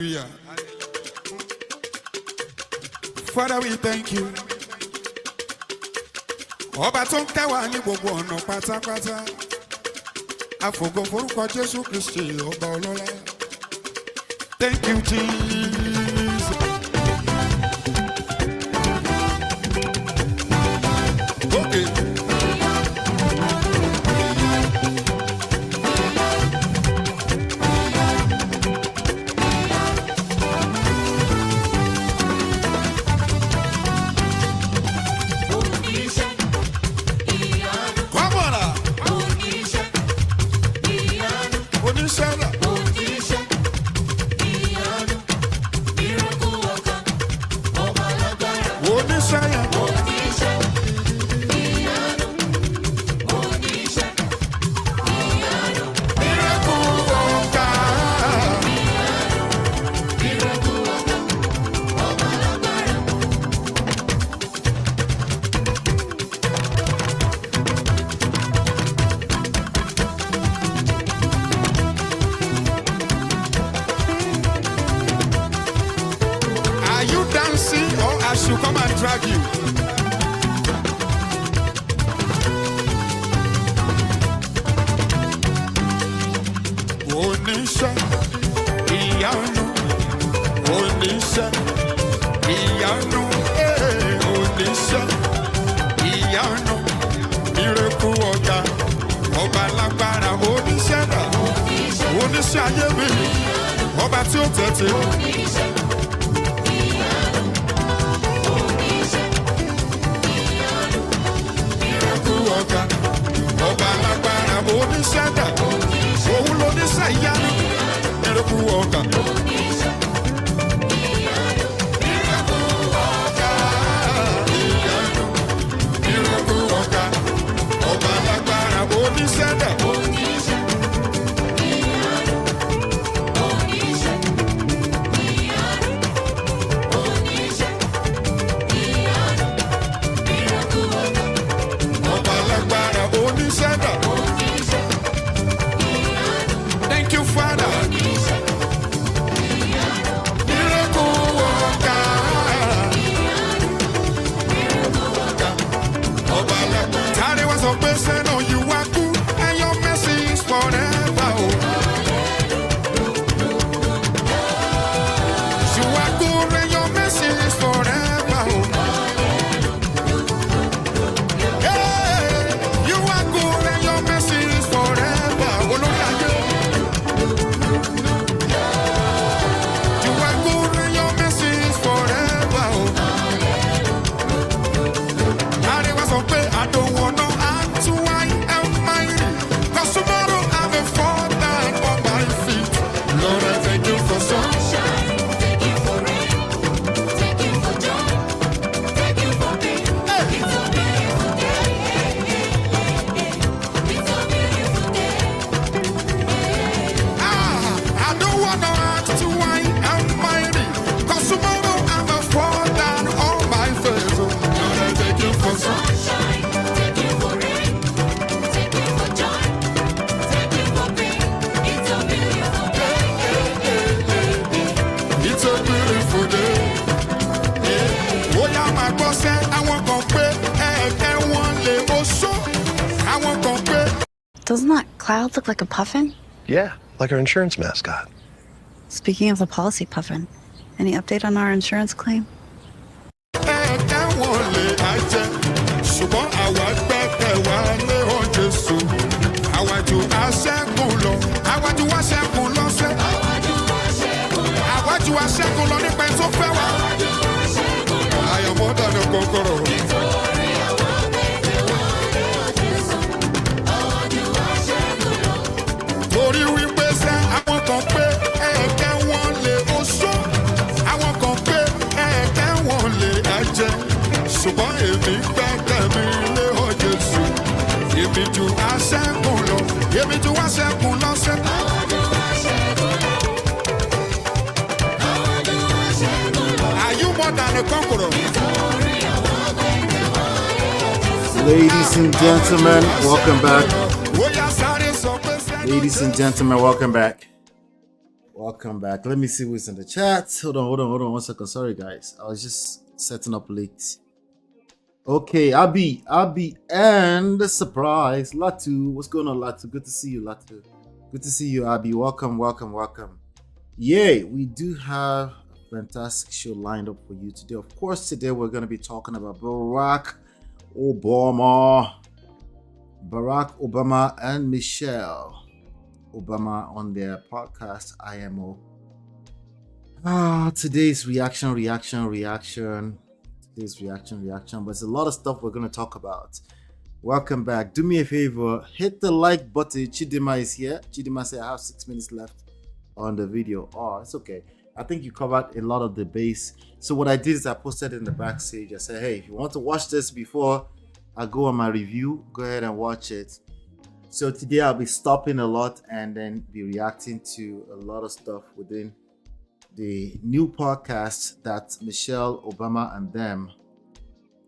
Hallelujah. Father, we thank you. Ọba tó ń kẹwàá ní gbogbo ọ̀nà pátápátá. Àfògo forúkọ Jésù Kristi ọba ọlọ́lá. Thank you, Jesus. Okay. Doesn't that cloud look like a puffin? Yeah, like our insurance mascot. Speaking of the policy puffin, any update on our insurance claim? I am more than a conqueror. Torí wípé sẹ́ àwọn kan pé ẹ̀ẹ́kẹ́ wọn lè oṣó, àwọn kan pé ẹ̀ẹ́kẹ́ wọn lè ẹ̀jẹ̀, ṣùgbọ́n èmi gbẹ́kẹ̀ mi lé ọ Jésù, èmi ju aṣẹ́gun lọ, èmi ju aṣẹ́gun lọ sẹ́. Are you more than a conqueror? Ladies and gentlemen, welcome back. Ladies and gentlemen, welcome back. Welcome back. Let me see who's in the chat. Hold on 1 second. Sorry, guys. I was just setting up late. Okay, Abby, and surprise, Latu. What's going on, Latu? Good to see you, Latu. Good to see you, Abby. Welcome. Yay, we do have a fantastic show lined up for you today. Of course, today we're going to be talking about Barack Obama and Michelle Obama on their podcast IMO. Today's reaction. Today's reaction. But there's a lot of stuff we're going to talk about. Welcome back. Do me a favor, hit the like button. Chidima is here. Chidima said I have 6 minutes left on the video. Oh, it's okay. I think you covered a lot of the base. So what I did is I posted in the backstage. I said, hey, if you want to watch this before I go on my review, go ahead and watch it. So today I'll be stopping a lot and then be reacting to a lot of stuff within the new podcast that Michelle Obama and them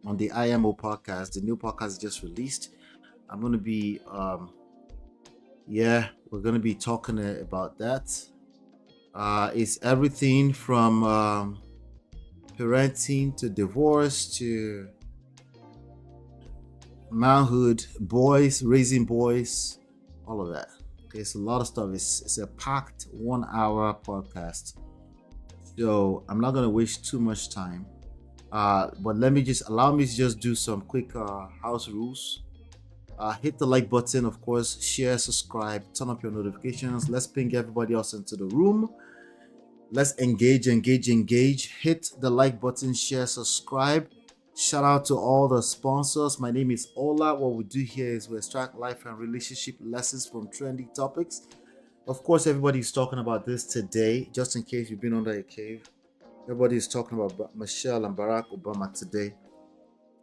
on the IMO podcast. The new podcast just released. I'm going to be, we're going to be talking about that. It's everything from parenting to divorce to manhood, boys, raising boys, all of that. Okay, it's a lot of stuff. It's a packed 1 hour podcast. So I'm not going to waste too much time. But allow me to just do some quick house rules. Hit the like button, of course, share, subscribe, turn up your notifications. Let's ping everybody else into the room. Let's engage. Hit the like button, share, subscribe. Shout out to all the sponsors. My name is Ola. What we do here is we extract life and relationship lessons from trendy topics. Of course, everybody's talking about this today, just in case you've been under a cave. Everybody's talking about Michelle and Barack Obama today.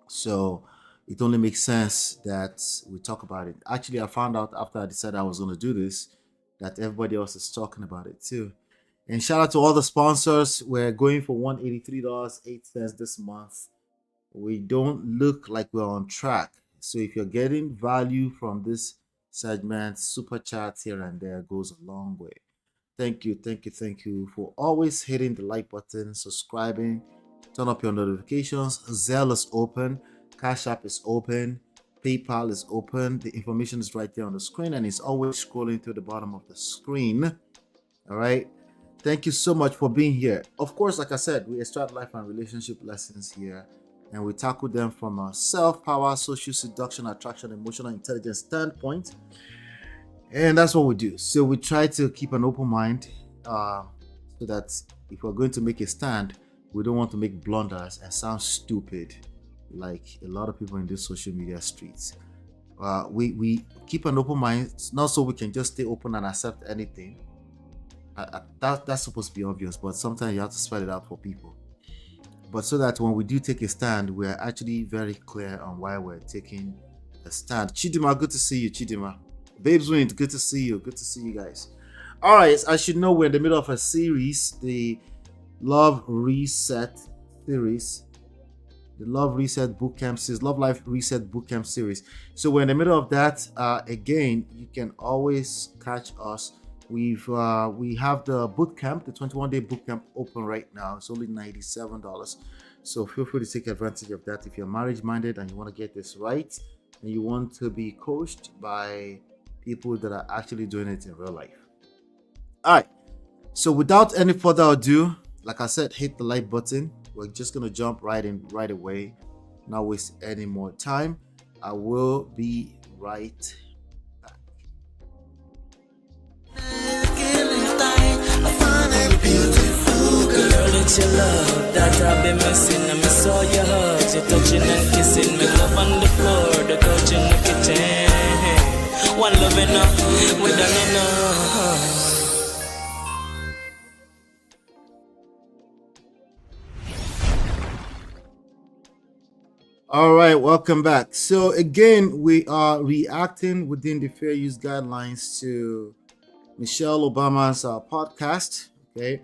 So it only makes sense that we talk about it. Actually, I found out after I decided I was going to do this that everybody else is talking about it too. And shout out to all the sponsors. We're going for $183.08 this month. We don't look like we're on track. So if you're getting value from this segment, super chats here and there goes a long way. Thank you for always hitting the like button, subscribing, turn up your notifications. Zelle is open, Cash App is open, PayPal is open. The information is right there on the screen and it's always scrolling to the bottom of the screen. All right. Thank you so much for being here. Of course, like I said, we extract life and relationship lessons here. And we tackle them from a self-power, social seduction, attraction, emotional intelligence standpoint. And that's what we do. So we try to keep an open mind so that if we're going to make a stand, we don't want to make blunders and sound stupid like a lot of people in these social media streets. We keep an open mind, not so we can just stay open and accept anything. That's supposed to be obvious, but sometimes you have to spell it out for people. But so that when we do take a stand, we're actually very clear on why we're taking a stand. Chidima, good to see you, Chidima. Babes Wind, good to see you. Good to see you guys. All right, as I should know, we're in the middle of a series, the Love Reset series. The Love Reset Bootcamp series, Love Life Reset Bootcamp series. So we're in the middle of that. Again, you can always catch us. We have the bootcamp, the 21-day bootcamp open right now. It's only $97. So feel free to take advantage of that if you're marriage-minded and you want to get this right and you want to be coached by people that are actually doing it in real life. All right. So without any further ado, like I said, hit the like button. We're just going to jump right in right away. Not waste any more time. I will be right back. Girl, it's your love that I've been missing. I miss all your hugs, your touching and kissing. Me love on the floor, the couch in the kitchen. One love enough, we done enough. All right, welcome back. So again, we are reacting within the fair use guidelines to Michelle Obama's podcast. Okay,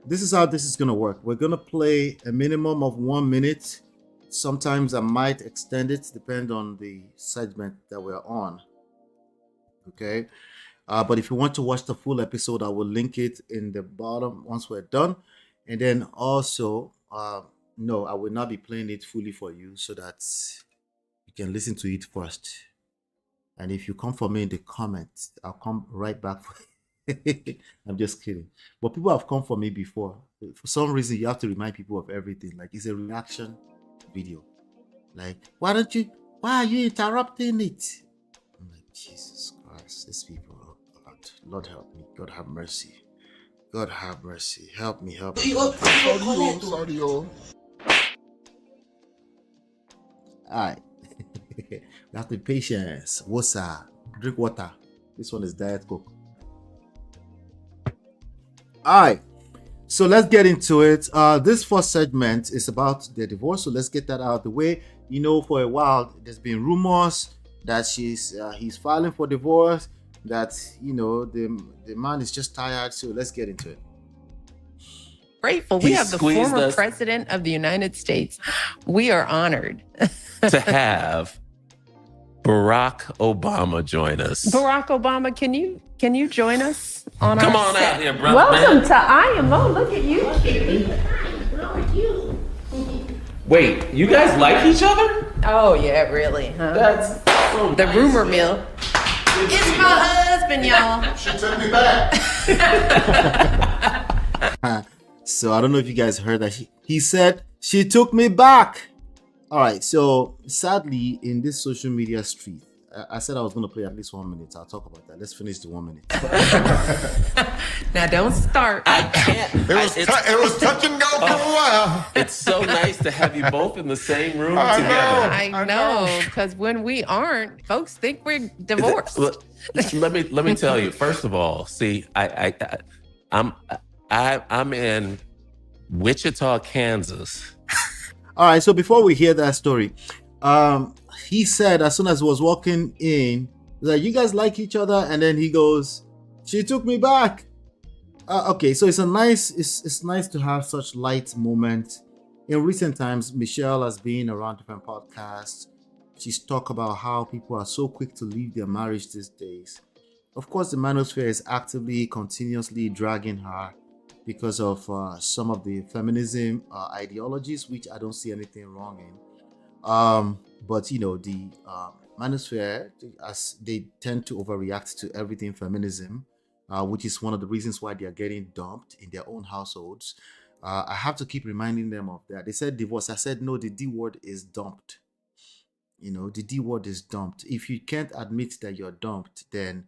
this is how this is going to work. We're going to play a minimum of 1 minute. Sometimes I might extend it, depend on the segment that we're on. Okay, But if you want to watch the full episode, I will link it in the bottom once we're done. And then also, no, I will not be playing it fully for you so that you can listen to it first. And if you come for me in the comments, I'll come right back for you. I'm just kidding. But people have come for me before. For some reason, you have to remind people of everything. Like, it's a reaction video. Like, why are you interrupting it? I'm like, Jesus Christ, these people, oh God, Lord help me. God have mercy. God have mercy. Help me, help me. Sorry. All right. We have to be patient. Wosa. Drink water. This one is Diet Coke. All right. So let's get into it. This first segment is about the divorce. So let's get that out of the way. You know, for a while, there's been rumors that he's filing for divorce, that, you know, the man is just tired. So let's get into it. Grateful. We have the former president of the United States. We are honored to have Barack Obama join us. Barack Obama, can you join us on Come our on set? out here, brother. Welcome man. to IMO. Look at you. How are you? Wait, you guys like each other? Oh yeah, really? Huh? That's so The nice. rumor mill. It's my husband, y'all. She took me back. So I don't know if you guys heard that. He said, she took me back. All right. So sadly, in this social media street, I said I was going to play at least 1 minute. I'll talk about that. Let's finish the 1 minute. Now don't start. I can't. It was touch and go for a while. It's so nice to have you both in the same room I together. I know, because when we aren't, folks think we're divorced. Let me tell you. First of all, see, I'm in Wichita, Kansas. All right. So before we hear that story, he said as soon as he was walking in, like, you guys like each other, and then he goes, she took me back. Okay, so it's nice to have such light moments. In recent times, Michelle has been around different podcasts. She's talked about how people are so quick to leave their marriage these days. Of course, the manosphere is actively, continuously dragging her because of some of the feminism ideologies, which I don't see anything wrong in. But, you know, the manosphere, as they tend to overreact to everything feminism, which is one of the reasons why they are getting dumped in their own households. I have to keep reminding them of that. They said divorce. I said, no, the D word is dumped. You know, the D word is dumped. If you can't admit that you're dumped, then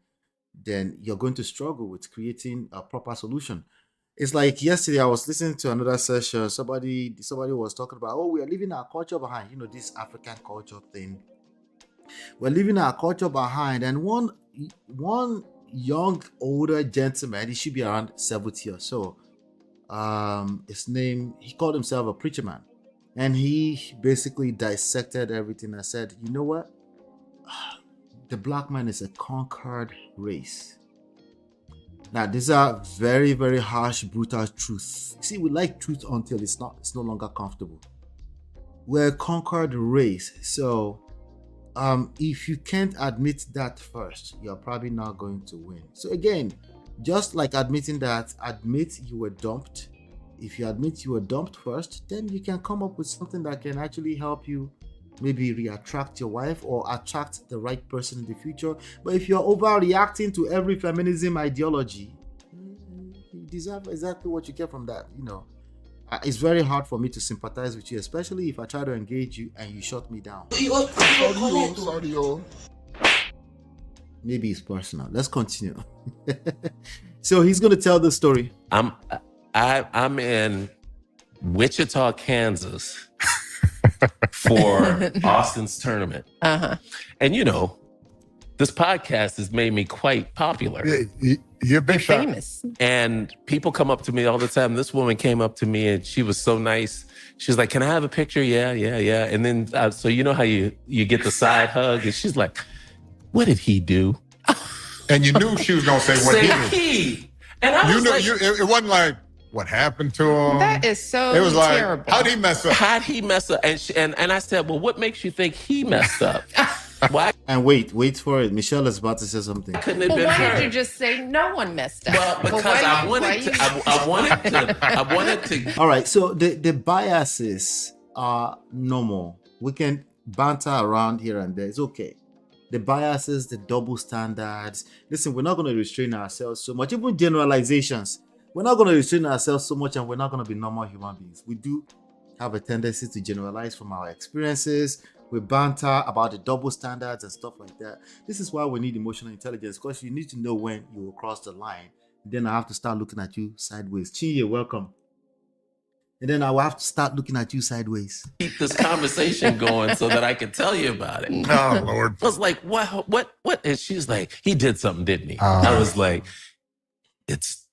you're going to struggle with creating a proper solution. It's like yesterday I was listening to another session. Somebody was talking about, oh, we are leaving our culture behind. You know, this African culture thing. We're leaving our culture behind. And one young, older gentleman, he should be around 70 or so. He called himself a preacher man. And he basically dissected everything and said, you know what? The black man is a conquered race. Now, these are very, very harsh, brutal truths. See, we like truth until it's no longer comfortable. We're a conquered race. So, if you can't admit that first, you're probably not going to win. So again, just like admitting that, admit you were dumped. If you admit you were dumped first, then you can come up with something that can actually help you maybe re-attract your wife or attract the right person in the future. But if you're overreacting to every feminism ideology, you deserve exactly what you get from that. You know, it's very hard for me to sympathize with you, especially if I try to engage you and you shut me down. Sorry. Maybe it's personal. Let's continue. So he's going to tell the story. I'm in Wichita, Kansas for Austin's tournament. Uh-huh. And you know, this podcast has made me quite popular. You're big shot. Famous. And people come up to me all the time. This woman came up to me and she was so nice. She was like, can I have a picture? Yeah. And then, so you know how you get the side hug? And she's like, what did he do? And you knew she was gonna say what he did. He. And I You was knew like, it wasn't like what happened to him. That is so It was like, terrible. how'd he mess up? how'd he mess up? And I said, well, what makes you think he messed up? Why And wait for it. Michelle is about to say something. couldn't it Well, been why her? did you just say no one messed up? Well, because I wanted to. All right, so the biases are normal. We can banter around here and there. It's okay. The biases, the double standards. Listen, we're not going to restrain ourselves so much. Even generalizations. We're not going to restrain ourselves so much, and we're not going to be normal human beings. We do have a tendency to generalize from our experiences. We banter about the double standards and stuff like that. This is why we need emotional intelligence, because you need to know when you will cross the line. Then I have to start looking at you sideways. Chinye, welcome. And then I will have to start looking at you sideways. Keep this conversation going so that I can tell you about it. Oh, Lord. I was like, what? And she's like, he did something, didn't he? I was like,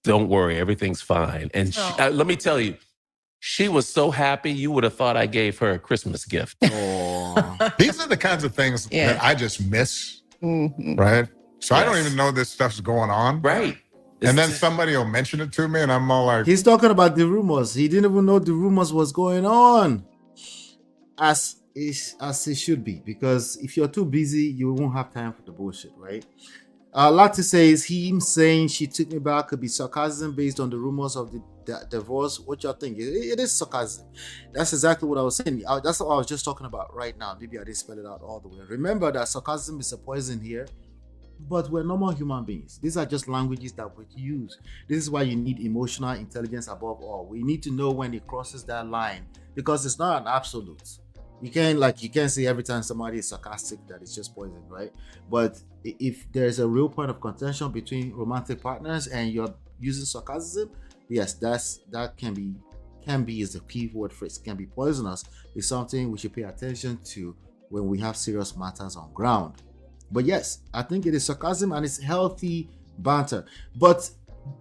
don't worry, everything's fine. And let me tell you, she was so happy, you would have thought I gave her a Christmas gift. Oh. These are the kinds of things that I just miss, right? So I don't even know this stuff's going on. Right. And then somebody will mention it to me, and I'm all like... He's talking about the rumors. He didn't even know the rumors was going on. As it should be. Because if you're too busy, you won't have time for the bullshit, right? Lati says, him saying she took me back could be sarcasm based on the rumors of the divorce. What y'all think? It is sarcasm. That's exactly what I was saying. That's what I was just talking about right now. Maybe I didn't spell it out all the way. Remember that sarcasm is a poison here. But we're normal human beings. These are just languages that we use. This is why you need emotional intelligence above all. We need to know when it crosses that line, because it's not an absolute. You can't say every time somebody is sarcastic that it's just poison, right? But if there's a real point of contention between romantic partners and you're using sarcasm, yes, that can be is the key word phrase. Can be poisonous. It's something we should pay attention to when we have serious matters on ground. But yes, I think it is sarcasm and it's healthy banter. But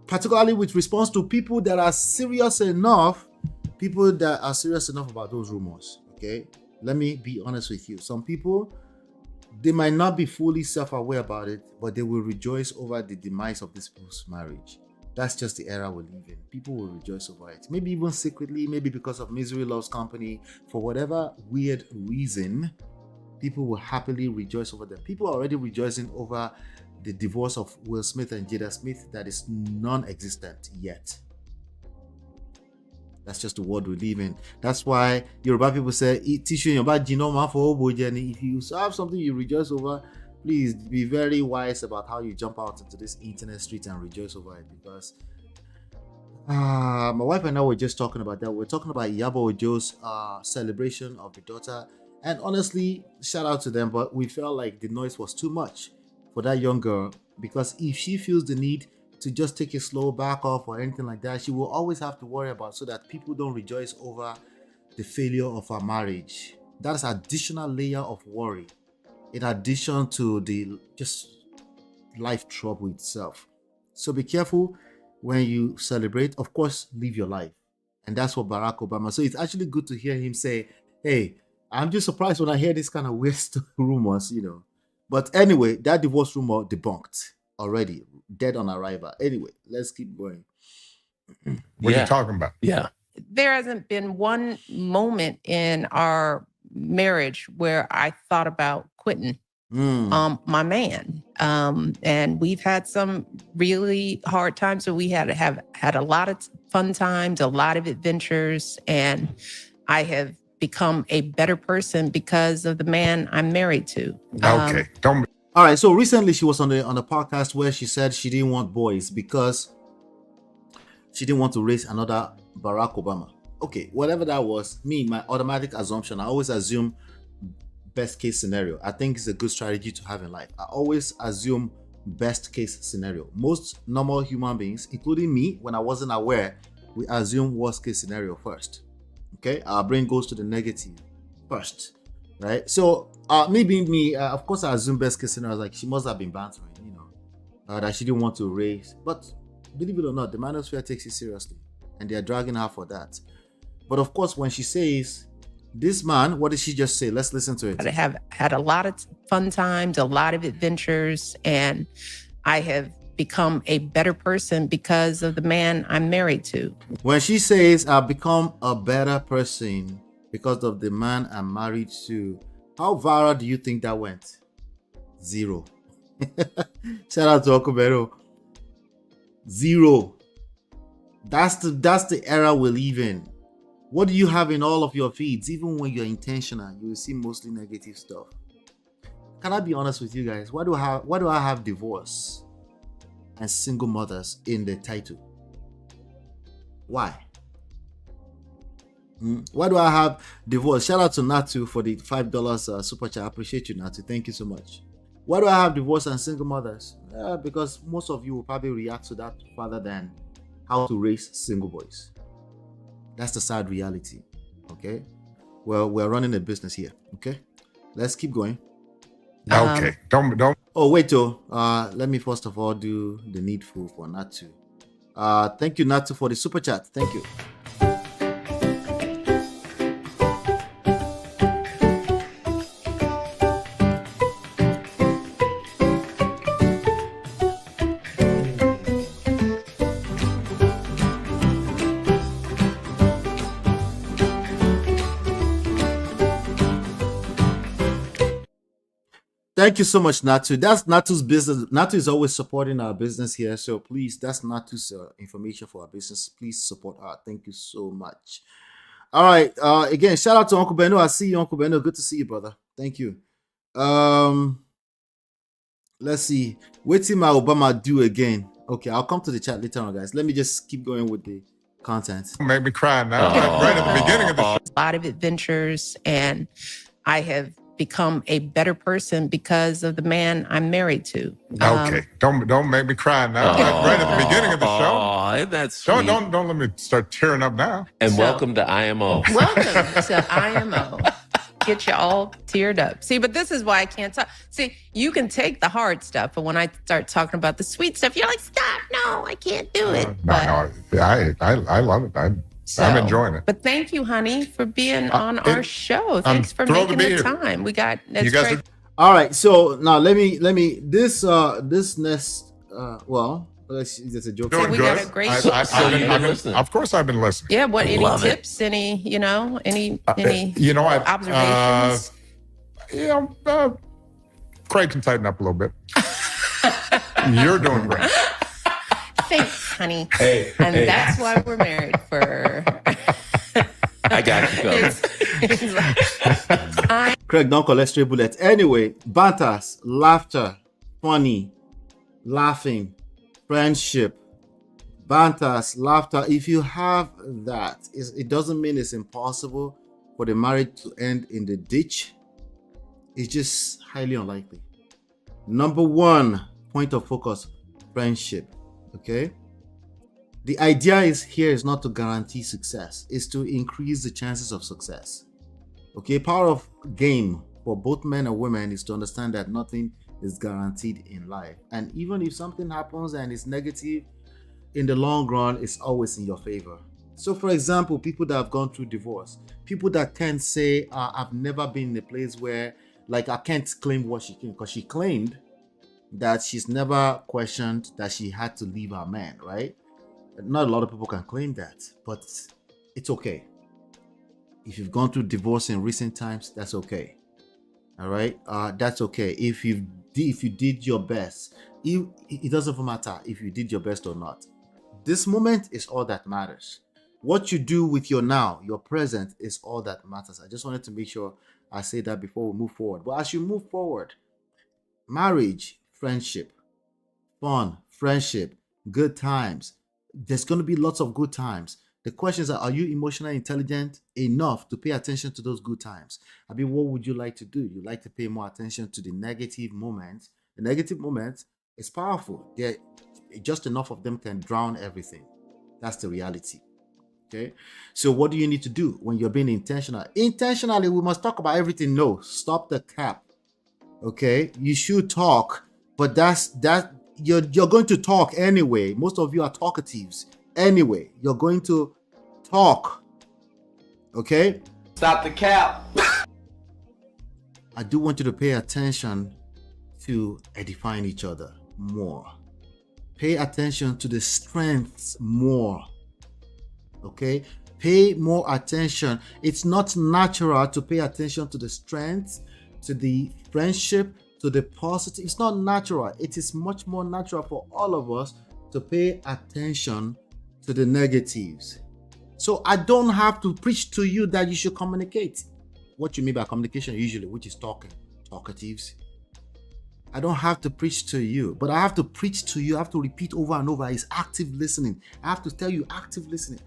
particularly with response to people that are serious enough about those rumors, okay? Let me be honest with you. Some people, they might not be fully self-aware about it, but they will rejoice over the demise of this people's marriage. That's just the era we live in. People will rejoice over it. Maybe even secretly, maybe because of misery loves company. For whatever weird reason, people will happily rejoice over them. People are already rejoicing over the divorce of Will Smith and Jada Smith that is non-existent yet. That's just the world we live in. That's why Yoruba people say, if you have something you rejoice over, please be very wise about how you jump out into this internet street and rejoice over it. Because my wife and I were just talking about that. We're talking about Iyabo Ojo's celebration of the daughter. And honestly, shout out to them, but we felt like the noise was too much for that young girl, because if she feels the need to just take a slow back off or anything like that, she will always have to worry about, so that people don't rejoice over the failure of her marriage. That's an additional layer of worry in addition to the just life trouble itself. So be careful when you celebrate. Of course, live your life. And that's what Barack Obama. So it's actually good to hear him say, hey, I'm just surprised when I hear this kind of weird rumors, But anyway, that divorce rumor debunked already, dead on arrival. Anyway, let's keep going. What are you talking about? Yeah. There hasn't been one moment in our marriage where I thought about quitting my man. And we've had some really hard times, so we have had a lot of fun times, a lot of adventures, and I have become a better person because of the man I'm married to. Okay. All right. So recently she was on the podcast where she said she didn't want boys because she didn't want to raise another Barack Obama. Okay, whatever that was, my automatic assumption, I always assume best case scenario. I think it's a good strategy to have in life. I always assume best case scenario. Most normal human beings, including me, when I wasn't aware, we assume worst case scenario first. Okay, our brain goes to the negative first, right? So me being me, of course I assume best case scenario, like she must have been bantering, that she didn't want to raise. But believe it or not, the manosphere takes it seriously, and they're dragging her for that. But of course, when she says, this man, what did she just say? Let's listen to it. I have had a lot of fun times, a lot of adventures, and I have become a better person because of the man I'm married to. When she says, I've become a better person because of the man I'm married to, how viral do you think that went? Zero. Shout out to Uncle Beto. Zero. That's the era we live in. What do you have in all of your feeds? Even when you're intentional, you will see mostly negative stuff. Can I be honest with you guys? Why do I have divorce and single mothers in the title? Why? Why do I have divorce? Shout out to Natu for the $5 super chat. I appreciate you, Natu. Thank you so much. Why do I have divorce and single mothers? Because most of you will probably react to that rather than how to raise single boys. That's the sad reality. Okay. Well, we're running a business here. Okay. Let's keep going. Okay. Don't. Oh, wait, though. Let me first of all do the needful for Natu. Thank you, Natu, for the super chat. Thank you. Thank you so much, Natu. That's Natu's business. Natu is always supporting our business here. So please, that's Natu's information for our business. Please support her. Thank you so much. All right. Again, shout out to Uncle Beno. I see you, Uncle Beno. Good to see you, brother. Thank you. Let's see. Wait till my Obama do again. Okay, I'll come to the chat later on, guys. Let me just keep going with the content. Make me cry now. Right at the beginning of the show. A lot of adventures, and I have become a better person because of the man I'm married to. Okay, don't make me cry now. Right at the beginning of the show. Oh, that's sweet. Don't let me start tearing up now. And welcome to IMO. Welcome to IMO. Get you all teared up. See, but this is why I can't talk. See, you can take the hard stuff, but when I start talking about the sweet stuff, you're like, stop, no, I can't do it. No, I love it. I'm enjoying it. But thank you, honey, for being on our show. Thanks for making the time. We got that's great. All right, so now let me this next there's a joke. We got a great of course I've been listening. Yeah, what any tips, any observations? Craig can tighten up a little bit. You're doing great. Thanks, honey. That's why we're married for. I got you. Craig, don't collect stray bullets. Anyway, banters, laughter, funny, laughing, friendship, banters, laughter. If you have that, it doesn't mean it's impossible for the marriage to end in the ditch. It's just highly unlikely. Number one point of focus, friendship. Okay, the idea is not to guarantee success, it's to increase the chances of success. Okay, part of game for both men and women is to understand that nothing is guaranteed in life, and even if something happens and it's negative, in the long run it's always in your favor. So for example, people that have gone through divorce, people that can't say I've never been in a place where, like, I can't claim what she can, because she claimed that she's never questioned that she had to leave her man, right? Not a lot of people can claim that, but it's okay. If you've gone through divorce in recent times, that's okay. All right, that's okay. If you did your best, it doesn't matter if you did your best or not. This moment is all that matters. What you do with your now, your present, is all that matters. I just wanted to make sure I say that before we move forward. But as you move forward, marriage, friendship, fun, friendship, good times. There's going to be lots of good times. The question is, are you emotionally intelligent enough to pay attention to those good times? I mean, what would you like to do? You like to pay more attention to the negative moments. The negative moments is powerful. Just enough of them can drown everything. That's the reality. Okay. So what do you need to do when you're being intentional? Intentionally, we must talk about everything. No, stop the cap. Okay. You should talk. But you're going to talk anyway. Most of you are talkatives anyway. You're going to talk. Okay? Stop the cap. I do want you to pay attention to edifying each other more. Pay attention to the strengths more. Okay? Pay more attention. It's not natural to pay attention to the strengths, to the friendship, to the positive. It's not natural. It is much more natural for all of us to pay attention to the negatives. So I don't have to preach to you that you should communicate. What you mean by communication usually, which is talking, talkatives. I don't have to preach to you, but I have to preach to you. I have to repeat over and over. It's active listening. I have to tell you active listening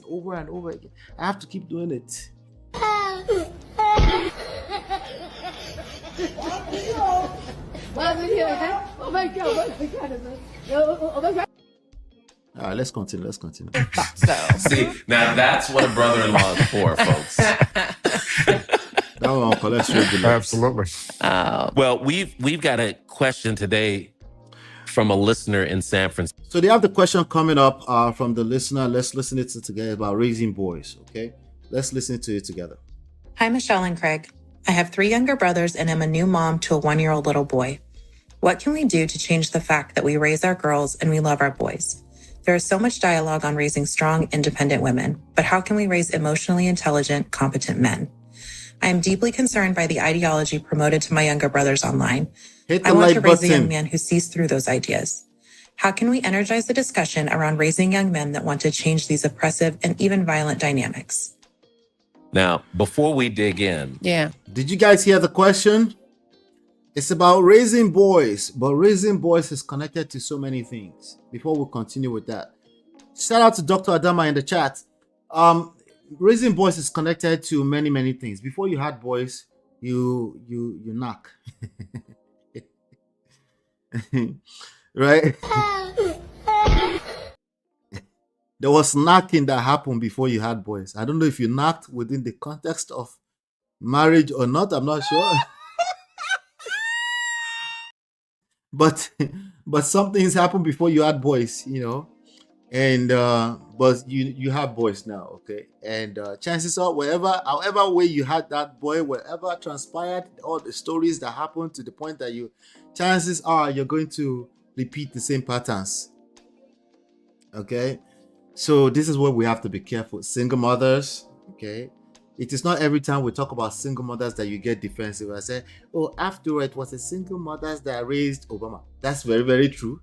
over and over again. I have to keep doing it. All right, let's continue. See, now that's what a brother-in-law is for, folks. That one, Uncle, let's read the next. Absolutely. Well, we've got a question today from a listener in San Francisco. So they have the question coming up from the listener. Let's listen to it together about raising boys, okay? Let's listen to it together. Hi, Michelle and Craig. I have 3 younger brothers and am a new mom to a 1-year-old little boy. What can we do to change the fact that we raise our girls and we love our boys? There is so much dialogue on raising strong, independent women, but how can we raise emotionally intelligent, competent men? I am deeply concerned by the ideology promoted to my younger brothers online. I want to raise a young man who sees through those ideas. How can we energize the discussion around raising young men that want to change these oppressive and even violent dynamics? Now, before we dig in. Yeah. Did you guys hear the question? It's about raising boys, but raising boys is connected to so many things. Before we continue with that, shout out to Dr. Adama in the chat. Raising boys is connected to many things. Before you had boys, you knock. Right? There was knocking that happened before you had boys. I don't know if you knocked within the context of marriage or not. I'm not sure. But some things happened before you had boys, you know. And but you have boys now, okay? And chances are, however way you had that boy, whatever transpired, all the stories that happened to the point that chances are you're going to repeat the same patterns. Okay? So this is where we have to be careful. Single mothers, okay? It is not every time we talk about single mothers that you get defensive. I say, oh, after all, it was a single mothers that raised Obama. That's very, very true.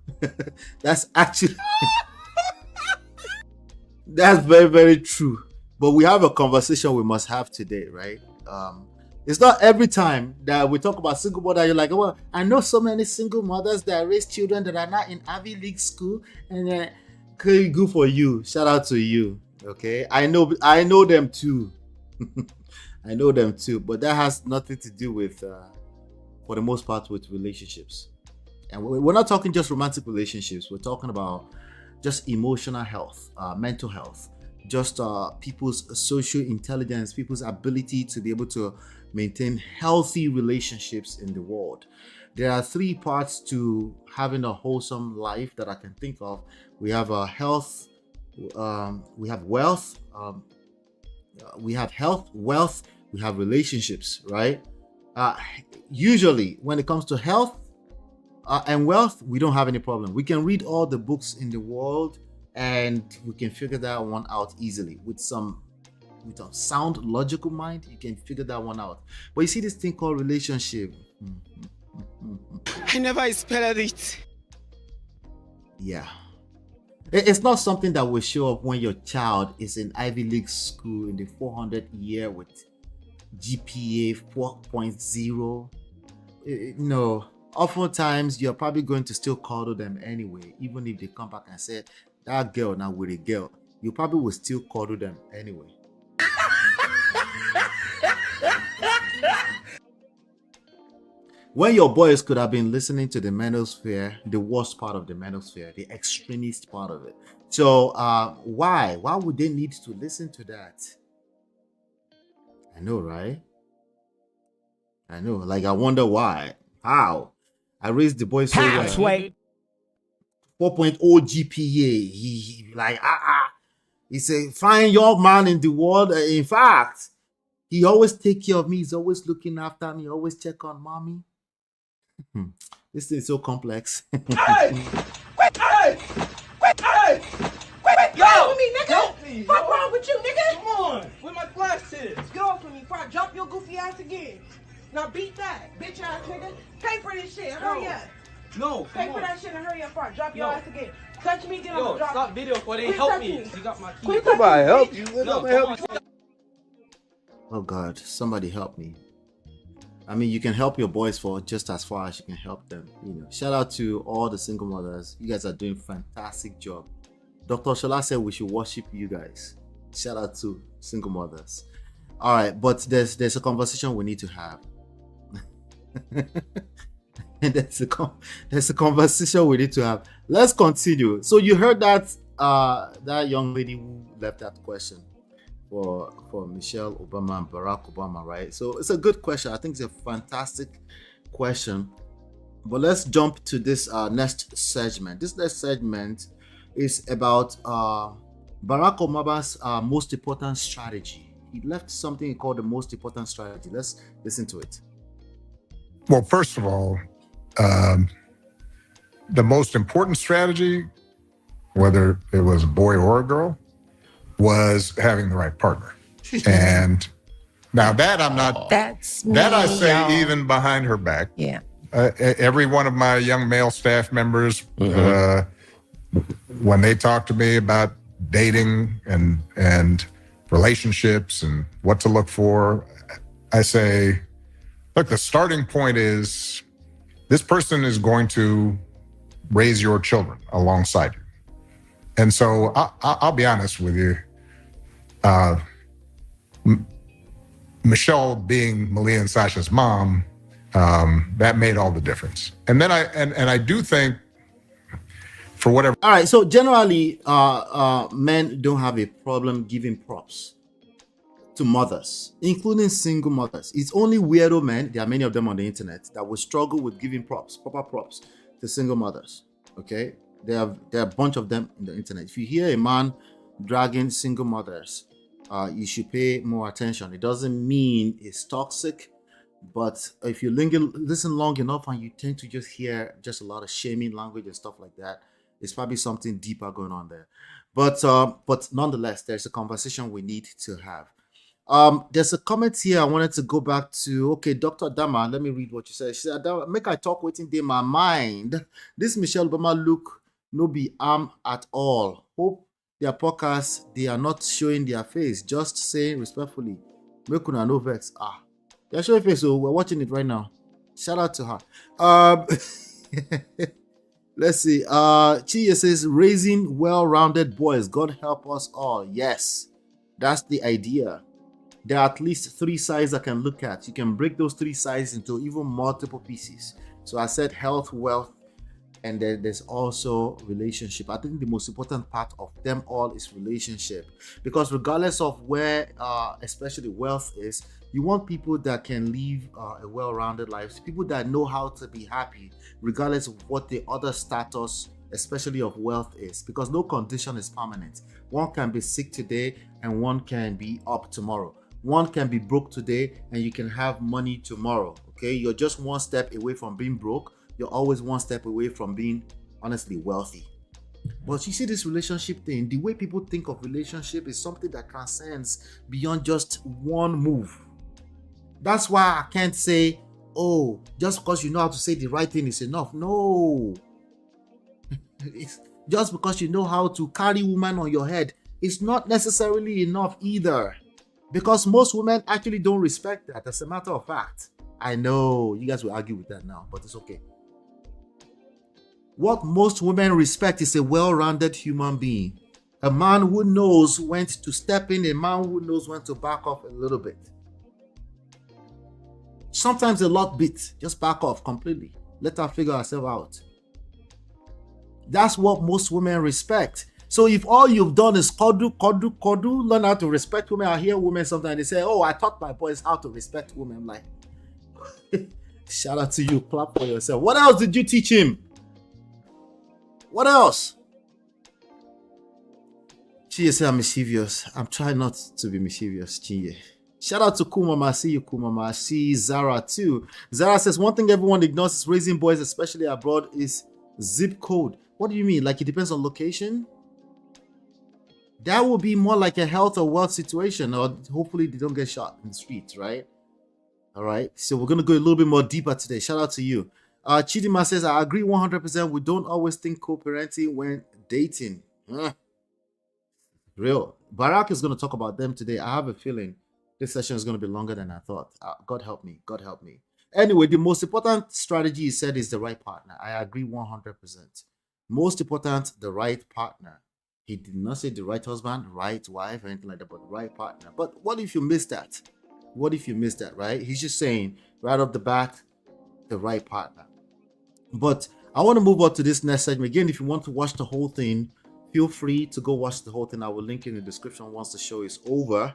That's actually... That's very, very true. But we have a conversation we must have today, right? It's not every time that we talk about single mother, you're like, well, I know so many single mothers that raise children that are not in Ivy League school, and good for you. Shout out to you. Okay, I know them too. I know them too, but that has nothing to do with, for the most part, with relationships. And we're not talking just romantic relationships. We're talking about just emotional health, mental health, just people's social intelligence, people's ability to be able to maintain healthy relationships in the world. There are 3 parts to having a wholesome life that I can think of. We have health, we have wealth, we have health, wealth, we have relationships, right? Usually when it comes to health and wealth, we don't have any problem. We can read all the books in the world and we can figure that one out easily. With a sound, logical mind, you can figure that one out. But you see this thing called relationship. I never expected it. Yeah. It's not something that will show up when your child is in Ivy League school in the 400 year with GPA 4.0. No, oftentimes you're probably going to still coddle them anyway, even if they come back and say, that girl now with a girl, you probably will still coddle them anyway. When your boys could have been listening to the manosphere, the worst part of the manosphere, the extremist part of it. So why would they need to listen to that? I know, right? I know. Like, I wonder why. How? I raised the boys so well. 4.0 GPA. He like, He's a fine young man in the world. In fact, he always take care of me. He's always looking after me. Always check on mommy. This thing is so complex. Hey! Wait! Hey! Wait! Hey! Wait! Yo! With me, nigga! What's wrong with you, nigga? Come on! With my glasses! Get off of me before I drop your goofy ass again. Now beat that, bitch ass nigga. Pay for this shit. Hurry up. No, Pay for that shit and hurry up front. Drop your No. ass again. Touch me, then I'm Yo, gonna drop stop you. video for they Quit help touching me. You got my key. Quit touching Somebody me, help bitch. you. No, Somebody help come you. on. Oh God, somebody help me. I mean, you can help your boys for just as far as you can help them. You know, shout out to all the single mothers. You guys are doing fantastic job. Dr. Shola said we should worship you guys. Shout out to single mothers. All right, but there's a conversation we need to have. And there's a conversation we need to have. Let's continue. So you heard that that young lady who left that question for Michelle Obama and Barack Obama, right? So it's a good question. I think it's a fantastic question. But let's jump to this next segment. This next segment is about Barack Obama's most important strategy. He left something called the most important strategy. Let's listen to it. Well, first of all, the most important strategy, whether it was a boy or a girl, was having the right partner. And now that I'm not, That's me, that I say y'all. even behind her back. Yeah. Every one of my young male staff members, when they talk to me about dating and relationships and what to look for, I say, look, the starting point is this person is going to raise your children alongside you. And so I'll be honest with you. Michelle being Malia and Sasha's mom, that made all the difference. And then I do think for whatever. All right. So generally, men don't have a problem giving props to mothers, including single mothers. It's only weirdo men, there are many of them on the internet, that will struggle with giving proper props to single mothers. Okay? There are a bunch of them in the internet. If you hear a man dragging single mothers, you should pay more attention. It doesn't mean it's toxic, but if you listen long enough and you tend to just hear just a lot of shaming language and stuff like that, it's probably something deeper going on there. But nonetheless, there's a conversation we need to have. There's a comment here I wanted to go back to. Okay, Dr. Dama, let me read what you said. She said, make I talk waiting in my mind. This Michelle Obama look no be arm at all. Hope their podcast, they are not showing their face, just saying respectfully. Make una no vex. They're showing face, so we're watching it right now. Shout out to her. Let's see. Chia says, raising well-rounded boys. God help us all. Yes, that's the idea. There are at least 3 sides I can look at. You can break those 3 sides into even multiple pieces. So I said health, wealth, and then there's also relationship. I think the most important part of them all is relationship, because regardless of where especially wealth is, you want people that can live a well-rounded life, people that know how to be happy regardless of what the other status, especially of wealth, is, because no condition is permanent. One can be sick today and one can be up tomorrow. One can be broke today and you can have money tomorrow. Okay, you're just one step away from being broke. You're always one step away from being honestly wealthy. But you see, this relationship thing, the way people think of relationship is something that transcends beyond just one move. That's why I can't say, oh, just because you know how to say the right thing is enough. No. It's just because you know how to carry woman on your head, it's not necessarily enough either. Because most women actually don't respect that. As a matter of fact, I know you guys will argue with that now, but it's okay. What most women respect is a well-rounded human being. A man who knows when to step in, a man who knows when to back off a little bit. Sometimes a lot bit, just back off completely. Let her figure herself out. That's what most women respect. So if all you've done is kodu, learn how to respect women. I hear women sometimes, they say, oh, I taught my boys how to respect women. I'm like, shout out to you, clap for yourself. What else did you teach him? What else? Chie said I'm mischievous. I'm trying not to be mischievous, Chie. Shout out to Kumama. I see you, Kumama. I see Zara too. Zara says, one thing everyone ignores is raising boys, especially abroad, is zip code. What do you mean? Like it depends on location? That would be more like a health or wealth situation, or hopefully they don't get shot in the streets, right? All right. So we're going to go a little bit more deeper today. Shout out to you. Chidima says, I agree 100%. We don't always think co-parenting when dating. Real. Barack is going to talk about them today. I have a feeling this session is going to be longer than I thought. God help me. God help me. Anyway, the most important strategy he said is the right partner. I agree 100%. Most important, the right partner. He did not say the right husband, right wife, or anything like that, but the right partner. But what if you miss that? What if you miss that, right? He's just saying right off the bat, the right partner. But I want to move on to this next segment. Again, if you want to watch the whole thing, feel free to go watch the whole thing. I will link in the description once the show is over.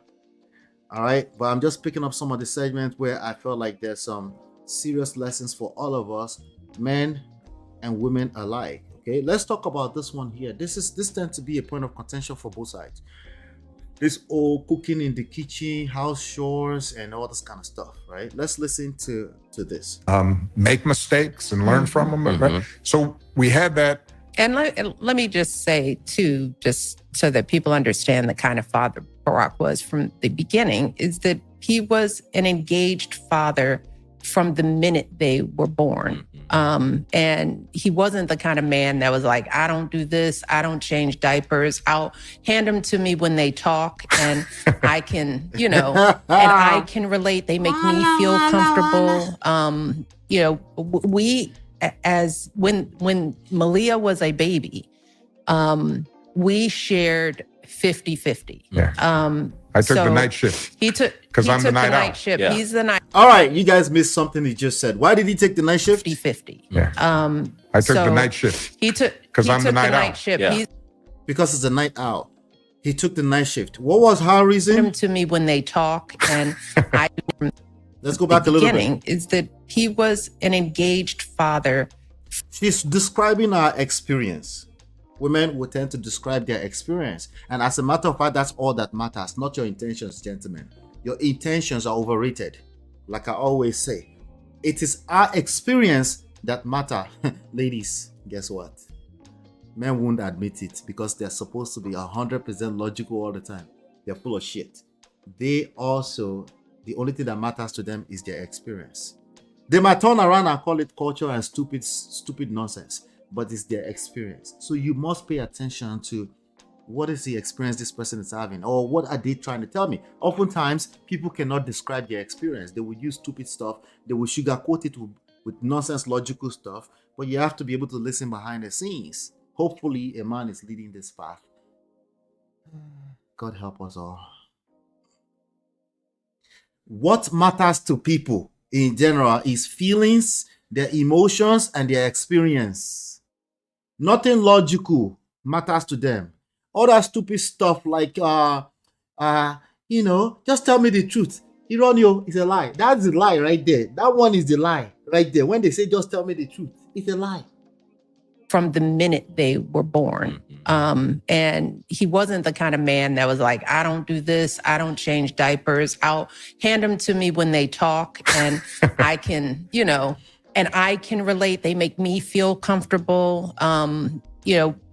All right. But I'm just picking up some of the segments where I felt like there's some serious lessons for all of us, men and women alike. Okay, let's talk about this one here. This tends to be a point of contention for both sides. This old cooking in the kitchen, house chores, and all this kind of stuff, right? Let's listen to this. Make mistakes and learn from them. Right? So we had that. And let me just say, too, just so that people understand the kind of father Barack was from the beginning, is that he was an engaged father from the minute they were born. And he wasn't the kind of man that was like, I don't do this, I don't change diapers. I'll hand them to me when they talk and I can, and I can relate. They make me feel comfortable. We, as when Malia was a baby, we shared 50-50. Yeah. I took the night shift. He took because I'm the night owl. Shift. Yeah. He's the night. All right, you guys missed something he just said. Why did he take the night shift? 50-50. Yeah. I took the night shift. He took because I'm the night owl. Shift. Yeah. Because it's a night owl. He took the night shift. What was her reason? Him to me when they talk, and I. Let's go back a little bit. Is that he was an engaged father. She's describing our experience. Women will tend to describe their experience. And as a matter of fact, that's all that matters, not your intentions, gentlemen. Your intentions are overrated. Like I always say, it is our experience that matter. Ladies, guess what? Men won't admit it because they're supposed to be 100% logical all the time. They're full of shit. They also, the only thing that matters to them is their experience. They might turn around and call it culture and stupid nonsense, but it's their experience. So you must pay attention to what is the experience this person is having, or what are they trying to tell me. Oftentimes, people cannot describe their experience. They will use stupid stuff. They will sugarcoat it with nonsense logical stuff, but you have to be able to listen behind the scenes. Hopefully, a man is leading this path. God help us all. What matters to people in general is feelings, their emotions, and their experience. Nothing logical matters to them. All that stupid stuff like, just tell me the truth. Ironio is a lie. That's the lie right there. That one is the lie right there. When they say just tell me the truth, it's a lie. From the minute they were born. And he wasn't the kind of man that was like, I don't do this, I don't change diapers. I'll hand them to me when they talk and I can, and I can relate. They make me feel comfortable.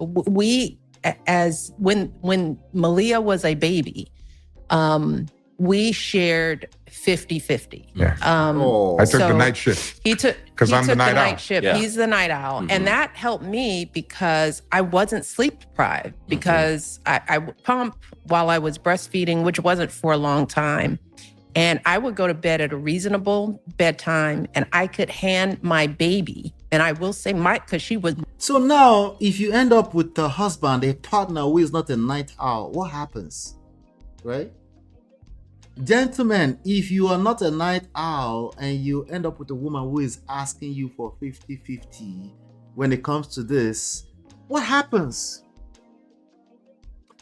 We, as when Malia was a baby, we shared 50-50. Yeah. I took the night shift. He took because I'm the night owl. Shift. Yeah. He's the night owl. And that helped me because I wasn't sleep deprived because I would pump while I was breastfeeding, which wasn't for a long time. And I would go to bed at a reasonable bedtime and I could hand my baby, and I will say because she was. So now, if you end up with a husband, a partner who is not a night owl, what happens? Right? Gentlemen, if you are not a night owl and you end up with a woman who is asking you for 50-50 when it comes to this, what happens?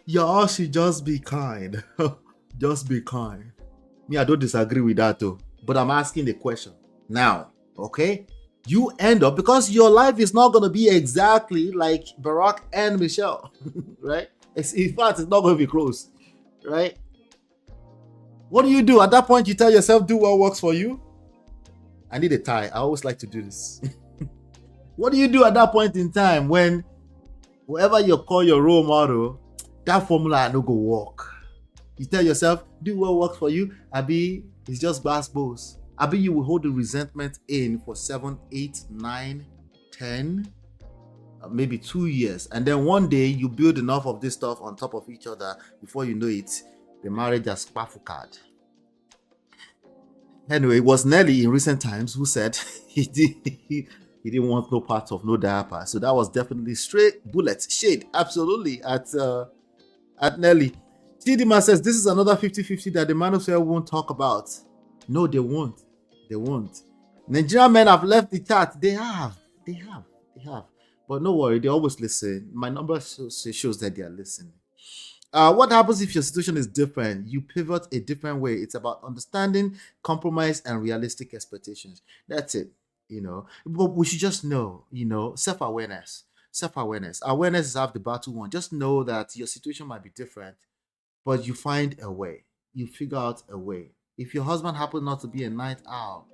Y'all should just be kind. Just be kind. Me, I don't disagree with that though, but I'm asking the question now, okay? You end up, because your life is not going to be exactly like Barack and Michelle, right? In fact, it's not going to be close, right? What do you do? At that point, you tell yourself, do what works for you. I need a tie. I always like to do this. What do you do at that point in time when whoever you call your role model, that formula no go work? You tell yourself, do what works for you. Abi, it's just bass balls. Abi, you will hold the resentment in for 7, 8, 9, 10, maybe 2 years. And then one day you build enough of this stuff on top of each other. Before you know it, the marriage has card. Anyway, it was Nelly in recent times who said he didn't want no part of no diaper. So that was definitely straight bullet shade, absolutely, at Nelly. Chidima says this is another 50-50 that the manosphere won't talk about. No, they won't. They won't. Nigerian men have left the chat. They have. But no worry, they always listen. My number shows that they are listening. What happens if your situation is different? You pivot a different way. It's about understanding, compromise, and realistic expectations. That's it, But we should just know, self-awareness. Self-awareness. Awareness is half the battle won. Just know that your situation might be different, but you find a way. You figure out a way. If your husband happens not to be a night owl,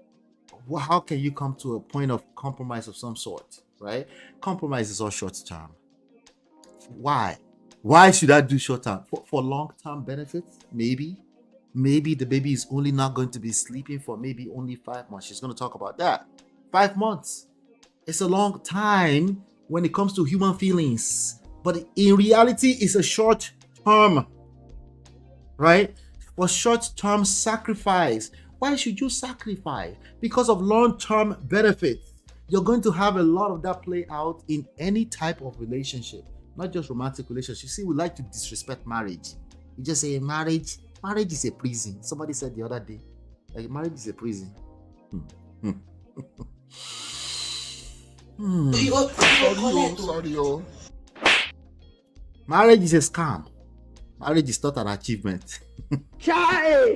how can you come to a point of compromise of some sort, right? Compromise is all short term. Why? Why should I do short term? For long-term benefits? Maybe the baby is only not going to be sleeping for maybe only 5 months. She's going to talk about that. 5 months. It's a long time when it comes to human feelings. But in reality, it's a short term, right? For short-term sacrifice. Why should you sacrifice? Because of long-term benefits. You're going to have a lot of that play out in any type of relationship, not just romantic relationship. You see, we like to disrespect marriage. You just say marriage is a prison. Somebody said the other day, like marriage is a prison. Sorry. Marriage is a scam. Marriage is not an achievement. Sorry.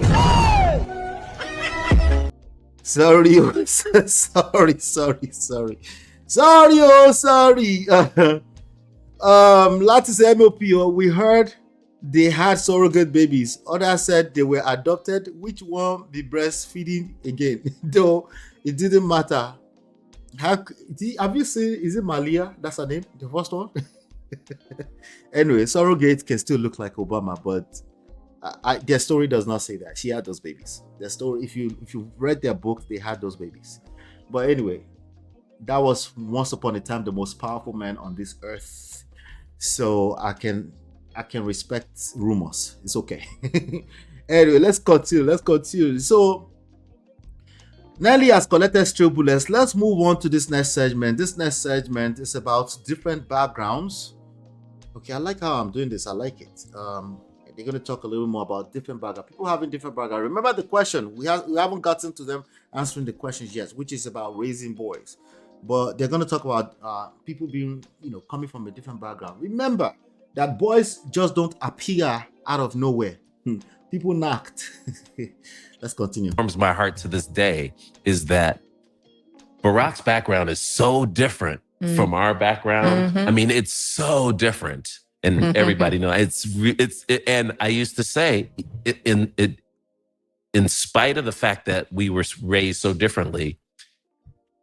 Lattice MOP, we heard they had surrogate babies. Others said they were adopted. Which one be breastfeeding again? Though it didn't matter. Have you seen, is it Malia? That's her name, the first one? Anyway, surrogate can still look like Obama, but their story does not say that she had those babies. Their story, if you read their book, they had those babies. But anyway, that was once upon a time the most powerful man on this earth. So I can respect rumors. It's okay. Anyway, let's continue. So Nelly has collected stray bullets. Let's move on to this next segment. This next segment is about different backgrounds. Okay, I like how I'm doing this. I like it. They're going to talk a little more about different backgrounds. People having different backgrounds. Remember the question. We haven't gotten to them answering the questions yet, which is about raising boys. But they're going to talk about people being, coming from a different background. Remember that boys just don't appear out of nowhere. People knocked. Let's continue. Warms my heart to this day is that Barack's background is so different from our background. I mean, it's so different, and everybody knows and I used to say, in spite of the fact that we were raised so differently,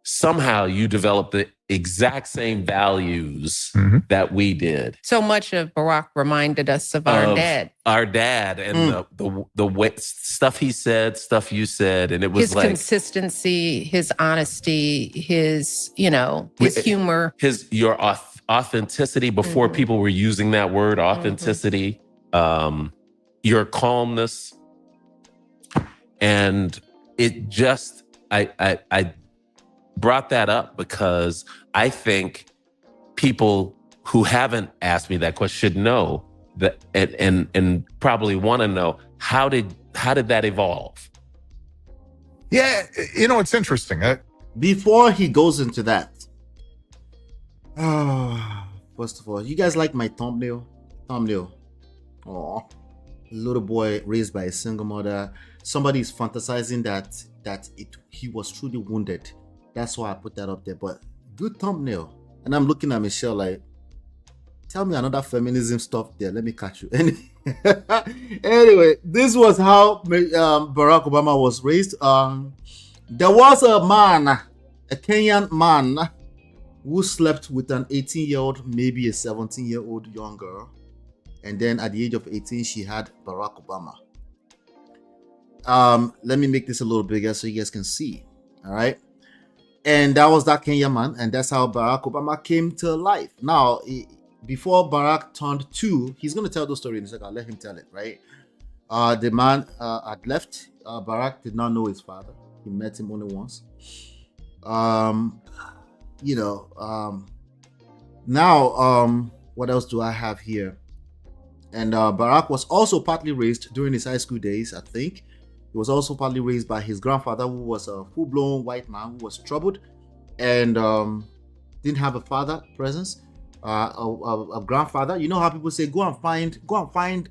somehow you developed the exact same values that we did. So much of Barack reminded us of our dad. Our dad and the way, stuff he said, stuff you said, and it was his consistency, his honesty, his humor, your authenticity before people were using that word, authenticity, your calmness, and it just I brought that up because I think people who haven't asked me that question should know that, and probably want to know how did that evolve? Yeah, it's interesting. Before he goes into that, first of all, you guys like my thumbnail? Oh, little boy raised by a single mother. Somebody is fantasizing that he was truly wounded. That's why I put that up there. But good thumbnail. And I'm looking at Michelle like, tell me another feminism stuff there. Let me catch you. Anyway, this was how Barack Obama was raised. There was a man, a Kenyan man, who slept with an 18-year-old, maybe a 17-year-old young girl. And then at the age of 18, she had Barack Obama. Let me make this a little bigger so you guys can see. All right. And that was that Kenya man, and that's how Barack Obama came to life. Now, before Barack turned 2, he's going to tell the story in a second. I'll let him tell it, right? The man had left. Barack did not know his father. He met him only once. Now, what else do I have here? And Barack was also partly raised during his high school days, I think. He was also partly raised by his grandfather, who was a full-blown white man who was troubled and didn't have a father presence, a grandfather. You know how people say, go and find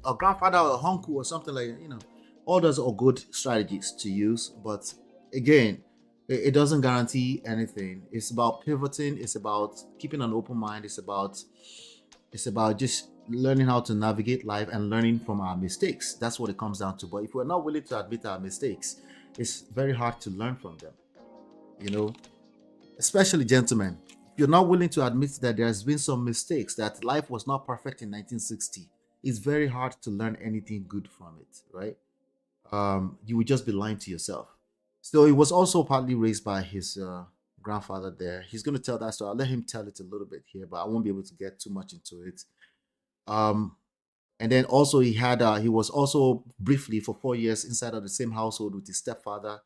a grandfather or a uncle or something like that. You know, all those are good strategies to use. But again, it doesn't guarantee anything. It's about pivoting. It's about keeping an open mind. It's about just learning how to navigate life and learning from our mistakes. That's what it comes down to. But if we're not willing to admit our mistakes, it's very hard to learn from them. You know, especially gentlemen, if you're not willing to admit that there's been some mistakes, that life was not perfect in 1960, it's very hard to learn anything good from it, right? You would just be lying to yourself. So he was also partly raised by his grandfather there. He's going to tell that story. I'll let him tell it a little bit here, but I won't be able to get too much into it. And then also he was also briefly for 4 years inside of the same household with his stepfather,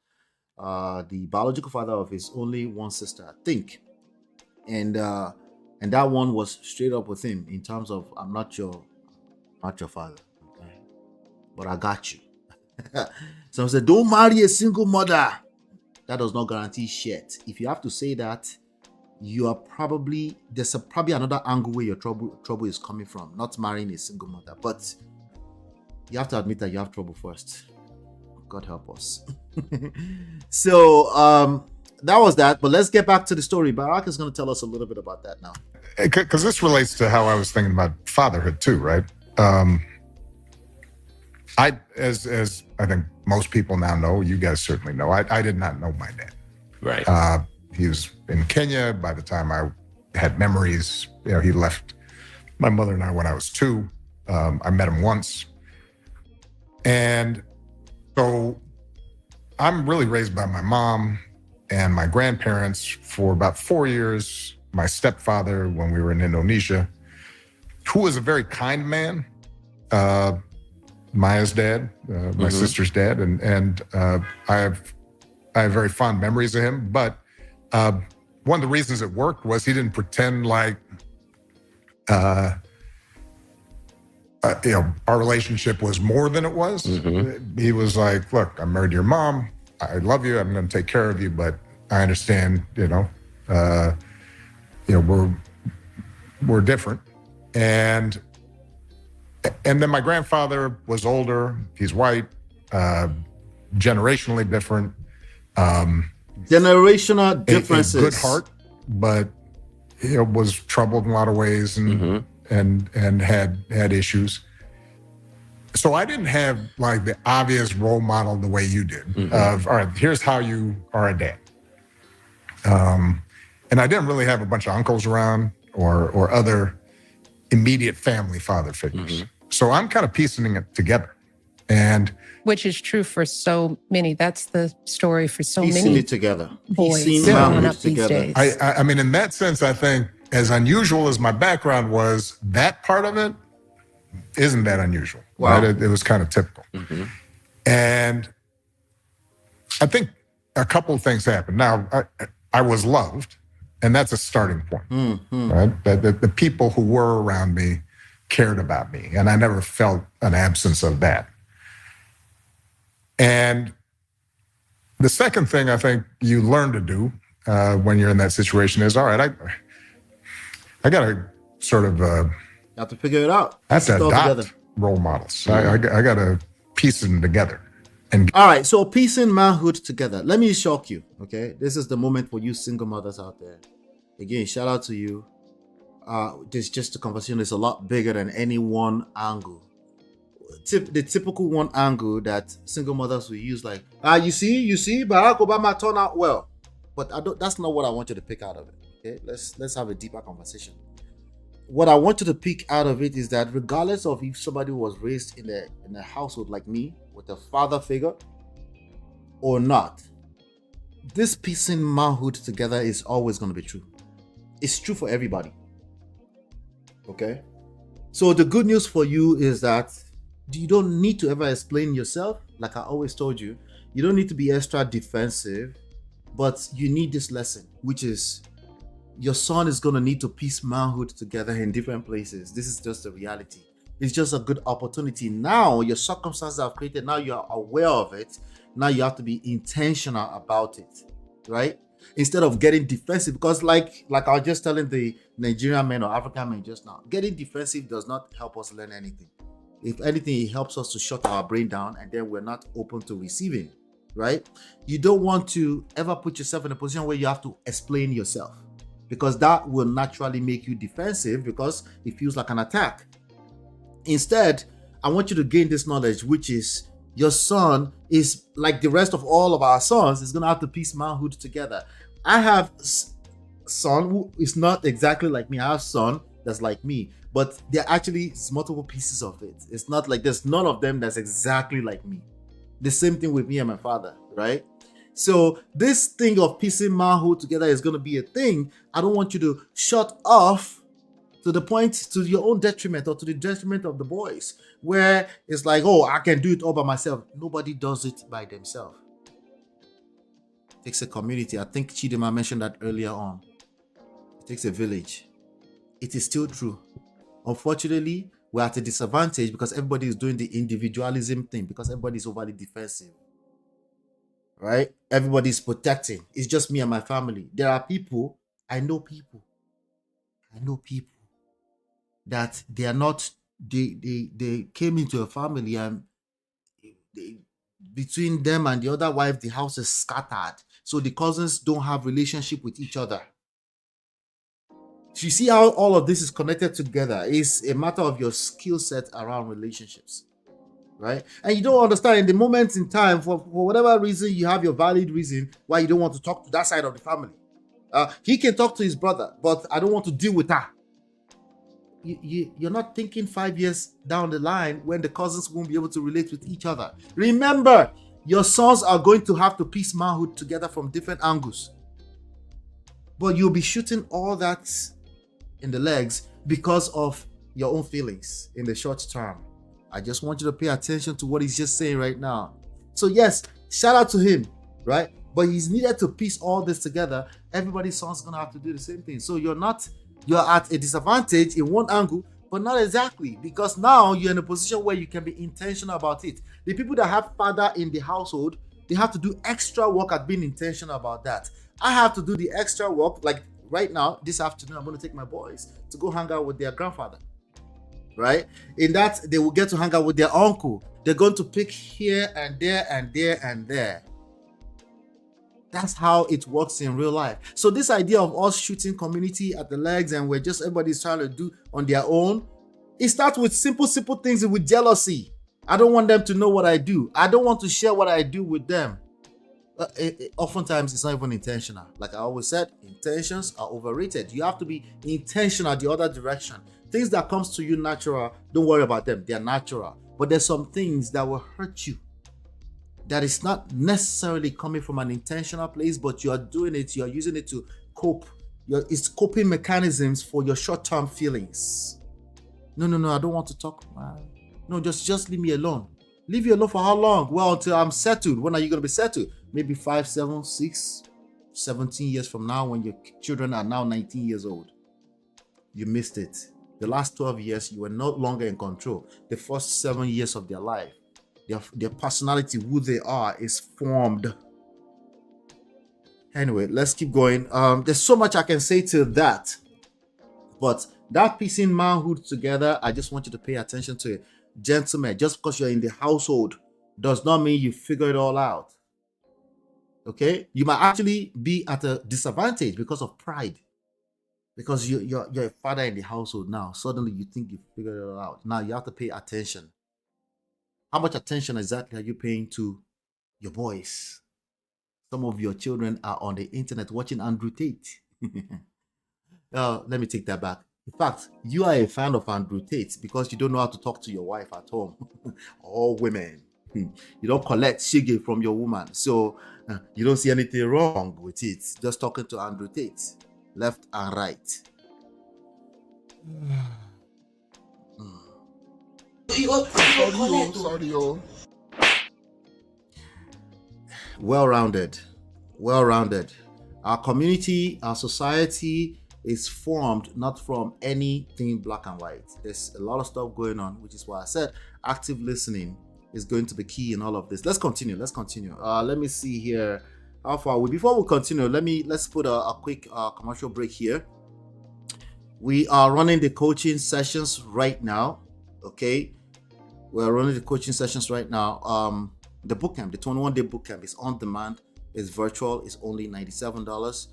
the biological father of his only one sister, I think. And that one was straight up with him in terms of, I'm not your father, okay? But I got you. Some say, don't marry a single mother. That does not guarantee shit. If you have to say that, you are there's probably another angle where your trouble is coming from, not marrying a single mother. But you have to admit that you have trouble first. God help us. So that was that. But let's get back to the story. Barack is going to tell us a little bit about that now. Because this relates to how I was thinking about fatherhood too, right? As I think most people now know, you guys certainly know, I did not know my dad. Right. He was in Kenya by the time I had memories. You know, he left my mother and I when I was 2. I met him once. And so I'm really raised by my mom and my grandparents for about 4 years. My stepfather, when we were in Indonesia, who was a very kind man, Maya's dad, my sister's dad. And I have very fond memories of him. But one of the reasons it worked was he didn't pretend like, our relationship was more than it was. He was like, look, I'm married to your mom. I love you. I'm going to take care of you, but I understand, we're different. And then my grandfather was older. He's white, generationally different. Generational differences. A good heart, but was troubled in a lot of ways and had issues. So I didn't have like the obvious role model the way you did of, all right, here's how you are a dad. And I didn't really have a bunch of uncles around or other immediate family father figures. So I'm kind of piecing it together. And which is true for so many. That's the story for so piecing many it together. boys Piecing growing manhood up these together. days. I mean, in that sense, I think as unusual as my background was, that part of it isn't that unusual. Wow. Right? It was kind of typical. And I think a couple of things happened. Now, I was loved, and that's a starting point, right? The people who were around me cared about me, and I never felt an absence of that. And the second thing I think you learn to do when you're in that situation is, all right, I got to sort of... you have to figure it out. I have to adopt together. role models. I got to piece them together. And all right, so piecing manhood together. Let me shock you, okay? This is the moment for you single mothers out there. Again, shout out to you. This just the conversation is a lot bigger than any one angle. The typical one angle that single mothers will use, like, you see, Barack Obama turned out well. But that's not what I want you to pick out of it. Okay, let's have a deeper conversation. What I want you to pick out of it is that regardless of if somebody was raised in a household like me with a father figure, or not, this piecing manhood together is always going to be true. It's true for everybody. Okay? So the good news for you is that you don't need to ever explain yourself. Like I always told you, you don't need to be extra defensive, but you need this lesson, which is your son is going to need to piece manhood together in different places. This is just a reality. It's just a good opportunity. Now your circumstances have created, now you're aware of it. Now you have to be intentional about it, right? Instead of getting defensive, because like I was just telling the Nigerian men or African men just now, getting defensive does not help us learn anything. If anything, it helps us to shut our brain down, and then we're not open to receiving, right? You don't want to ever put yourself in a position where you have to explain yourself, because that will naturally make you defensive because it feels like an attack. Instead, I want you to gain this knowledge, which is your son is like the rest of all of our sons, is going to have to piece manhood together. I have son who is not exactly like me. I have son that's like me, but there are actually multiple pieces of it. It's not like there's none of them that's exactly like me. The same thing with me and my father, right? So this thing of piecing manhood together is going to be a thing. I don't want you to shut off to the point to your own detriment or to the detriment of the boys, where it's like, oh, I can do it all by myself. Nobody does it by themselves. It takes a community. I think Chidima mentioned that earlier on. It takes a village. It is still true. Unfortunately, we're at a disadvantage because everybody is doing the individualism thing, because everybody is overly defensive, right? Everybody's protecting. It's just me and my family. There are people, I know people that they are not, they came into a family and between them and the other wife, the house is scattered. So the cousins don't have relationship with each other. You see how all of this is connected together. It's a matter of your skill set around relationships, right? And you don't understand in the moment in time, for whatever reason, you have your valid reason why you don't want to talk to that side of the family. He can talk to his brother, but I don't want to deal with her. You're not thinking 5 years down the line when the cousins won't be able to relate with each other. Remember, your sons are going to have to piece manhood together from different angles. But you'll be shooting all that in the legs because of your own feelings in the short term. I just want you to pay attention to what he's just saying right now. So yes, shout out to him, right? But he's needed to piece all this together. Everybody's son's gonna have to do the same thing. So you're at a disadvantage in one angle, but not exactly, because now you're in a position where you can be intentional about it. The people that have father in the household, they have to do extra work at being intentional about that. I have to do the extra work. Like right now, this afternoon, I'm going to take my boys to go hang out with their grandfather, right? In that, they will get to hang out with their uncle. They're going to pick here and there and there and there. That's how it works in real life. So this idea of us shooting community at the legs and we're just everybody's trying to do on their own, it starts with simple things with jealousy. I don't want them to know what I do. I don't want to share what I do with them. Oftentimes, it's not even intentional. Like I always said, intentions are overrated. You have to be intentional the other direction. Things that comes to you natural, don't worry about them. They're natural. But there's some things that will hurt you, that is not necessarily coming from an intentional place, but you are doing it, you are using it to cope. It's coping mechanisms for your short-term feelings. No, I don't want to talk. No, just leave me alone. Leave you alone for how long? Well, until I'm settled. When are you going to be settled? Maybe 5, 7, 6, 17 years from now, when your children are now 19 years old. You missed it. The last 12 years, you were no longer in control. The first 7 years of their life, their personality, who they are, is formed. Anyway, let's keep going. There's so much I can say to that. But that piecing manhood together, I just want you to pay attention to it. Gentlemen, just because you're in the household does not mean you figure it all out. Okay? You might actually be at a disadvantage because of pride. Because you're a father in the household now. Suddenly you think you figured it all out. Now you have to pay attention. How much attention exactly are you paying to your boys? Some of your children are on the internet watching Andrew Tate. Let me take that back. In fact, you are a fan of Andrew Tate because you don't know how to talk to your wife at home. All women. You don't collect shige from your woman. So you don't see anything wrong with it. Just talking to Andrew Tate, left and right. Well-rounded. Our community, our society is formed not from anything black and white. There's a lot of stuff going on, which is why I said active listening is going to be key in all of this. Let's continue. Let me see here how far we. Before we continue, let's put a quick commercial break here. We are running the coaching sessions right now. Okay, we're running the coaching sessions right now. The bootcamp, the 21-day bootcamp, is on demand. It's virtual. It's only $97.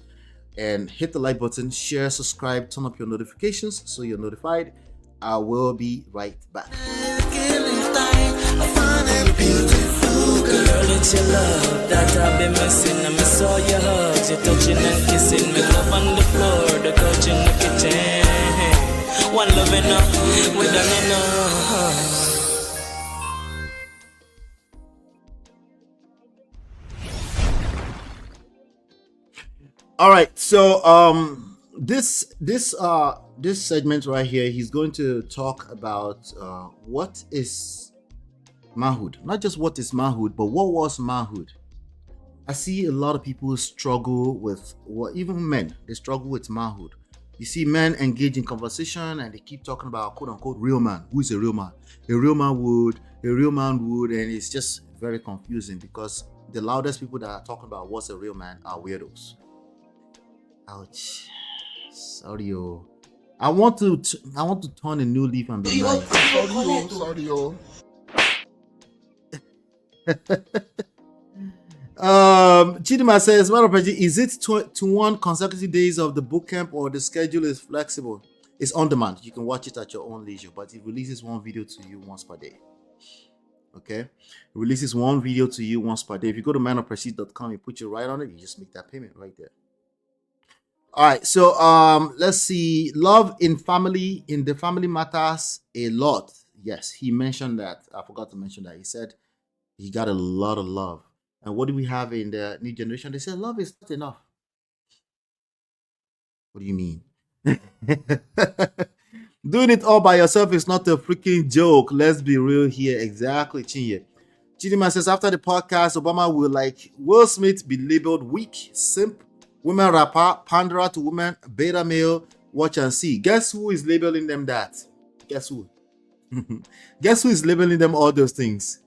And hit the like button, share, subscribe, turn up your notifications so you're notified. I will be right back. Girl, it's your love that I've been missing. I miss all your hugs, your touching and kissing. Me love on the floor, the couch in the kitchen. One love enough, we done enough. All right, so this segment right here, he's going to talk about what is manhood. Not just what is manhood, but what was manhood. I see a lot of people struggle with even men, they struggle with manhood. You see men engage in conversation and they keep talking about quote unquote real man. Who is a real man? A real man would, and it's just very confusing because the loudest people that are talking about what's a real man are weirdos. Ouch. Sorry, yo. I want to turn a new leaf and be nice. Chidima says, is it 21 consecutive days of the bootcamp or the schedule is flexible? It's on demand. You can watch it at your own leisure, but it releases one video to you once per day. Okay, it releases one video to you once per day. If you go to manofprestige.com, you put your right on it, you just make that payment right there. All right, so let's see. Love in the family matters a lot. Yes, he mentioned that. I forgot to mention that. He said he got a lot of love. And what do we have in the new generation? They said love is not enough. What do you mean? Doing it all by yourself is not a freaking joke. Let's be real here. Exactly, Chinye. Chidima says, after the podcast, Obama will, like Will Smith, be labeled weak, simp, women rapper, panderer to women, beta male, watch and see. Guess who is labeling them that? Guess who? Guess who is labeling them all those things?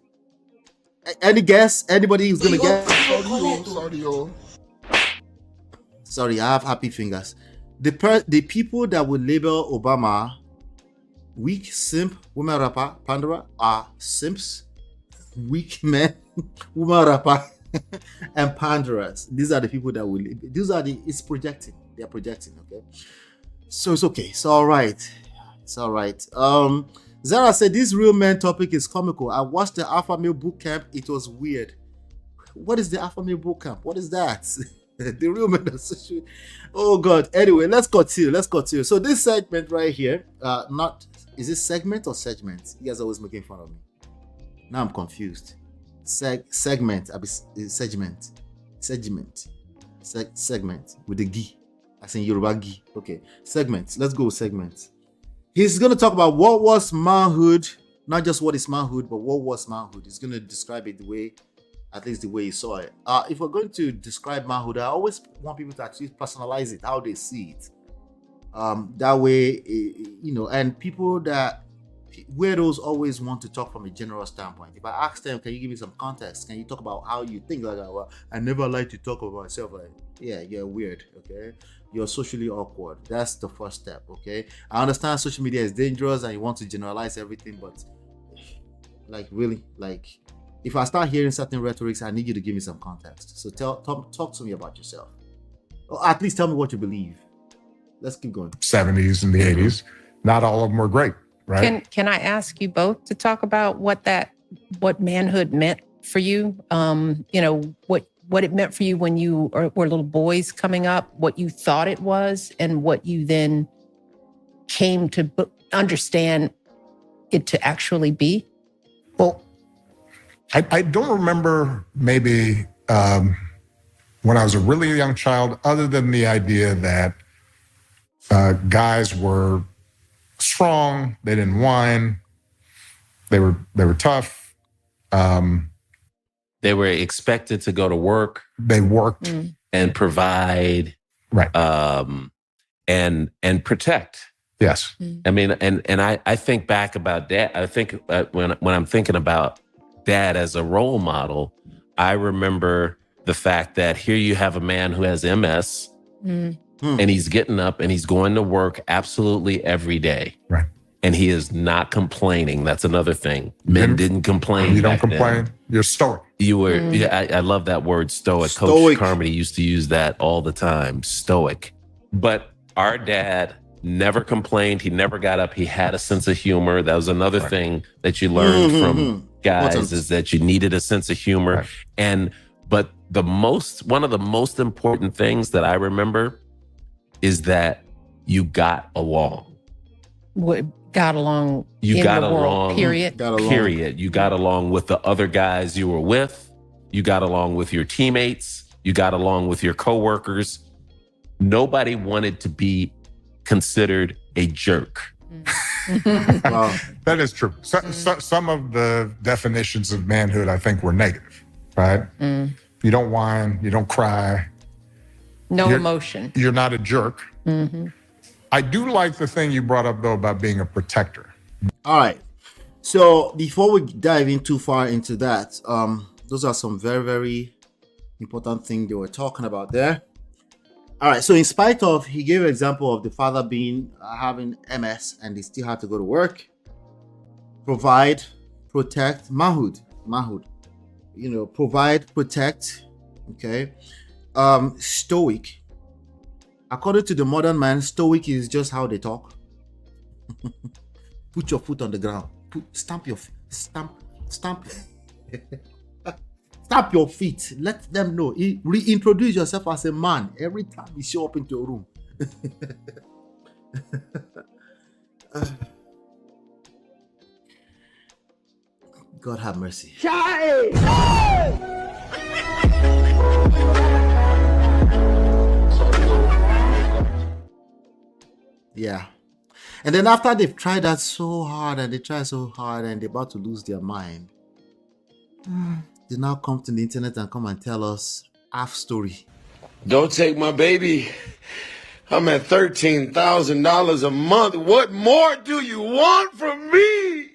Any guess? Anybody who's gonna guess? Sorry, I have happy fingers. The people that would label Obama weak, simp, woman rapper, panderer are simps, weak men, woman rapper, and panderers. These are the people that will. It's projecting. They are projecting. Okay, so it's okay. It's all right. It's all right. Zara said this real man topic is comical. I watched the Alpha Male Boot Camp. It was weird. What is the Alpha Male Boot Camp? What is that? The real man association. Oh God. Anyway, let's continue. So this segment right here, is it segment or segment? You guys are always making fun of me. Now I'm confused. Segment with the gi. I say Yoruba gi. Okay. Segment. Let's go with segment. He's going to talk about what was manhood, not just what is manhood, but what was manhood. He's going to describe it at least the way he saw it. If we're going to describe manhood, I always want people to actually personalize it, how they see it. That way, and people that weirdos always want to talk from a general standpoint. If I ask them, can you give me some context? Can you talk about how you think? Like, well, I never like to talk about myself. Like, yeah, you're weird. Okay, you're socially awkward. That's the first step. Okay, I understand social media is dangerous and you want to generalize everything, but like really, like if I start hearing certain rhetorics, I need you to give me some context. So talk to me about yourself, or at least tell me what you believe. Let's keep going. 70s and the 80s, not all of them were great. Right. Can I ask you both to talk about what manhood meant for you? What it meant for you when you were little boys coming up, what you thought it was, and what you then came to understand it to actually be? Well, I don't remember maybe when I was a really young child, other than the idea that guys were strong, they didn't whine, they were tough. They were expected to go to work. They worked and provide, right, and protect. Yes. I mean, and I think back about Dad. I think when I'm thinking about Dad as a role model, I remember the fact that here you have a man who has MS, and he's getting up and he's going to work absolutely every day. Right. And he is not complaining. That's another thing. Men didn't complain. You don't back complain. then. You're stoic. You were. Yeah, I love that word, stoic. Stoic. Coach Carmody used to use that all the time. Stoic. But our dad never complained. He never got up. He had a sense of humor. That was another thing that you learned from guys, is that you needed a sense of humor. Right. But one of the most important things that I remember is that you got along. Got along. You in got the world, along. period. Period. You got along with the other guys you were with. You got along with your teammates. You got along with your coworkers. Nobody wanted to be considered a jerk. Wow. That is true. Some of the definitions of manhood, I think, were negative, right? You don't whine. You don't cry. No emotion. You're not a jerk. I do like the thing you brought up, though, about being a protector. All right. So before we dive in too far into that, those are some very, very important things they were talking about there. All right. So in spite of, he gave an example of the father having MS and they still had to go to work. Provide, protect, manhood. Provide, protect. Okay. Stoic. According to the modern man, stoic is just how they talk. Put your foot on the ground. Stamp your feet. Let them know. Reintroduce yourself as a man every time you show up into a room. God have mercy. Yeah. And then after they've tried that so hard and they're about to lose their mind, they now come to the internet and come and tell us half story. Don't take my baby. I'm at $13,000 a month. What more do you want from me?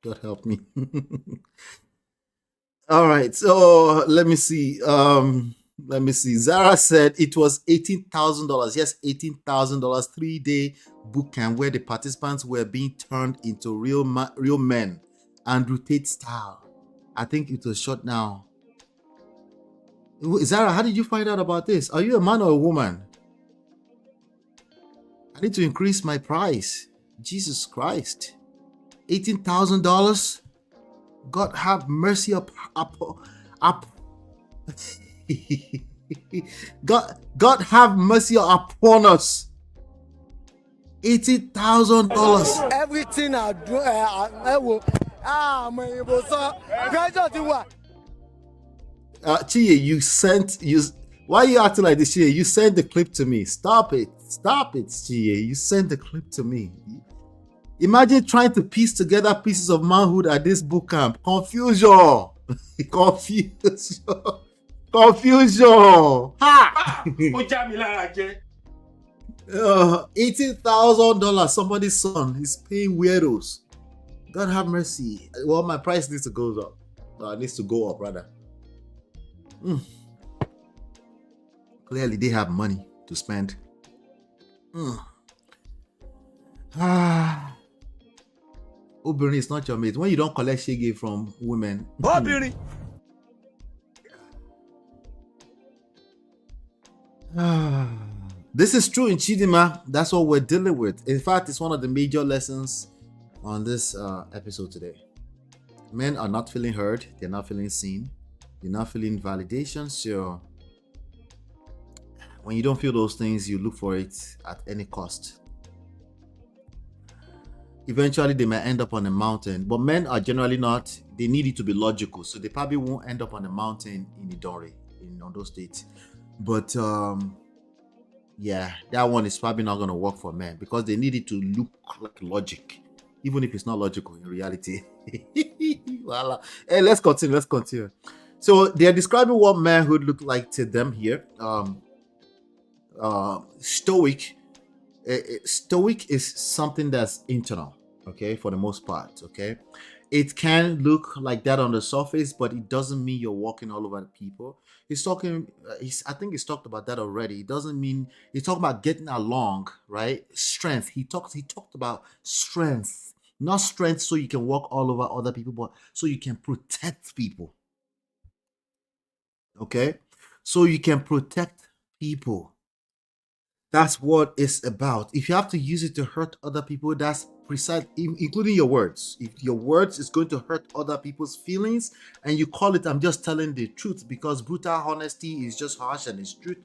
God help me. All right. So let me see. Zara said it was $18,000. Yes, $18,000, 3-day boot camp where the participants were being turned into real men, Andrew Tate style. I think it was short now. Zara, how did you find out about this? Are you a man or a woman? I need to increase my price. Jesus Christ. $18,000? God have mercy up. God have mercy upon us. $80,000. Everything I do, I will. Chie, why are you acting like this, Chie? You sent the clip to me. Stop it, Chie. You sent the clip to me. Imagine trying to piece together pieces of manhood at this boot camp. Confusion. Ha! $18,000. Somebody's son is paying weirdos. God have mercy. Well, my price needs to go up. It needs to go up, rather. Clearly, they have money to spend. Obìnrin is not your mate. When you don't collect shege from women. Obìnrin. This is true in Chidima. That's what we're dealing with. In fact, it's one of the major lessons on this episode today. Men are not feeling heard. They're not feeling seen. They're not feeling validation. So when you don't feel those things, you look for it at any cost. eventually they might end up on a mountain. But men are generally not. They need it to be logical, so they probably won't end up on a mountain in Idori, in Ondo State. But yeah, that one is probably not going to work for men because they need it to look like logic, even if it's not logical in reality. Voila. Hey, let's continue. So they're describing what manhood looked like to them here. Stoic. Stoic is something that's internal, okay, for the most part, okay. It can look like that on the surface, but it doesn't mean you're walking all over the people. I think he's talked about that already. It doesn't mean he's talking about getting along, right? Strength. He talked about strength, not strength so you can walk all over other people, but so you can protect people. Okay, so you can protect people. That's what it's about. If you have to use it to hurt other people, that's precise, including your words. If your words is going to hurt other people's feelings and you call it, I'm just telling the truth, because brutal honesty is just harsh and it's truth,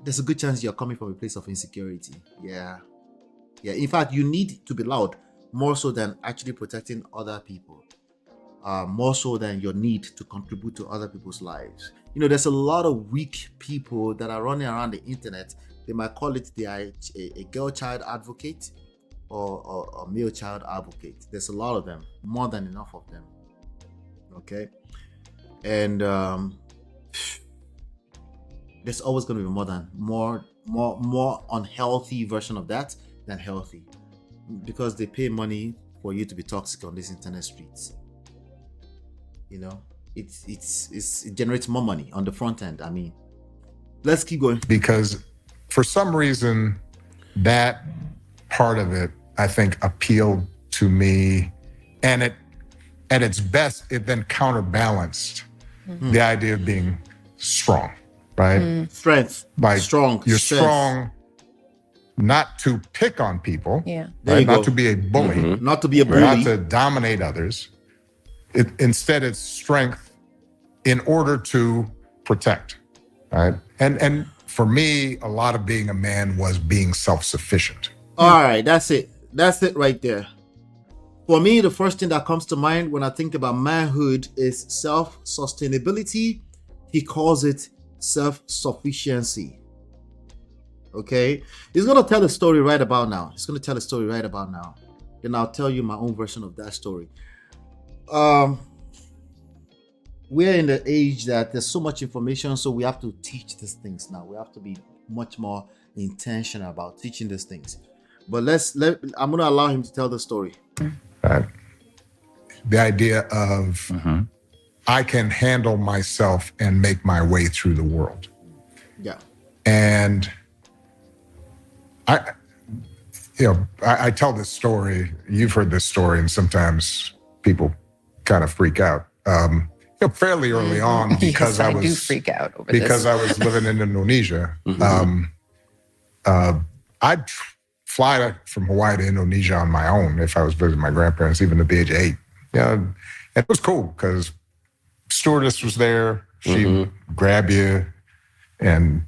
there's a good chance you're coming from a place of insecurity. Yeah. In fact, you need to be loud more so than actually protecting other people. More so than your need to contribute to other people's lives. You know, there's a lot of weak people that are running around the internet. They might call it they are a girl child advocate or male child advocate. There's a lot of them, more than enough of them. Okay, and there's always going to be more unhealthy version of that than healthy, because they pay money for you to be toxic on these internet streets. You know, it generates more money on the front end. I mean, let's keep going. Because for some reason, that part of it, I think, appealed to me. And it, at its best, it then counterbalanced the idea of being strong, right? Strength. Like strong. You're strength. strong not to pick on people. Yeah. Right? Not to be a bully. Not to be a bully. Not to dominate others. Instead, it's strength in order to protect, right? And for me, a lot of being a man was being self-sufficient. All right, that's it. That's it right there. For me, the first thing that comes to mind when I think about manhood is self-sustainability. He calls it self-sufficiency. Okay? He's going to tell a story right about now. Then I'll tell you my own version of that story. We're in the age that there's so much information, so we have to teach these things now. We have to be much more intentional about teaching these things. But I'm going to allow him to tell the story. Right. The idea of I can handle myself and make my way through the world. Yeah. And I tell this story. You've heard this story, and sometimes people kind of freak out. Fairly early on, because yes, I do freak out over because this. I was living in Indonesia. I'd fly from Hawaii to Indonesia on my own if I was visiting my grandparents, even at the age of 8. Yeah, and it was cool because stewardess was there. She'd grab you and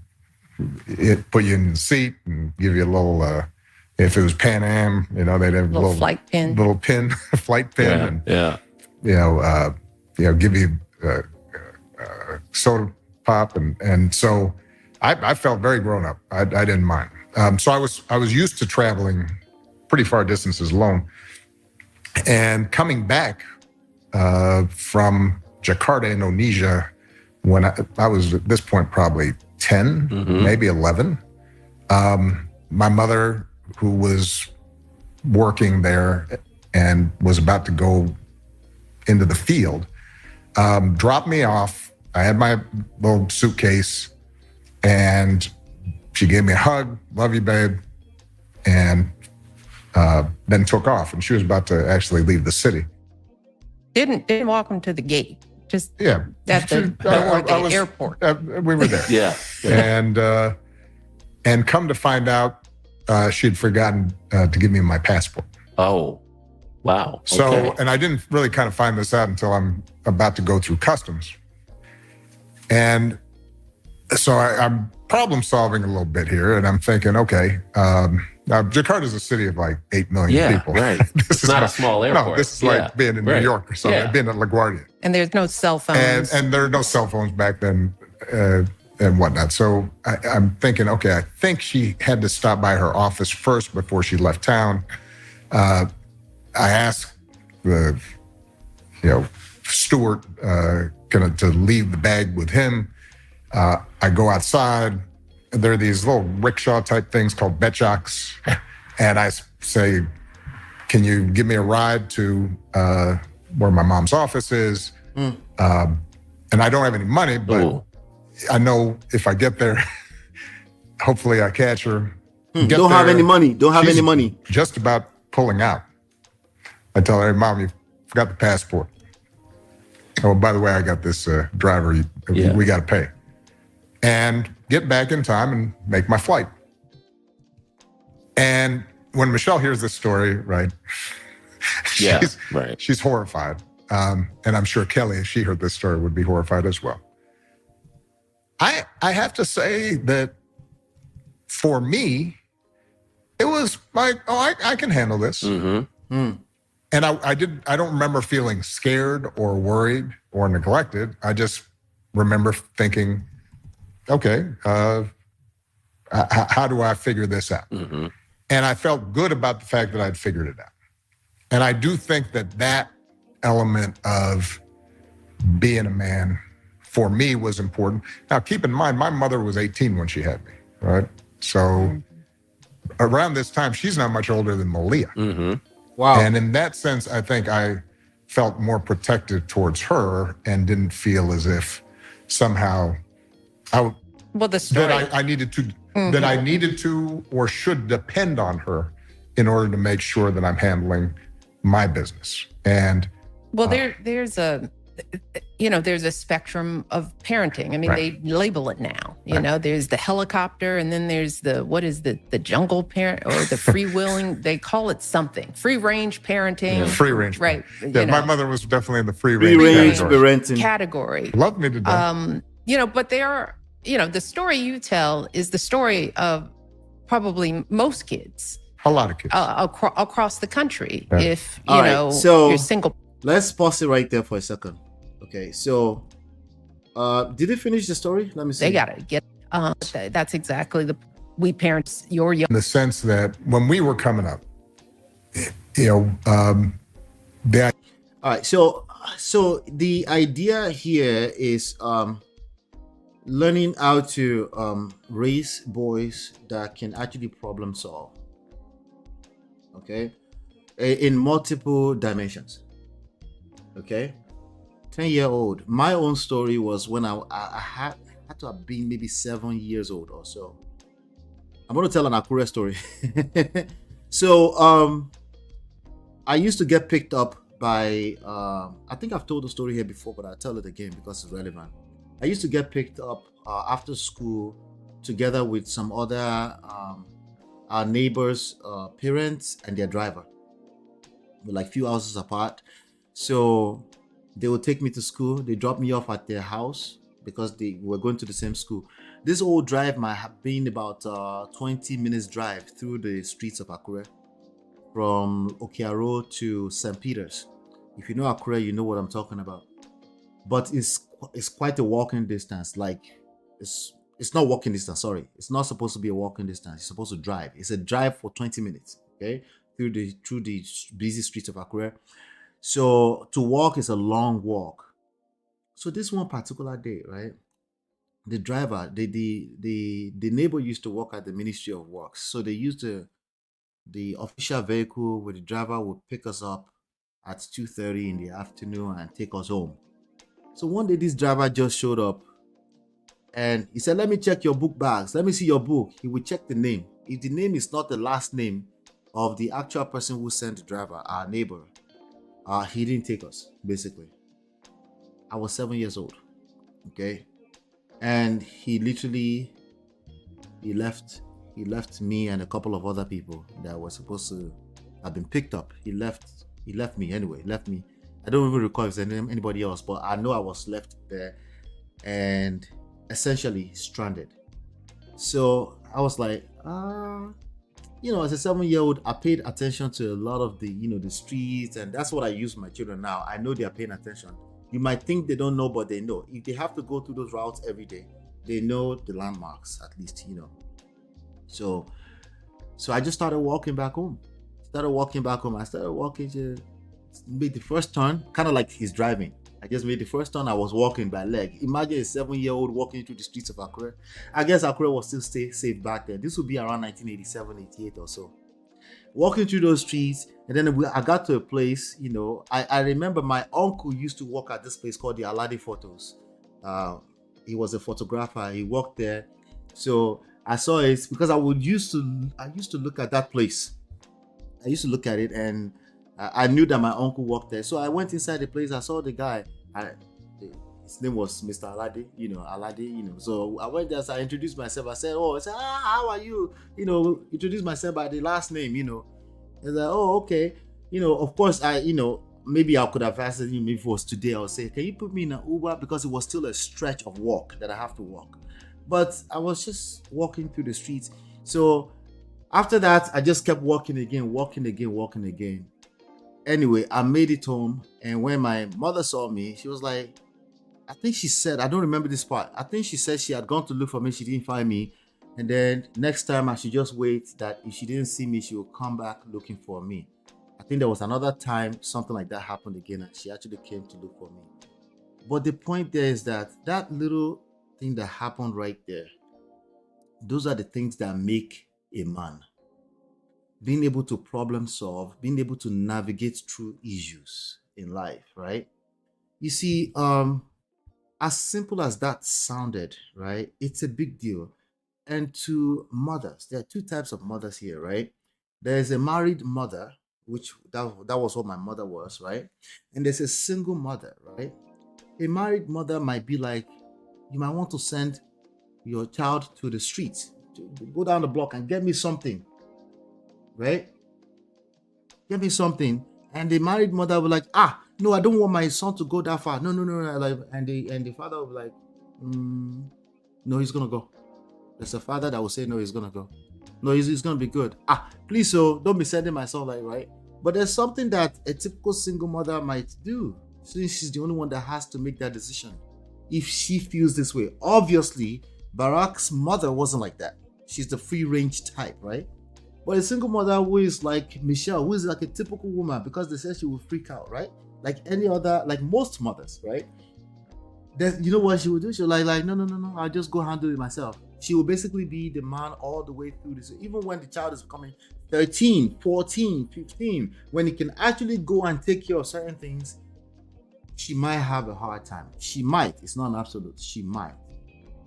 put you in the seat and give you a little. If it was Pan Am, they'd have a little flight pin, flight pin, and give you soda pop, and so I felt very grown up. I didn't mind. So I was used to traveling pretty far distances alone, and coming back from Jakarta, Indonesia, when I was at this point probably 10, maybe 11. My mother, who was working there and was about to go into the field, dropped me off. I had my little suitcase, and she gave me a hug, love you, babe, and then took off. And she was about to actually leave the city. Didn't walk him to the gate. Just at the airport. We were there. And come to find out, she had forgotten to give me my passport. Oh, wow. So, and I didn't really kind of find this out until I'm about to go through customs. And so I'm problem solving a little bit here, and I'm thinking, okay, Now, Jakarta is a city of like 8 million people. Right. It's not a small airport. No, this is like being in New York or something, being in LaGuardia. And there's no cell phones. And there are no cell phones back then and whatnot. So I'm thinking, okay, I think she had to stop by her office first before she left town. I asked the, steward to leave the bag with him. I go outside. There are these little rickshaw type things called becaks. And I say, can you give me a ride to where my mom's office is? And I don't have any money, but I know if I get there, hopefully I catch her. Don't have any money. Just about pulling out. I tell her, hey, Mom, you forgot the passport. Oh, by the way, I got this driver. We got to pay. And get back in time and make my flight. And when Michelle hears this story, right, she's horrified. And I'm sure Kelly, if she heard this story, would be horrified as well. I have to say that for me, it was like, I can handle this. And I don't remember feeling scared or worried or neglected. I just remember thinking, okay, how do I figure this out? And I felt good about the fact that I'd figured it out. And I do think that element of being a man for me was important. Now, keep in mind, my mother was 18 when she had me, right? So around this time, she's not much older than Malia. Wow. And in that sense, I think I felt more protected towards her and didn't feel as if somehow the story that I needed to that I needed to or should depend on her in order to make sure that I'm handling my business. And there's a spectrum of parenting. I mean, they label it now. You know, there's the helicopter, and then there's the jungle parent or the freewheeling. They call it something. Free range parenting. Free range. Right. Yeah, my mother was definitely in the free range parenting category. Loved me to death. But there are, the story you tell is the story of probably most kids. A lot of kids. Across the country. Yeah. If, so you're single. Let's pause it right there for a second. Okay, so did they finish the story? Let me see. They got to get, that's exactly we parents, you're young. In the sense that when we were coming up, all right, so the idea here is learning how to raise boys that can actually problem solve, okay, in multiple dimensions, okay. 10-year-old. My own story was when I had to have been maybe 7 years old or so. I'm going to tell an Akure story. So I used to get picked up by, I think I've told the story here before, but I'll tell it again because it's relevant. I used to get picked up after school together with some other our neighbors' parents and their driver. We're like few houses apart. So they would take me to school. They dropped me off at their house because they were going to the same school. This whole drive might have been about 20 minutes drive through the streets of Akure, from Okiaro to St. Peter's. If you know Akure, you know what I'm talking about. But it's quite a walking distance. Like it's not walking distance. Sorry, it's not supposed to be a walking distance. You're supposed to drive. It's a drive for 20 minutes. Okay, through the busy streets of Akure. So to walk is a long walk. So this one particular day, right? The driver, the neighbor used to work at the Ministry of Works. So they used the official vehicle where the driver would pick us up at 2:30 in the afternoon and take us home. So one day this driver just showed up and he said, let me check your book bags. Let me see your book. He would check the name. If the name is not the last name of the actual person who sent the driver, our neighbor, he didn't take us, basically. I was 7 years old, okay? And he left me and a couple of other people that were supposed to have been picked up. He left me anyway, I don't even recall if there's anybody else, but I know I was left there and essentially stranded. So I was like, as a 7-year-old, I paid attention to a lot of the, the streets, and that's what I use my children now. I know they are paying attention. You might think they don't know, but they know. If they have to go through those routes every day, they know the landmarks at least, So I just started walking back home. I started walking to made the first turn, kind of like he's driving. I just made the first turn. I was walking by leg. Imagine a 7-year-old walking through the streets of Accra. I guess Accra was still safe back then. This would be around 1987, 88 or so. Walking through those streets, and then I got to a place, I remember my uncle used to work at this place called the Aladi Photos. He was a photographer. He worked there. So I saw it because I used to look at that place. I used to look at it, and I knew that my uncle worked there. So I went inside the place. I saw the guy. His name was Mr. Aladi, Aladi. So I went there. So I introduced myself. I said, how are you? Introduced myself by the last name, He's like, oh, okay. Of course, maybe I could have asked him, maybe if it was today, I would say, can you put me in an Uber? Because it was still a stretch of walk that I have to walk. But I was just walking through the streets. So after that, I just kept walking again. Anyway, I made it home, and when my mother saw me, she was like, I think she said, I don't remember this part. I think she said she had gone to look for me, she didn't find me, and then next time I should just wait, that if she didn't see me, she would come back looking for me. I think there was another time something like that happened again, and she actually came to look for me. But the point there is that little thing that happened right there, those are the things that make a man. Being able to problem solve, being able to navigate through issues in life, right? You see, as simple as that sounded, right? It's a big deal. And to mothers, there are two types of mothers here, right? There's a married mother, which that was what my mother was, right? And there's a single mother, right? A married mother might be like, you might want to send your child to the streets, to go down the block and get me something. Right? Get me something. And the married mother will be like, no, I don't want my son to go that far. No. Like, and the father will be like, no, he's gonna go. There's a father that will say, no, he's gonna go. No, he's gonna be good. Please, so don't be sending my son, like, right? But there's something that a typical single mother might do, since she's the only one that has to make that decision. If she feels this way. Obviously, Barack's mother wasn't like that. She's the free range type, right? But a single mother who is like Michelle, who is like a typical woman, because they said she will freak out, right? Like any other, like most mothers, right? You know what she would do? She'll like, no, I'll just go handle it myself. She will basically be the man all the way through this. Even when the child is becoming 13, 14, 15, when he can actually go and take care of certain things, she might have a hard time. She might. It's not an absolute. She might.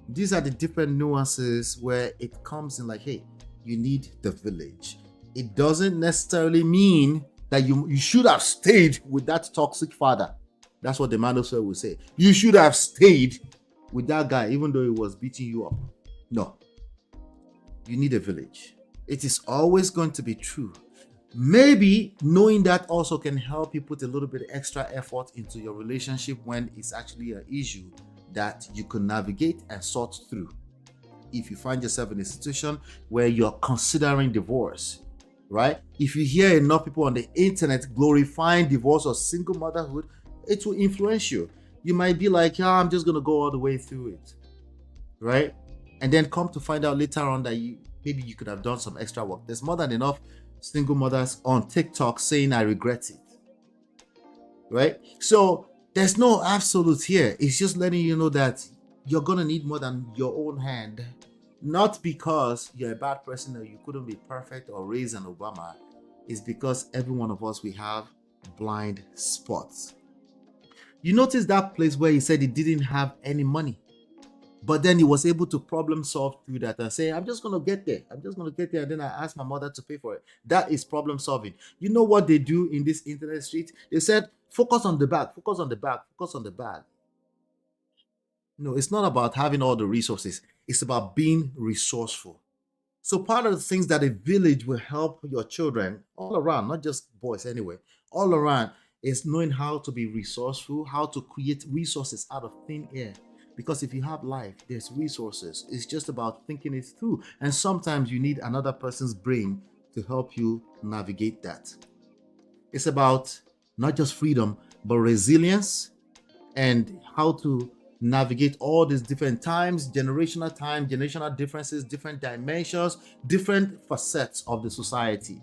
These are the different nuances where it comes in like, hey, you need the village. It doesn't necessarily mean that you should have stayed with that toxic father. That's what the Manhood will say. You should have stayed with that guy, even though he was beating you up. No. You need a village. It is always going to be true. Maybe knowing that also can help you put a little bit extra effort into your relationship when it's actually an issue that you can navigate and sort through. If you find yourself in a situation where you're considering divorce, right? If you hear enough people on the internet glorifying divorce or single motherhood, it will influence you. You might be like, I'm just going to go all the way through it, right? And then come to find out later on that maybe you could have done some extra work. There's more than enough single mothers on TikTok saying, I regret it, right? So there's no absolute here. It's just letting you know that you're going to need more than your own hand. Not because you're a bad person or you couldn't be perfect or raise an Obama. It's because every one of us, we have blind spots. You notice that place where he said he didn't have any money, but then he was able to problem solve through that and say, I'm just going to get there. And then I asked my mother to pay for it. That is problem solving. You know what they do in this internet street? They said, focus on the bag. No, it's not about having all the resources. It's about being resourceful. So part of the things that a village will help your children all around, not just boys anyway, all around, is knowing how to be resourceful, how to create resources out of thin air. Because if you have life, there's resources. It's just about thinking it through. And sometimes you need another person's brain to help you navigate that. It's about not just freedom, but resilience and how to navigate all these different times, generational differences, different dimensions, different facets of the society.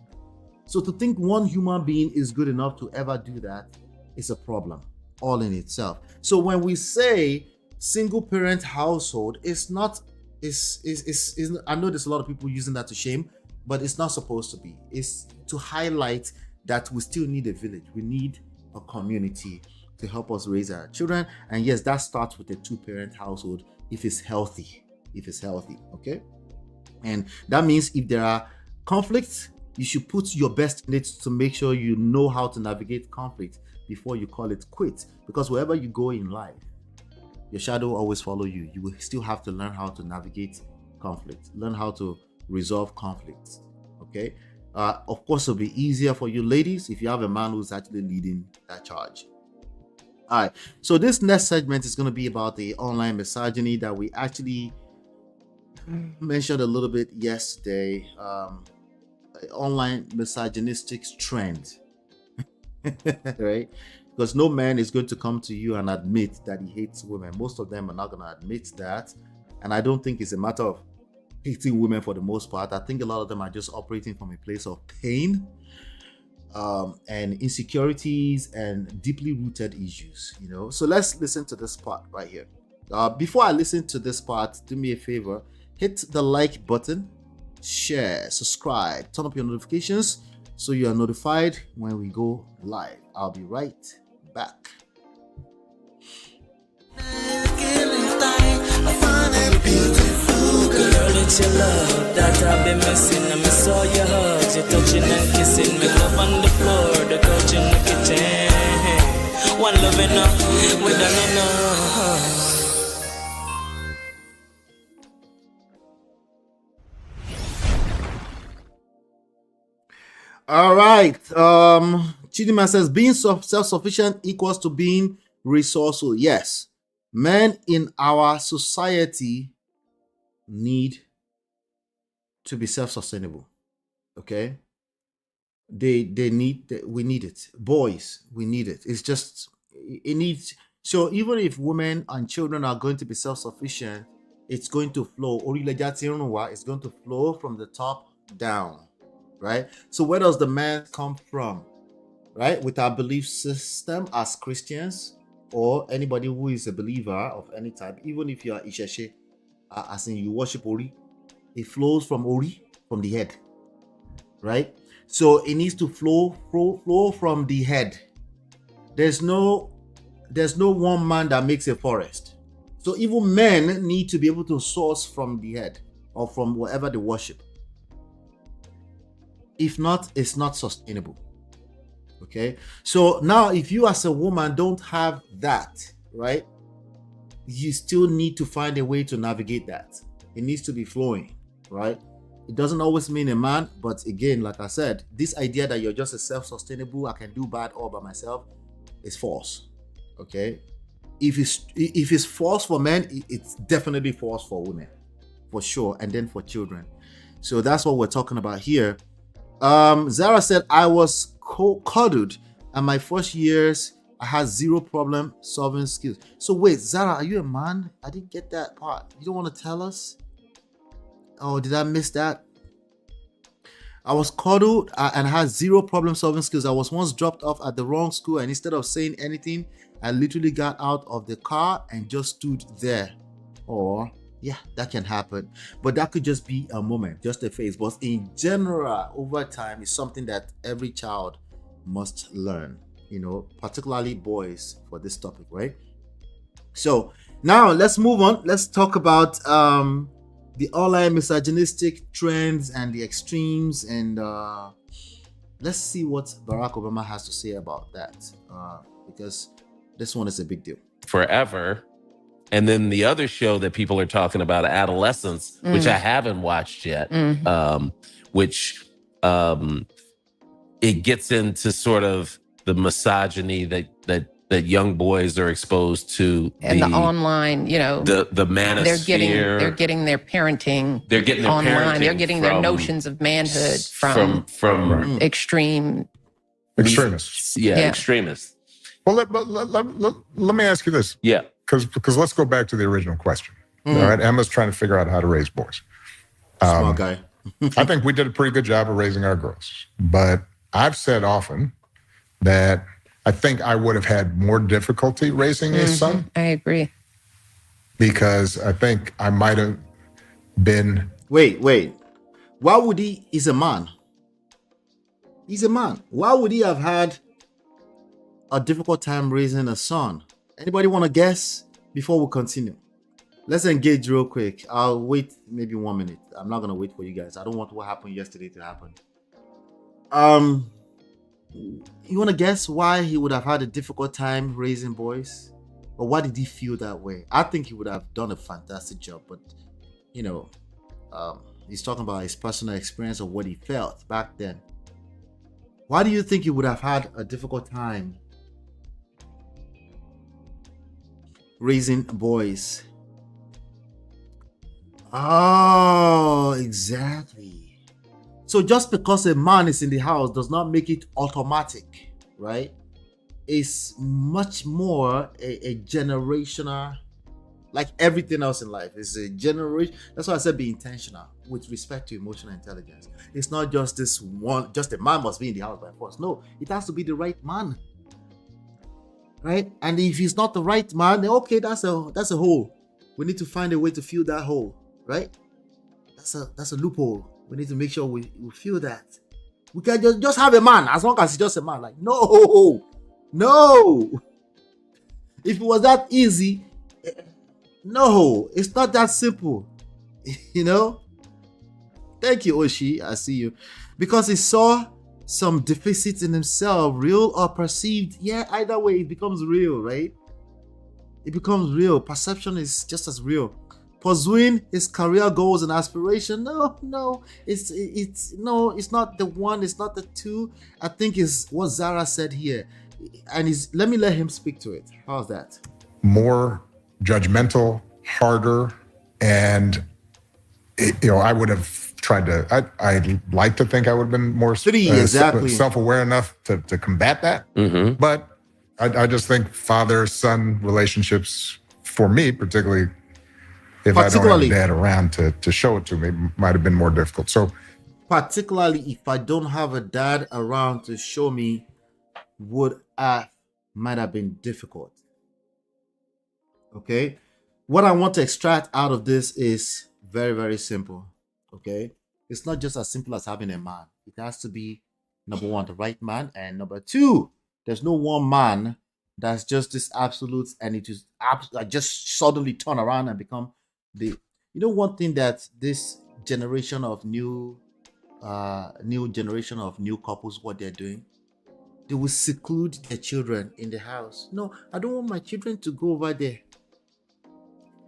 So to think one human being is good enough to ever do that is a problem all in itself. So when we say single parent household, it's not, I know there's a lot of people using that to shame, but it's not supposed to be. It's to highlight that we still need a village. We need a community to help us raise our children. And yes, that starts with a 2-parent household if it's healthy. Okay? And that means if there are conflicts, you should put your best in it to make sure you know how to navigate conflict before you call it quits. Because wherever you go in life, your shadow will always follow you. You will still have to learn how to navigate conflict, learn how to resolve conflicts. Okay? Of course, it'll be easier for you ladies if you have a man who's actually leading that charge. All right, so this next segment is going to be about the online misogyny that we actually mentioned a little bit yesterday. Online misogynistic trend, right? Because no man is going to come to you and admit that he hates women. Most of them are not going to admit that. And I don't think it's a matter of hating women for the most part. I think a lot of them are just operating from a place of pain and insecurities and deeply rooted issues, So let's listen to this part right here. Before I listen to this part, do me a favor, hit the like button, share, subscribe, turn up your notifications so you are notified when we go live. I'll be right back. Girl, it's your love that I've been missing. I miss all your hugs, your touching and kissing. Make love on the floor, the couch in the kitchen. One love enough, we done enough. All right. Chidima says being self-sufficient equals to being resourceful. Yes. Men in our society need to be self-sustainable. Okay? We need it. Boys, we need it. It needs. So even if women and children are going to be self-sufficient, it's going to flow. It's going to flow from the top down. Right? So where does the man come from? Right? With our belief system as Christians or anybody who is a believer of any type, even if you are Isheshe, as in you worship Ori, it flows from Ori, from the head. Right? So it needs to flow from the head. There's no one man that makes a forest. So even men need to be able to source from the head or from wherever they worship. If not, it's not sustainable. Okay. So now if you as a woman don't have that, right, you still need to find a way to navigate that. It needs to be flowing, right? It doesn't always mean a man, but again, like I said, this idea that you're just a self-sustainable, I can do bad all by myself is false. Okay. If it's false for men, it's definitely false for women, for sure, and then for children. So that's what we're talking about here. Zara said, I was coddled and my first years I had zero problem solving skills. So wait, Zara, are you a man? I didn't get that part. You don't want to tell us? Oh, did I miss that? I was coddled and had zero problem solving skills. I was once dropped off at the wrong school and instead of saying anything, I literally got out of the car and just stood there. Or yeah, that can happen. But that could just be a moment, just a phase. But in general, over time, it's something that every child must learn, particularly boys for this topic, right? So now let's move on. Let's talk about the online misogynistic trends and the extremes. And let's see what Barack Obama has to say about that. Because this one is a big deal. Forever. And then the other show that people are talking about, Adolescence, which I haven't watched yet, which it gets into sort of the misogyny that that young boys are exposed to and the online, the manosphere. they're getting their parenting. They're getting their online. parenting. They're getting their notions of manhood from extreme extremists. Yeah, extremists. Well, let me ask you this. Yeah. Because let's go back to the original question. All right. Emma's trying to figure out how to raise boys. Smart guy. I think we did a pretty good job of raising our girls. But I've said often that I think I would have had more difficulty raising a son. I agree. Because I think I might have been... Wait. Why would he... He's a man. He's a man. Why would he have had a difficult time raising a son? Anybody want to guess before we continue? Let's engage real quick. I'll wait maybe 1 minute. I'm not going to wait for you guys. I don't want what happened yesterday to happen. You want to guess why he would have had a difficult time raising boys? Or why did he feel that way? I think he would have done a fantastic job. But, he's talking about his personal experience of what he felt back then. Why do you think he would have had a difficult time raising boys? Oh, exactly. So just because a man is in the house does not make it automatic, right? It's much more a generational, like everything else in life. It's a generation. That's why I said be intentional with respect to emotional intelligence. It's not just this one, just a man must be in the house by force. No, it has to be the right man. Right? And if he's not the right man, then okay, that's a hole. We need to find a way to fill that hole, right? That's a loophole. We need to make sure we fill that. We can just have a man as long as he's just a man. Like, no. If it was that easy, no, it's not that simple. Thank you, Oshi. I see you. Because he saw some deficits in himself, real or perceived. Yeah, either way, it becomes real, right? It becomes real. Perception is just as real. Pursuing his career goals and aspiration. No, it's not the one, it's not the two. I think is what Zara said here. And let me let him speak to it. How's that? More judgmental, harder, and I would have tried to. I like to think I would have been more self-aware enough to combat that. Mm-hmm. But I just think father-son relationships, for me particularly, if I don't have a dad around to show it to me, might have been more difficult. So, particularly if I don't have a dad around to show me, might have been difficult. Okay, what I want to extract out of this is very, very simple. Okay, it's not just as simple as having a man. It has to be, number one, the right man, and number two, there's no one man that's just this absolute, and it is just suddenly turn around and become one thing that this generation of new generation of new couples, what they're doing, they will seclude their children in the house. No, I don't want my children to go over there.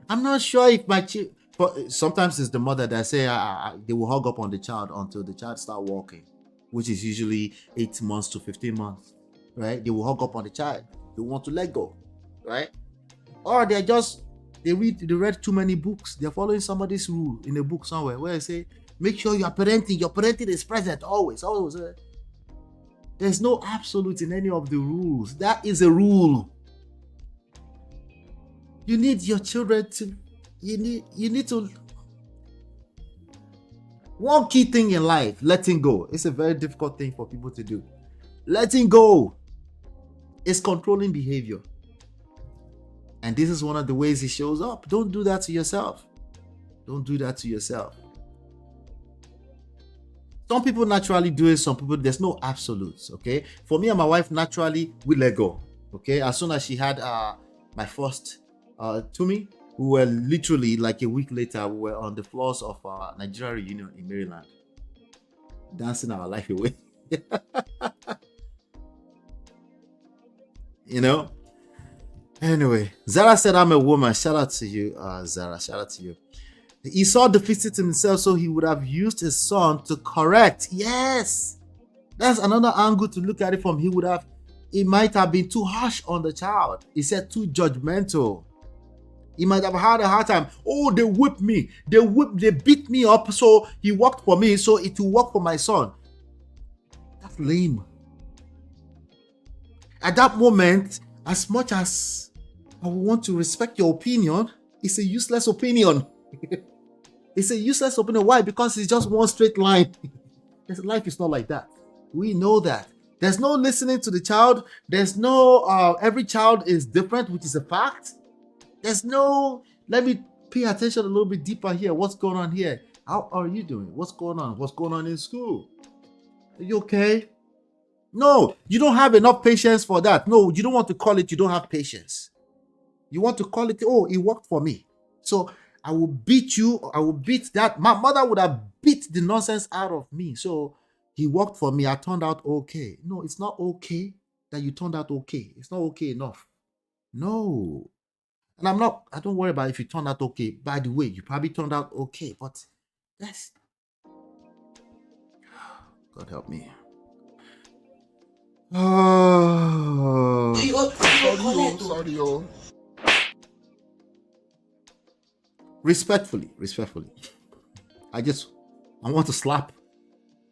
I'm not sure if my sometimes it's the mother that say they will hug up on the child until the child start walking, which is usually 8 months to 15 months, right? They will hug up on the child. They want to let go, right? Or they read too many books. They're following somebody's rule in a book somewhere where I say, make sure your parenting is present always. There's no absolute in any of the rules. That is a rule. You need your children to, you need to, one key thing in life, letting go. It's a very difficult thing for people to do. Letting go is controlling behavior. And this is one of the ways it shows up. Don't do that to yourself. Don't do that to yourself. Some people naturally do it, some people, there's no absolutes, okay? For me and my wife, naturally, we let go, okay? As soon as she had my first Tumi, we were literally, like a week later, we were on the floors of Nigeria Reunion in Maryland, dancing our life away. Anyway, Zara said, I'm a woman. Shout out to you, Zara. Shout out to you. He saw deficit in himself, so he would have used his son to correct. Yes, that's another angle to look at it from. He would have It might have been too harsh on the child. He said too judgmental. He might have had a hard time. Oh, they whipped me. They beat me up. So he worked for me. So it will work for my son. That's lame. At that moment, as much as I want to respect your opinion, it's a useless opinion. It's a useless opinion. Why? Because it's just one straight line. Life is not like that. We know that. There's no listening to the child. There's no, every child is different, which is a fact. There's no, let me pay attention a little bit deeper here. What's going on here? How are you doing? What's going on? What's going on in school? Are you okay? No, you don't have enough patience for that. No, you don't want to call it you don't have patience. You want to call it, oh, it worked for me. So I will beat you. I will beat that. My mother would have beat the nonsense out of me. So he worked for me. I turned out okay. No, it's not okay that you turned out okay. It's not okay enough. No. And I don't worry about if you turned out okay. By the way, you probably turned out okay, but that's, God help me. Oh. Sorry. Respectfully. I want to slap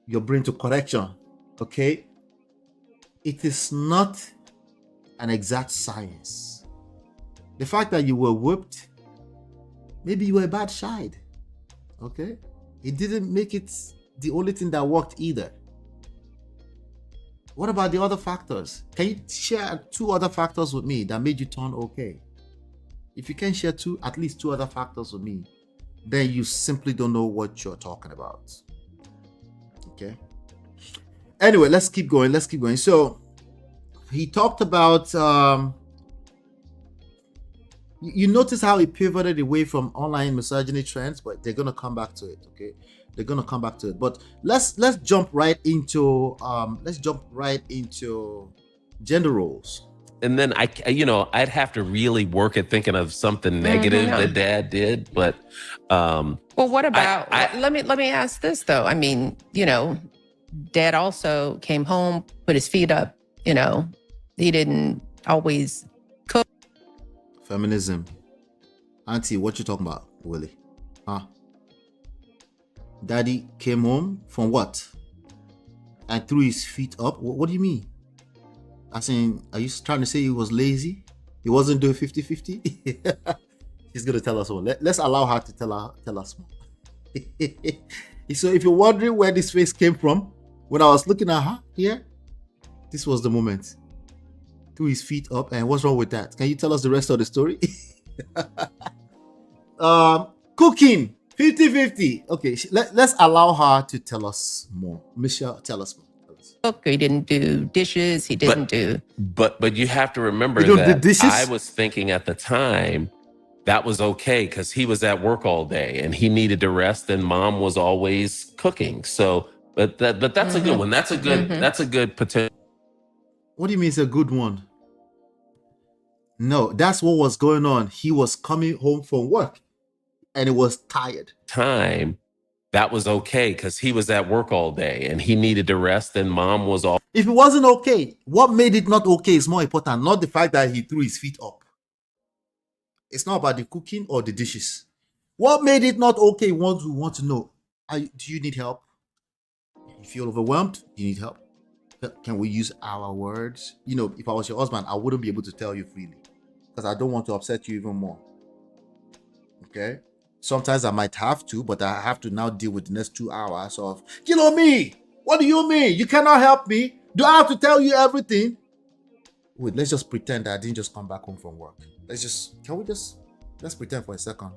your brain to correction. Okay? It is not an exact science. The fact that you were whipped, maybe you were a bad child. Okay? It didn't make it the only thing that worked either. What about the other factors? Can you share 2 other factors with me that made you turn okay? If you can share at least 2 other factors with me, then you simply don't know what you're talking about. Okay? Anyway, let's keep going. So he talked about, you notice how he pivoted away from online misogyny trends, but they're going to come back to it, okay? They're going to come back to it. But let's jump right into gender roles. And then I'd have to really work at thinking of something negative that Dad did. But well, what about? Let me ask this though. I mean, Dad also came home, put his feet up. He didn't always cook. Feminism, Auntie, what you talking about, Willie? Huh? Daddy came home from what? And threw his feet up. What do you mean? As in, are you trying to say he was lazy? He wasn't doing 50-50? She's going to tell us more. Let's allow her to tell us more. So if you're wondering where this face came from, when I was looking at her here, this was the moment. Threw his feet up, and what's wrong with that? Can you tell us the rest of the story? Cooking, 50-50. Okay, let's allow her to tell us more. Michelle, tell us more. Cook, he didn't do dishes, he didn't do. But you have to remember that I was thinking at the time that was okay because he was at work all day and he needed to rest, and Mom was always cooking. So, but that's a good one. That's a good potential. What do you mean it's a good one? No, that's what was going on. He was coming home from work and he was tired. That was okay because he was at work all day and he needed to rest, and Mom was all. If it wasn't okay, what made it not okay is more important, not the fact that he threw his feet up. It's not about the cooking or the dishes. What made it not okay? We want to know. Do you need help? You feel overwhelmed? Do you need help? Can we use our words? If I was your husband, I wouldn't be able to tell you freely because I don't want to upset you even more. Okay? Sometimes I might have to, but I have to now deal with the next 2 hours of, me. What do you mean? You cannot help me? Do I have to tell you everything? Wait, let's just pretend that I didn't just come back home from work. Let's pretend for a second.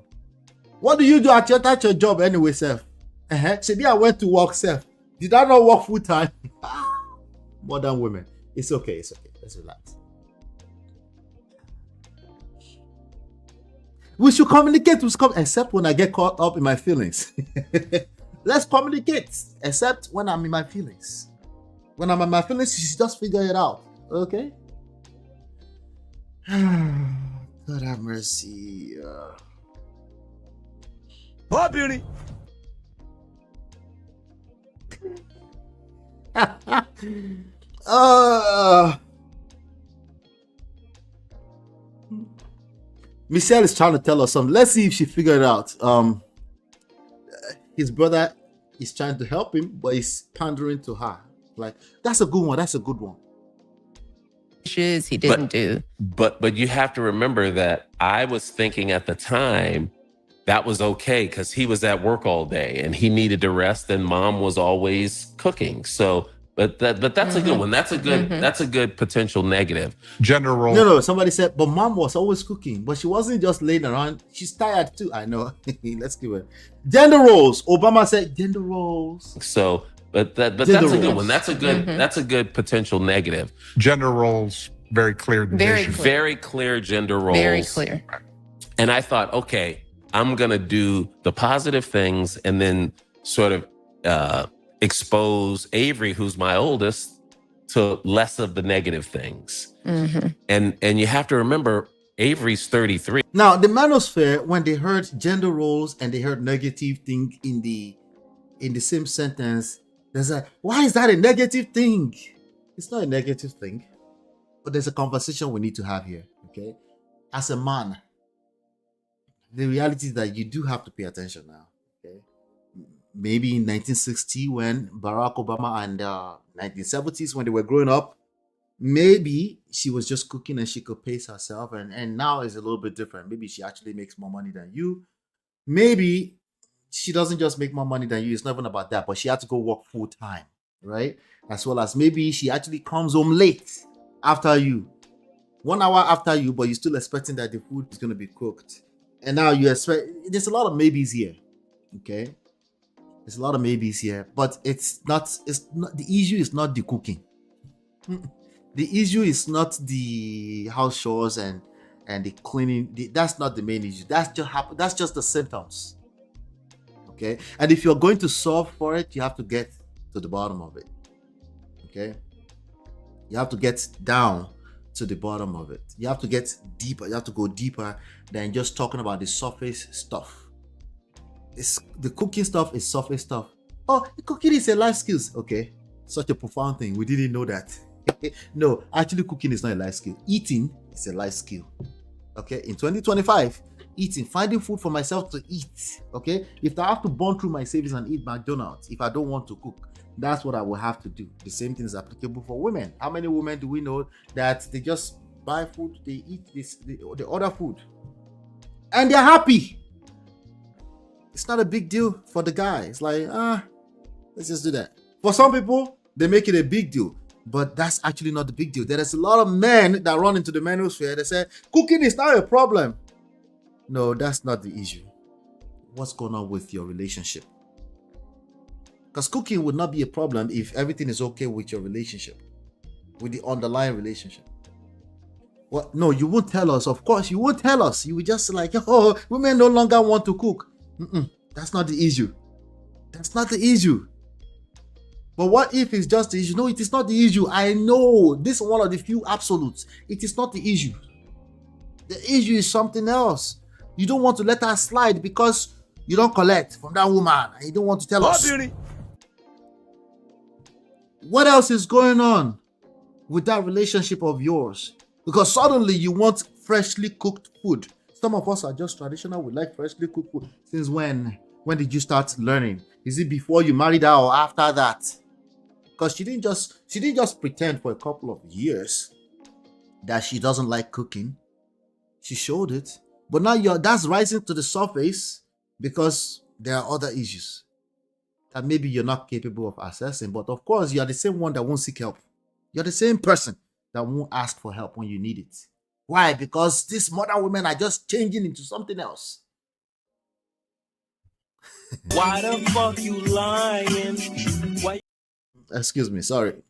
What do you do at your job anyway, Seth? Maybe I went to work, Seth. Did I not work full time? Modern women. It's okay. Let's relax. We should communicate, except when I get caught up in my feelings. Let's communicate, except when I'm in my feelings. When I'm in my feelings, you should just figure it out. Okay? God have mercy. Oh, beauty. Michelle is trying to tell us something. Let's see if she figured it out. His brother is trying to help him, but he's pandering to her. Like, that's a good one. That's a good one. He didn't do. But you have to remember that I was thinking at the time that was okay because he was at work all day and he needed to rest, and mom was always cooking. So, but that's a good one. That's a good potential negative. Gender role. No. Somebody said, but mom was always cooking, but she wasn't just laying around. She's tired too. I know. Let's give it. Gender roles. Obama said gender roles. So, but that's a good one. That's a good potential negative. Gender roles, very clear division. Very clear gender roles. Very clear. And I thought, okay, I'm gonna do the positive things and then sort of expose Avery, who's my oldest, to less of the negative things. And you have to remember, Avery's 33. Now, the manosphere, when they heard gender roles and they heard negative thing in the same sentence, they said, why is that a negative thing? It's not a negative thing, but there's a conversation we need to have here, okay? As a man, the reality is that you do have to pay attention now, okay? Maybe in 1960 when Barack Obama and 1970s when they were growing up, maybe she was just cooking and she could pace herself, and now it's a little bit different. Maybe she actually makes more money than you. Maybe she doesn't just make more money than you. It's not even about that, but she had to go work full time, right? As well as maybe she actually comes home late after you, 1 hour after you, but you're still expecting that the food is going to be cooked. And now you expect, there's a lot of maybes here, okay? There's a lot of maybes here, but it's not, the issue is not the cooking. The issue is not the house chores and the cleaning. That's not the main issue. That's just the symptoms, okay? And if you're going to solve for it, you have to get to the bottom of it, okay? You have to get down to the bottom of it. You have to get deeper. You have to go deeper than just talking about the surface stuff. The cooking stuff is surface stuff. Oh, the cooking is a life skills. Okay, such a profound thing. We didn't know that. No, actually cooking is not a life skill. Eating is a life skill. Okay, in 2025, finding food for myself to eat. Okay, if I have to burn through my savings and eat McDonald's, if I don't want to cook, that's what I will have to do. The same thing is applicable for women. How many women do we know that they just buy food, they eat the other food, and they're happy? It's not a big deal for the guy. It's like, let's just do that. For some people, they make it a big deal, but that's actually not the big deal. There is a lot of men that run into the manosphere. They say, cooking is not a problem. No, that's not the issue. What's going on with your relationship? Because cooking would not be a problem if everything is okay with your relationship, with the underlying relationship. Well, no, you won't tell us. Of course, you won't tell us. You will just like, oh, women no longer want to cook. That's not the issue. That's not the issue. But what if it's just the issue? No, it is not the issue. I know this is one of the few absolutes. It is not the issue. The issue is something else. You don't want to let her slide because you don't collect from that woman and you don't want to tell us. Beauty. What else is going on with that relationship of yours? Because suddenly you want freshly cooked food. Some of us are just traditional. We like freshly cooked food. Since when? When did you start learning? Is it before you married her or after that? Because she didn't just pretend for a couple of years that she doesn't like cooking. She showed it. But now that's rising to the surface because there are other issues that maybe you're not capable of assessing. But of course, you're the same one that won't seek help. You're the same person that won't ask for help when you need it. Why? Because these modern women are just changing into something else. Why the fuck you lying? Why? Excuse me, sorry.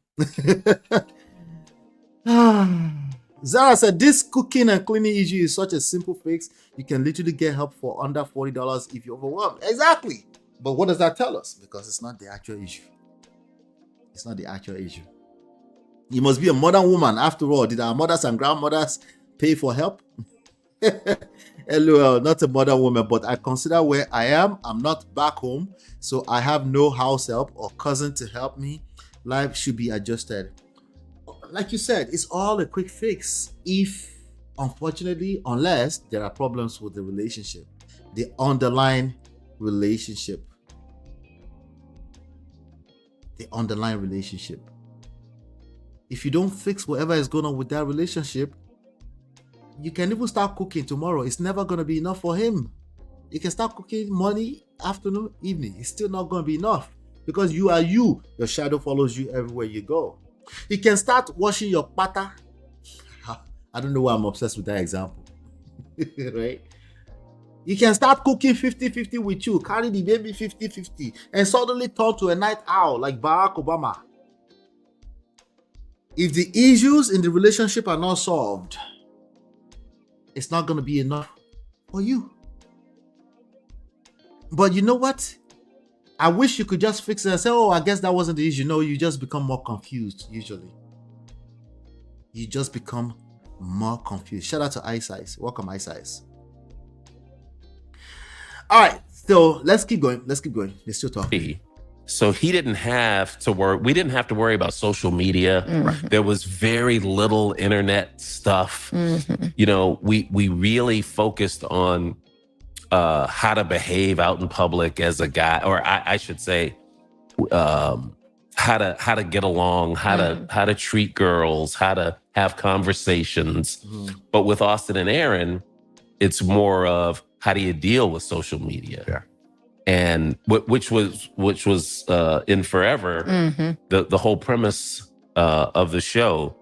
Zara said, this cooking and cleaning issue is such a simple fix. You can literally get help for under $40 if you're overwhelmed. Exactly. But what does that tell us? Because it's not the actual issue. It's not the actual issue. You must be a modern woman. After all, did our mothers and grandmothers pay for help? LOL, not a modern woman, but I consider where I am. I'm not back home, so I have no house help or cousin to help me. Life should be adjusted. Like you said, it's all a quick fix if Unfortunately, unless there are problems with the relationship, the underlying relationship. The underlying relationship. If you don't fix whatever is going on with that relationship, you can even start cooking tomorrow. It's never going to be enough for him. You can start cooking morning, afternoon, evening. It's still not going to be enough because you are you. Your shadow follows you everywhere you go. You can start washing your pata. I don't know why I'm obsessed with that example. Right? You can start cooking 50-50 with you, carry the baby 50-50, and suddenly turn to a night owl like Barack Obama. If the issues in the relationship are not solved, it's not going to be enough for you. But you know what? I wish you could just fix it and say, oh, I guess that wasn't the issue. No, you just become more confused, usually. You just become more confused. Shout out to Ice Ice. Welcome, Ice Ice. All right, so let's keep going. Let's still talking. So he didn't have to worry. We didn't have to worry about social media. Mm-hmm. There was very little internet stuff. Mm-hmm. You know, we really focused on how to behave out in public as a guy, or I should say, how to get along, how to treat girls, how to have conversations. Mm-hmm. But with Austin and Aaron, it's more of how do you deal with social media? Yeah. And which was in Forever, Mm-hmm. the whole premise of the show.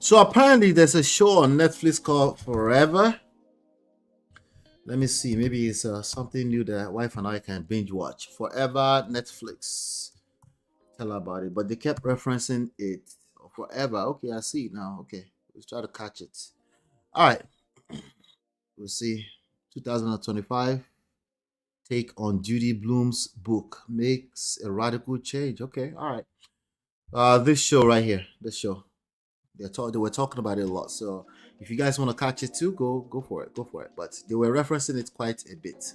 So apparently there's a show on Netflix called Forever. Let me see. Maybe it's something new that wife and I can binge watch. Forever, Netflix. Tell her about it. But they kept referencing it. Forever. Okay, I see it now. Okay. Let's try to catch it. All right. We'll see. 2025. Take on Judy Bloom's book. Makes a radical change. Okay. All right. This show right here. This show. They were talking about it a lot. So if you guys want to catch it too, go for it. Go for it. But they were referencing it quite a bit.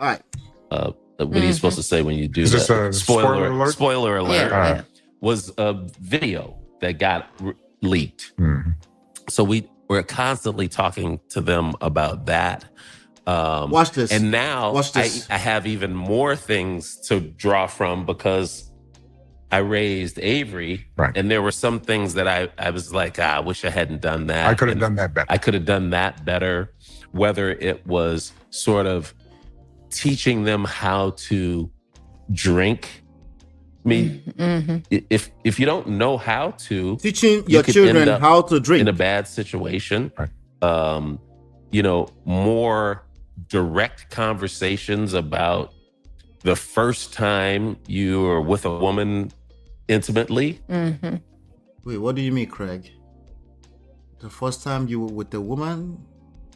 All right. What are you supposed to say when you do Is this that? a spoiler alert? Spoiler alert. Yeah. Was a video that got leaked. Mhm. So we're constantly talking to them about that. Watch this. And now Watch this. I have even more things to draw from because I raised Avery, Right. and there were some things that I was like, I wish I hadn't done that. I could have And done that better. I could have done that better. Whether it was sort of teaching them how to drink. I mean, Mm-hmm. if you don't know how to, Teaching you your could children end up how to drink. in a bad situation. Right. You know, more direct conversations about the first time you were with a woman intimately. Mm-hmm. Wait, what do you mean, Craig? The first time you were with a woman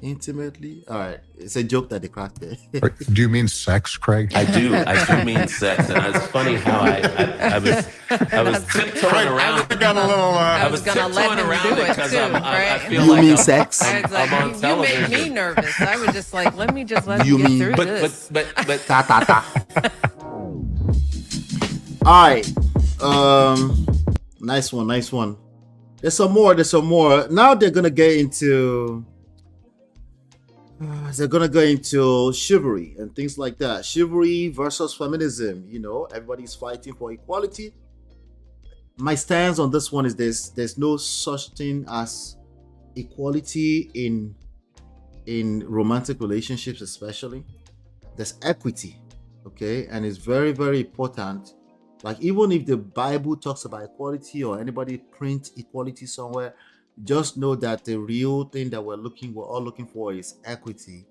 intimately? All right, it's a joke that they cracked there. Wait, do you mean sex, Craig? I do mean sex, and it's funny how I was tiptoeing around. got a little. I was gonna let tiptoeing him around do it it 'cause too, I right? feel You like mean I'm- sex? I was like, I'm on you make television. me nervous. I was just like, let me just let You you get mean- through But this. Ta ta ta. All right. Nice one. There's some more. Now they're gonna get into. They're gonna go into chivalry and things like that. Chivalry versus feminism. You know, everybody's fighting for equality. My stance on this one is there's no such thing as equality in romantic relationships, especially. There's equity, okay, and it's very, very important. Like, even if the Bible talks about equality or anybody print equality somewhere, just know that the real thing that we're all looking for is equity,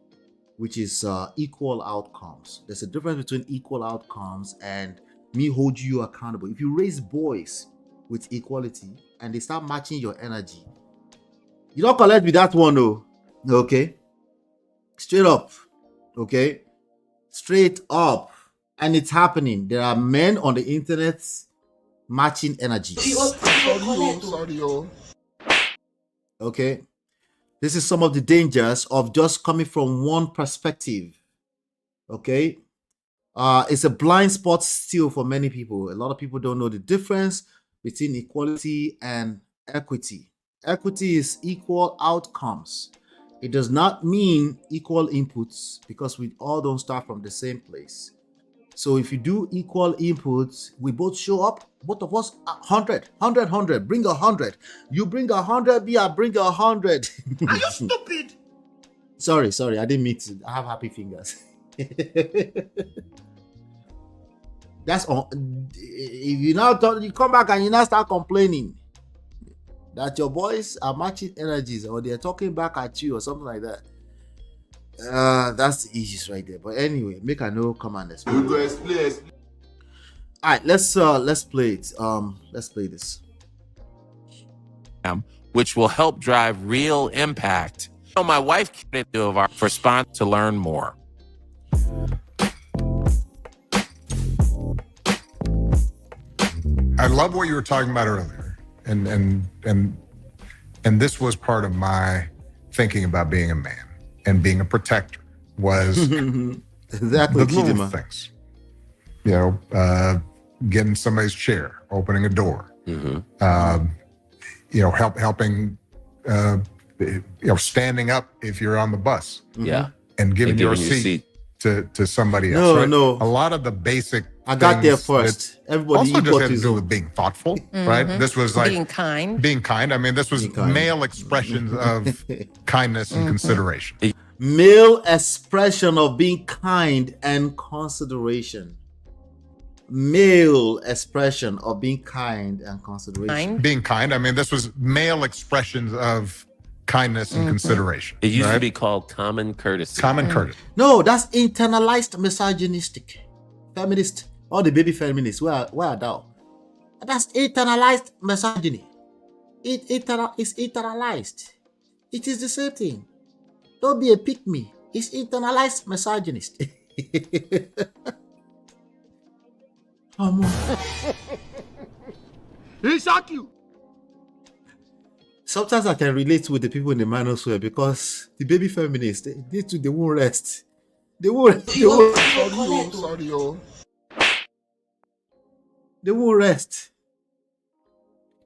which is equal outcomes. There's a difference between equal outcomes and me hold you accountable. If you raise boys with equality and they start matching your energy, you don't collect with that one, though. Okay, straight up. Okay, straight up. And it's happening. There are men on the internet matching energies. Okay, this is some of the dangers of just coming from one perspective. Okay, it's a blind spot still for many people. A lot of people don't know the difference between equality and equity. Equity is equal outcomes. It does not mean equal inputs because we all don't start from the same place. So if you do equal inputs, we both show up, both of us 100, 100, 100, bring 100. You bring 100, I bring 100. Are you stupid? Sorry, I didn't mean to. I have happy fingers. That's all. If you now you come back and you now start complaining that your boys are matching energies or they're talking back at you or something like that. That's the issues right there. But anyway, make a no come and explain. All right, let's play it. Let's play this. Which will help drive real impact. So my wife can do of our response to learn more. I love what you were talking about earlier, and this was part of my thinking about being a man and being a protector was exactly the little things. You know, getting somebody's chair, opening a door, you know, helping, you know, standing up if you're on the bus, and giving your seat to somebody else. No. A lot of the basic. I got there first. Everybody also just had to do with being thoughtful, right? This was like being kind. Being kind. I mean, this was male expressions of kindness and consideration. Male expression of being kind and consideration. Male expression of being kind and consideration. Being kind. I mean, this was male expressions of kindness and consideration. It used to be called common courtesy. Common courtesy. No, that's internalized misogynistic. Feminist. All the baby feminists, where are thou? That's internalized misogyny. It's internalized. It is the same thing. Don't be a pick me. It's internalized misogynist. He shock you. Sometimes I can relate with the people in the manosphere because the baby feminists, they won't rest. They won't rest.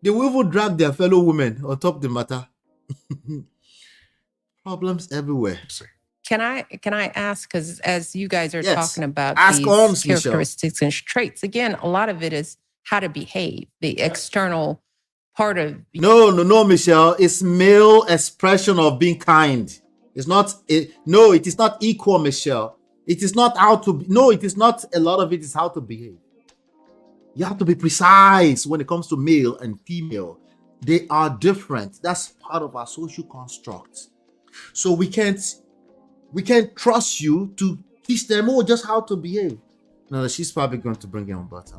They will even drag their fellow women on top of the matter. Problems everywhere. Can I ask, because as you guys are talking about these characteristics and traits, again, a lot of it is how to behave, the external part of... No, Michelle. It's male expression of being kind. It's not... it is not equal, Michelle. It is not how to... No, it is not. A lot of it is how to behave. You have to be precise when it comes to male and female. They are different. That's part of our social construct. So we can't trust you to teach them just how to behave. No, she's probably going to bring it on, but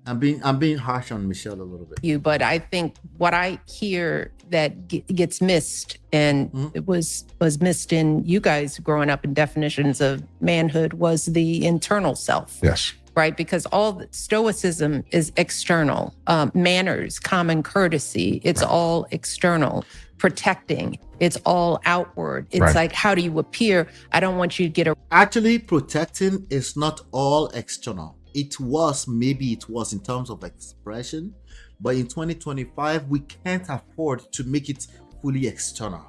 I'm being harsh on Michelle a little bit. But I think what I hear that gets missed, and it was missed in you guys growing up in definitions of manhood, was the internal self. Yes. Right? Because all the stoicism is external. Manners, common courtesy, it's all external. Protecting, it's all outward. It's like, how do you appear? I don't want you to get Actually, protecting is not all external. Maybe it was in terms of expression, but in 2025, we can't afford to make it fully external.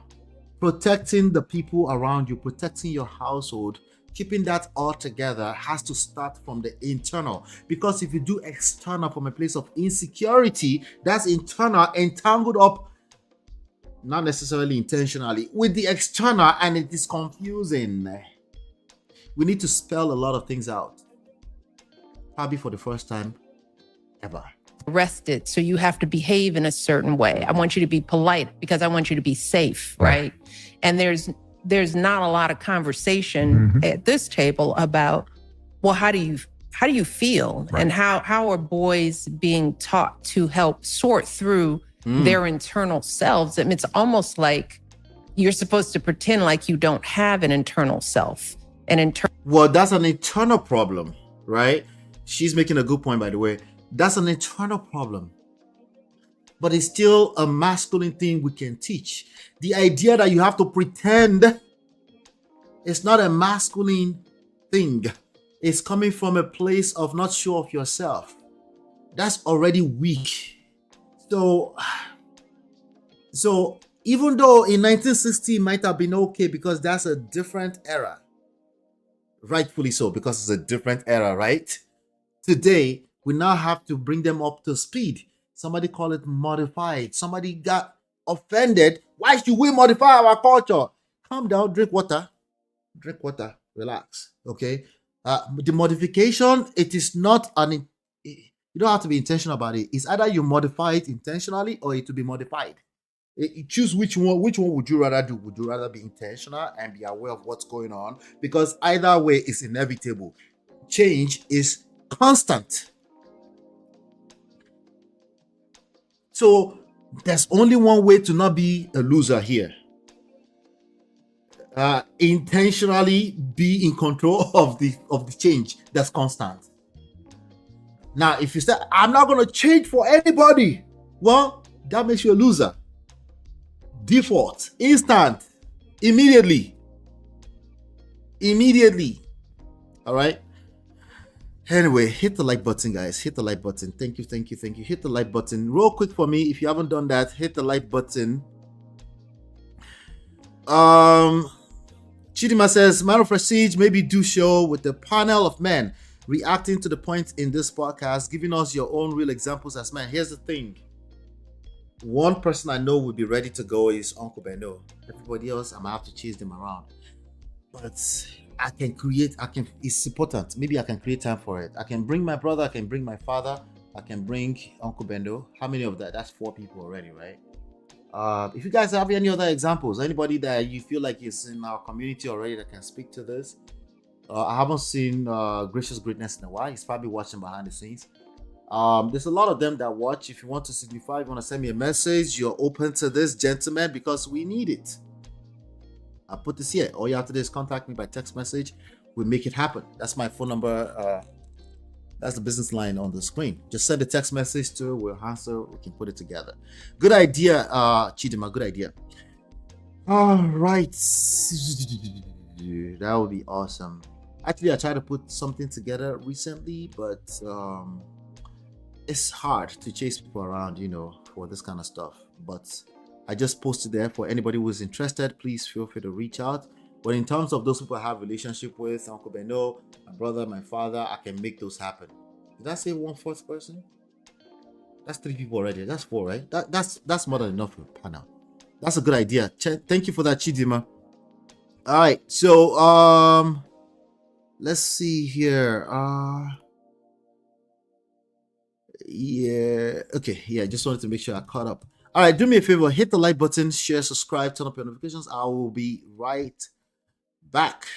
Protecting the people around you, protecting your household, keeping that all together has to start from the internal. Because if you do external from a place of insecurity, that's internal entangled up, not necessarily intentionally, with the external, and it is confusing. We need to spell a lot of things out. Probably for the first time ever. Arrested, so you have to behave in a certain way. I want you to be polite because I want you to be safe, right? And there's not a lot of conversation at this table about, well, how do you feel, and how are boys being taught to help sort through their internal selves? I mean, it's almost like you're supposed to pretend like you don't have an internal self. Well, that's an internal problem, right? She's making a good point, by the way. That's an internal problem. But it's still a masculine thing we can teach. The idea that you have to pretend is not a masculine thing. It's coming from a place of not sure of yourself. That's already weak. So So even though in 1960 it might have been okay because that's a different era, rightfully so, because it's a different era, right? Today, we now have to bring them up to speed. Somebody call it modified. Somebody got offended. Why should we modify our culture? Calm down, drink water, relax. Okay. The modification, it is not you don't have to be intentional about it. It's either you modify it intentionally or it will be modified. Choose which one. Which one would you rather do? Would you rather be intentional and be aware of what's going on? Because either way is inevitable. Change is constant. So there's only one way to not be a loser here. Intentionally be in control of the change that's constant. Now, if you say, I'm not going to change for anybody, well, that makes you a loser. Default, instant, immediately. All right. Anyway, hit the like button, guys. Hit the like button. Thank you. Hit the like button real quick for me. If you haven't done that, hit the like button. Chidima says, Man of Prestige, maybe do show with the panel of men reacting to the points in this podcast, giving us your own real examples as men. Here's the thing. One person I know would be ready to go is Uncle Beno. Everybody else, I'm gonna have to chase them around. But it's important. Maybe I can create time for it. I can bring my brother, I can bring my father, I can bring Uncle Bendo. How many of that? That's 4 people already, right? If you guys have any other examples, anybody that you feel like is in our community already that can speak to this. I haven't seen Gracious Greatness in a while. He's probably watching behind the scenes. There's a lot of them that watch. If you want to signify, if you want to send me a message, you're open to this, gentlemen, because we need it. I'll put this here. All you have to do is contact me by text message. We'll make it happen. That's my phone number. That's the business line on the screen. Just send a text message to, we'll answer, we can put it together. Good idea, Chidima, good idea. All right. That would be awesome. Actually, I tried to put something together recently, but it's hard to chase people around, for this kind of stuff. But I just posted there for anybody who's interested. Please feel free to reach out. But in terms of those people I have relationship with, Uncle Beno, my brother, my father, I can make those happen. Did I say 1/4 person? That's 3 people already. That's 4, right? That's more than enough for a panel. That's a good idea. Thank you for that, Chidima. All right, so let's see here. Just wanted to make sure I caught up. All right, do me a favor, hit the like button, share, subscribe, turn up your notifications. I will be right back.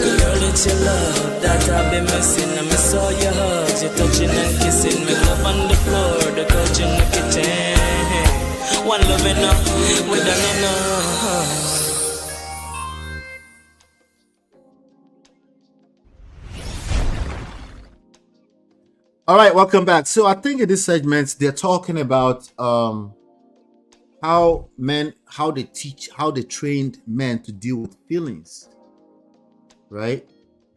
Girl, it's your love that I've been missing. I miss all your hugs, your touching and kissing. Make love on the floor, the couch in the kitchen. One love enough, we done enough. All right, welcome back. So I think in this segment, they're talking about how they trained men to deal with feelings, right?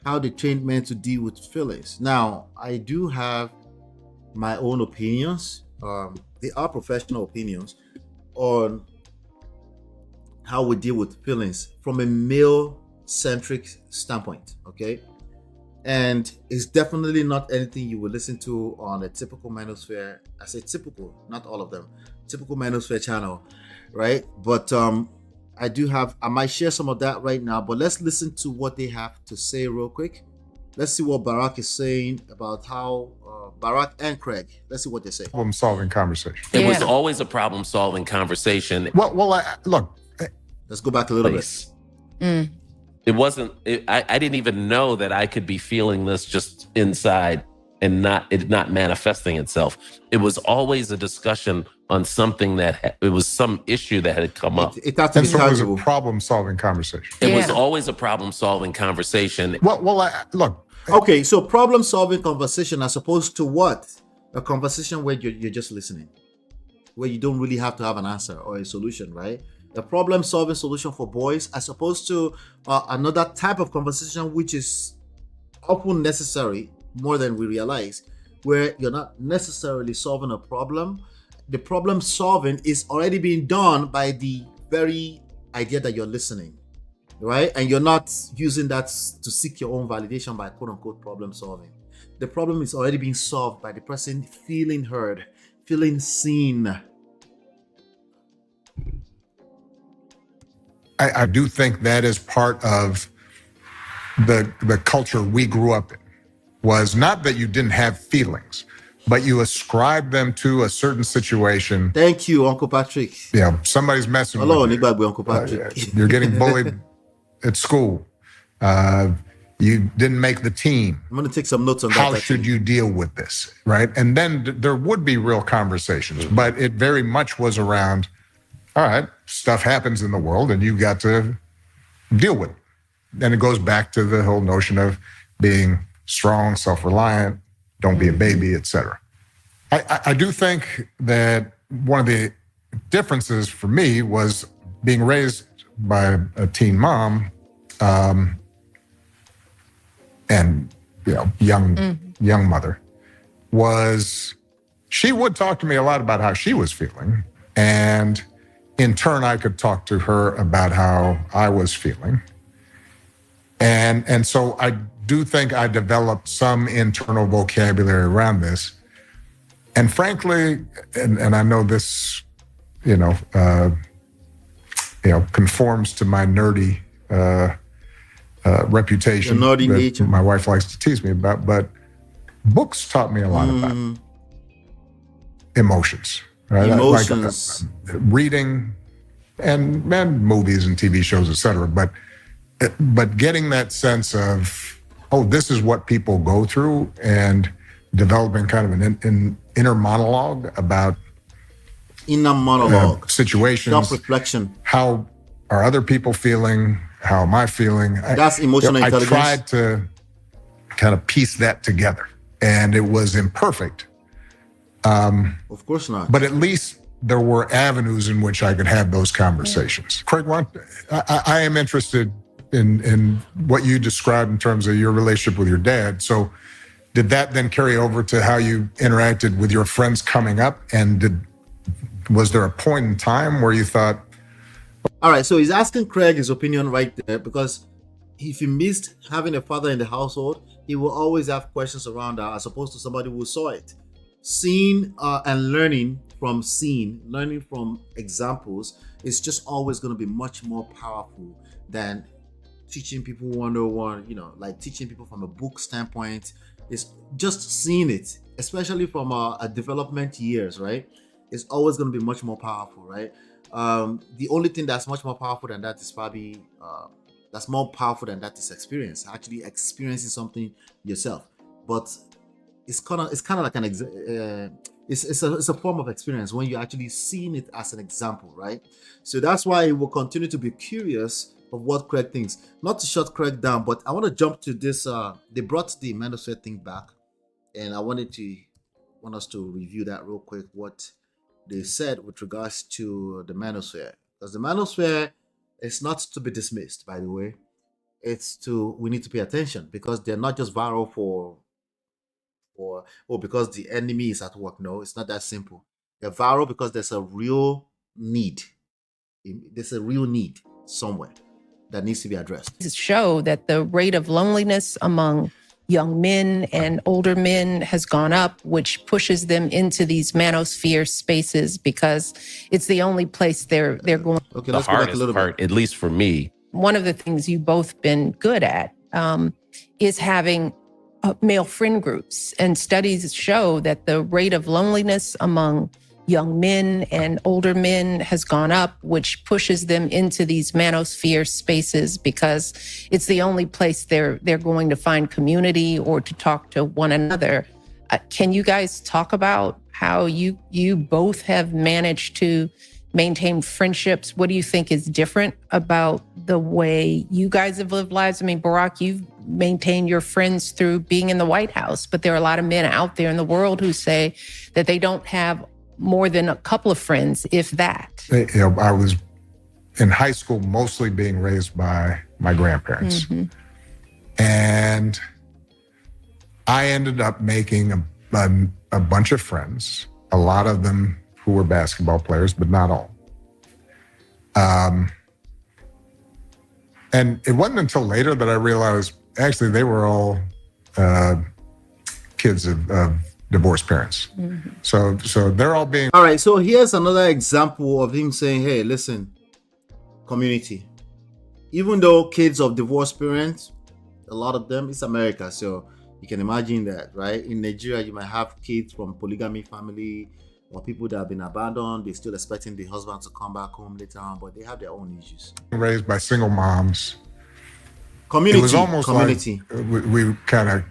How they trained men to deal with feelings. Now, I do have my own opinions. They are professional opinions on how we deal with feelings from a male-centric standpoint, okay? And it's definitely not anything you would listen to on a typical Manosphere. I say typical, not all of them. Typical Manosphere channel, right? But I might share some of that right now, but let's listen to what they have to say real quick. Let's see what Barack is saying about how Barack and Craig. Let's see what they say. Problem-solving conversation. It was always a problem-solving conversation. Look. Let's go back a little bit. It wasn't. I didn't even know that I could be feeling this just inside and not manifesting itself. It was always a discussion on something it was some issue that had come up. It had to be tangible. It was a problem-solving conversation. It was always a problem-solving conversation. Look. Okay, so problem-solving conversation as opposed to what? A conversation where you're just listening, where you don't really have to have an answer or a solution, right? The problem-solving solution for boys as opposed to another type of conversation which is often necessary more than we realize, where you're not necessarily solving a problem. The problem solving is already being done by the very idea that you're listening, right? And you're not using that to seek your own validation by quote unquote problem solving. The problem is already being solved by the person feeling heard, feeling seen. I do think that is part of the culture we grew up in, was not that you didn't have feelings, but you ascribed them to a certain situation. Thank you, Uncle Patrick. Yeah, somebody's messing Hello, with you. Uncle Patrick. You're getting bullied at school. You didn't make the team. I'm going to take some notes on that. How should you deal with this, right? And then there would be real conversations, but it very much was around, all right, stuff happens in the world and you got to deal with it. And it goes back to the whole notion of being strong, self-reliant, don't be a baby, etc. I do think that one of the differences for me was being raised by a teen mom, and young mother, was she would talk to me a lot about how she was feeling, and in turn I could talk to her about how I was feeling, and so I do think I developed some internal vocabulary around this, and frankly, and I know this, conforms to my nerdy reputation nerdy that nature. My wife likes to tease me about, but books taught me a lot about emotions, right? Emotions. Like, reading and movies and TV shows, etc. But getting that sense of, oh, this is what people go through, and developing kind of an inner monologue about situations, self-reflection. How are other people feeling? How am I feeling? That's emotional intelligence. I tried to kind of piece that together, and it was imperfect. Of course not. But at least there were avenues in which I could have those conversations. Craig, I am interested in what you described in terms of your relationship with your dad. So did that then carry over to how you interacted with your friends coming up? And was there a point in time where you thought... All right, so he's asking Craig his opinion right there, because if he missed having a father in the household, he will always have questions around that, as opposed to somebody who saw it. Seeing and learning from examples is just always going to be much more powerful than teaching people 101, like teaching people from a book standpoint. Is just seeing it, especially from a development years, right? It's always going to be much more powerful, right? The only thing that's much more powerful than that is probably experience, actually experiencing something yourself. But it's kind of like it's a form of experience when you're actually seeing it as an example, right? So that's why we'll continue to be curious of what Craig thinks. Not to shut Craig down, but I want to jump to this. They brought the manosphere thing back, and I want us to review that real quick, what they said with regards to the manosphere. Because the manosphere is not to be dismissed, by the way. We need to pay attention, because they're not just viral because the enemy is at work. No, it's not that simple. They're viral because there's a real need. There's a real need somewhere that needs to be addressed. Show that the rate of loneliness among young men and older men has gone up, which pushes them into these manosphere spaces, because it's the only place they're going. Okay, The let's go back a hardest little part, bit. at least for me, One of the things you've both been good at is having male friend groups. And studies show that the rate of loneliness among young men and older men has gone up, which pushes them into these manosphere spaces, because it's the only place they're going to find community or to talk to one another. Can you guys talk about how you both have managed to maintain friendships? What do you think is different about the way you guys have lived lives? I mean, Barack, you've maintained your friends through being in the White House, but there are a lot of men out there in the world who say that they don't have more than a couple of friends, if that. I was in high school mostly being raised by my grandparents. Mm-hmm. And I ended up making a bunch of friends, a lot of them who were basketball players, but not all. And it wasn't until later that I realized actually they were all kids of divorced parents. Mm-hmm. So they're all being... All right, so here's another example of him saying, hey, listen, community. Even though kids of divorced parents, a lot of them, it's America, so you can imagine that, right? In Nigeria, you might have kids from polygamy family or people that have been abandoned. They're still expecting the husband to come back home later on, but they have their own issues. Raised by single moms. Community. It was almost community. Like we kind of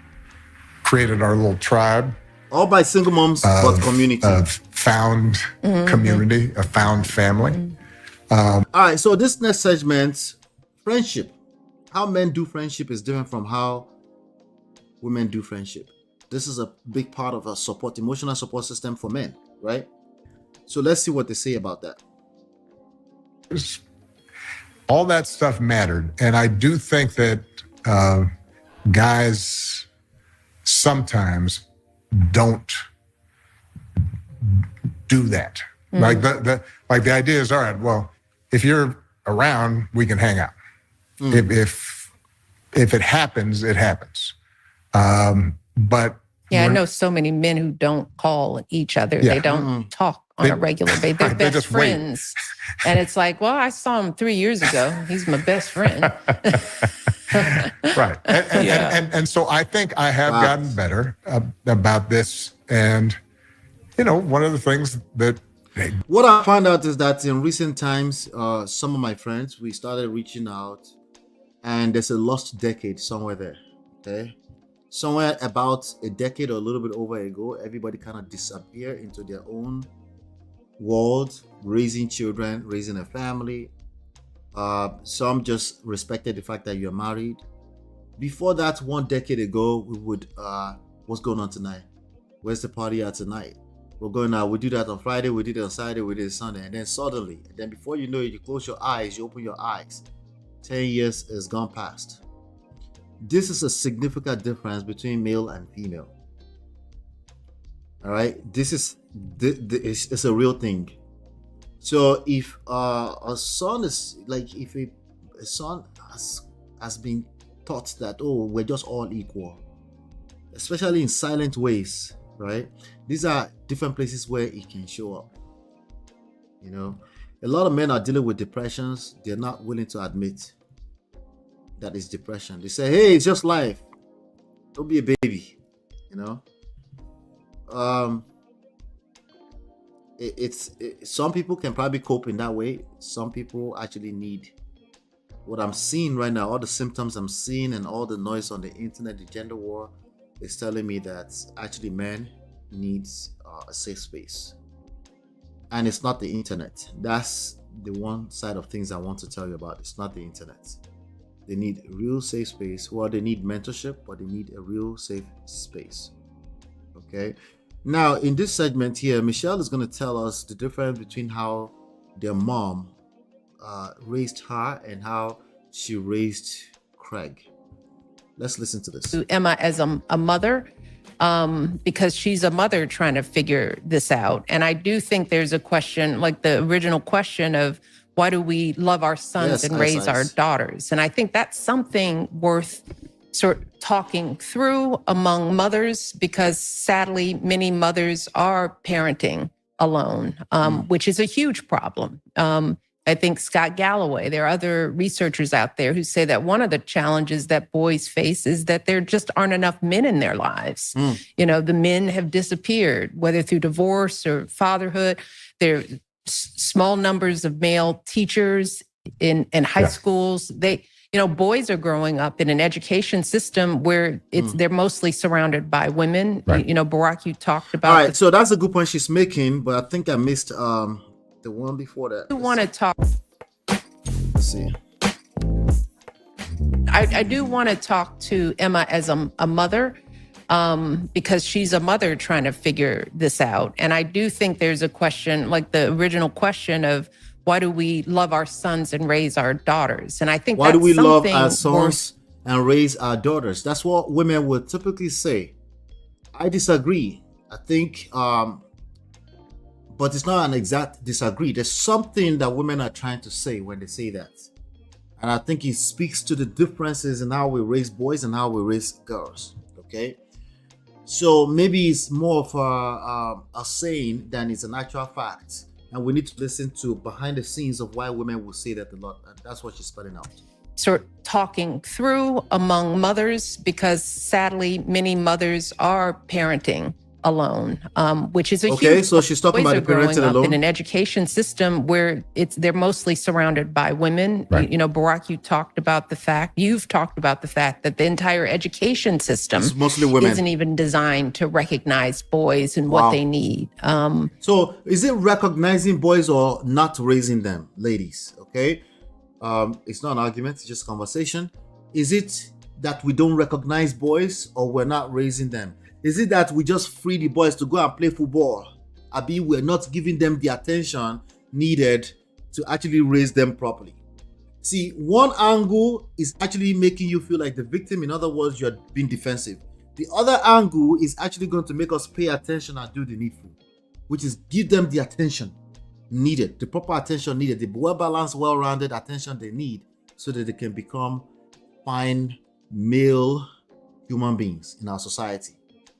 created our little tribe. All by single moms, but community. Of found community, a found family. All right, so this next segment, friendship. How men do friendship is different from how women do friendship. This is a big part of a support, emotional support system for men, right? So let's see what they say about that. All that stuff mattered. And I do think that guys sometimes don't do that. Like the idea is, all right, well, if you're around, we can hang out. If it happens, it happens. But yeah, I know so many men who don't call each other. Yeah. They don't talk on a regular basis. They're best friends. And it's like, well, I saw him 3 years ago. He's my best friend. Right. And so I think I have gotten better about this. And, you know, one of the things that... What I found out is that in recent times, some of my friends, we started reaching out and there's a lost decade somewhere there, okay? Somewhere about a decade or a little bit over ago, everybody kind of disappeared into their own world, raising children, raising a family. Some just respected the fact that you're married. Before that, 1 decade ago, we would, what's going on tonight? Where's the party at tonight? We're going out, we do that on Friday, we did it on Saturday, we did it Sunday. And then suddenly, and then before you know it, you close your eyes, you open your eyes. 10 years has gone past. This is a significant difference between male and female. All right, this is it's a real thing. So if a son is like, if a son has been taught that, oh, we're just all equal, especially in silent ways, right? These are different places where it can show up. You know, a lot of men are dealing with depressions. They're not willing to admit that it's depression. They say, hey, it's just life. Don't be a baby, you know? Some people can probably cope in that way. Some people actually need what I'm seeing right now, all the symptoms I'm seeing and all the noise on the internet, the gender war is telling me that actually men needs a safe space. And it's not the internet. That's the one side of things I want to tell you about. It's not the internet. They need a real safe space. Well, they need mentorship, but they need a real safe space. Okay. Now, in this segment here, Michelle is going to tell us the difference between how their mom raised her and how she raised Craig. Let's listen to this. To Emma as a mother, because she's a mother trying to figure this out. And I do think there's a question, like the original question of, why do we love our sons and raise our daughters? And I think that's something worth sort of talking through among mothers, because sadly, many mothers are parenting alone, which is a huge problem. I think Scott Galloway, there are other researchers out there who say that one of the challenges that boys face is that there just aren't enough men in their lives. You know, the men have disappeared, whether through divorce or fatherhood. There small numbers of male teachers in high schools. Boys are growing up in an education system where they're mostly surrounded by women. Right. You know, Barack, you talked about. All right, so that's a good point she's making, but I think I missed the one before that. I want to talk. Let's see. I do want to talk to Emma as a mother, because she's a mother trying to figure this out. And I do think there's a question, like the original question of, why do we love our sons and raise our daughters? And I think why do we love our sons and raise our daughters? That's what women would typically say. I disagree. I think, but it's not an exact disagree. There's something that women are trying to say when they say that. And I think it speaks to the differences in how we raise boys and how we raise girls. Okay. So maybe it's more of a saying than it's an actual fact. And we need to listen to behind the scenes of why women will say that a lot. And that's what she's spelling out. Sort of talking through among mothers, because sadly, many mothers are parenting alone, which is a huge. Okay, so she's talking boys about the are growing parenting up alone. in an education system where they're mostly surrounded by women. Right. You know, Barack, you've talked about the fact that the entire education system It's mostly women. isn't even designed to recognize boys and Wow. what they need. So is it recognizing boys or not raising them, ladies? Okay. It's not an argument, it's just conversation. Is it that we don't recognize boys or we're not raising them? Is it that we just free the boys to go and play football? Abi, we're not giving them the attention needed to actually raise them properly? See, one angle is actually making you feel like the victim. In other words, you're being defensive. The other angle is actually going to make us pay attention and do the needful, which is give them the attention needed, the proper attention needed, the well-balanced, well-rounded attention they need so that they can become fine male human beings in our society.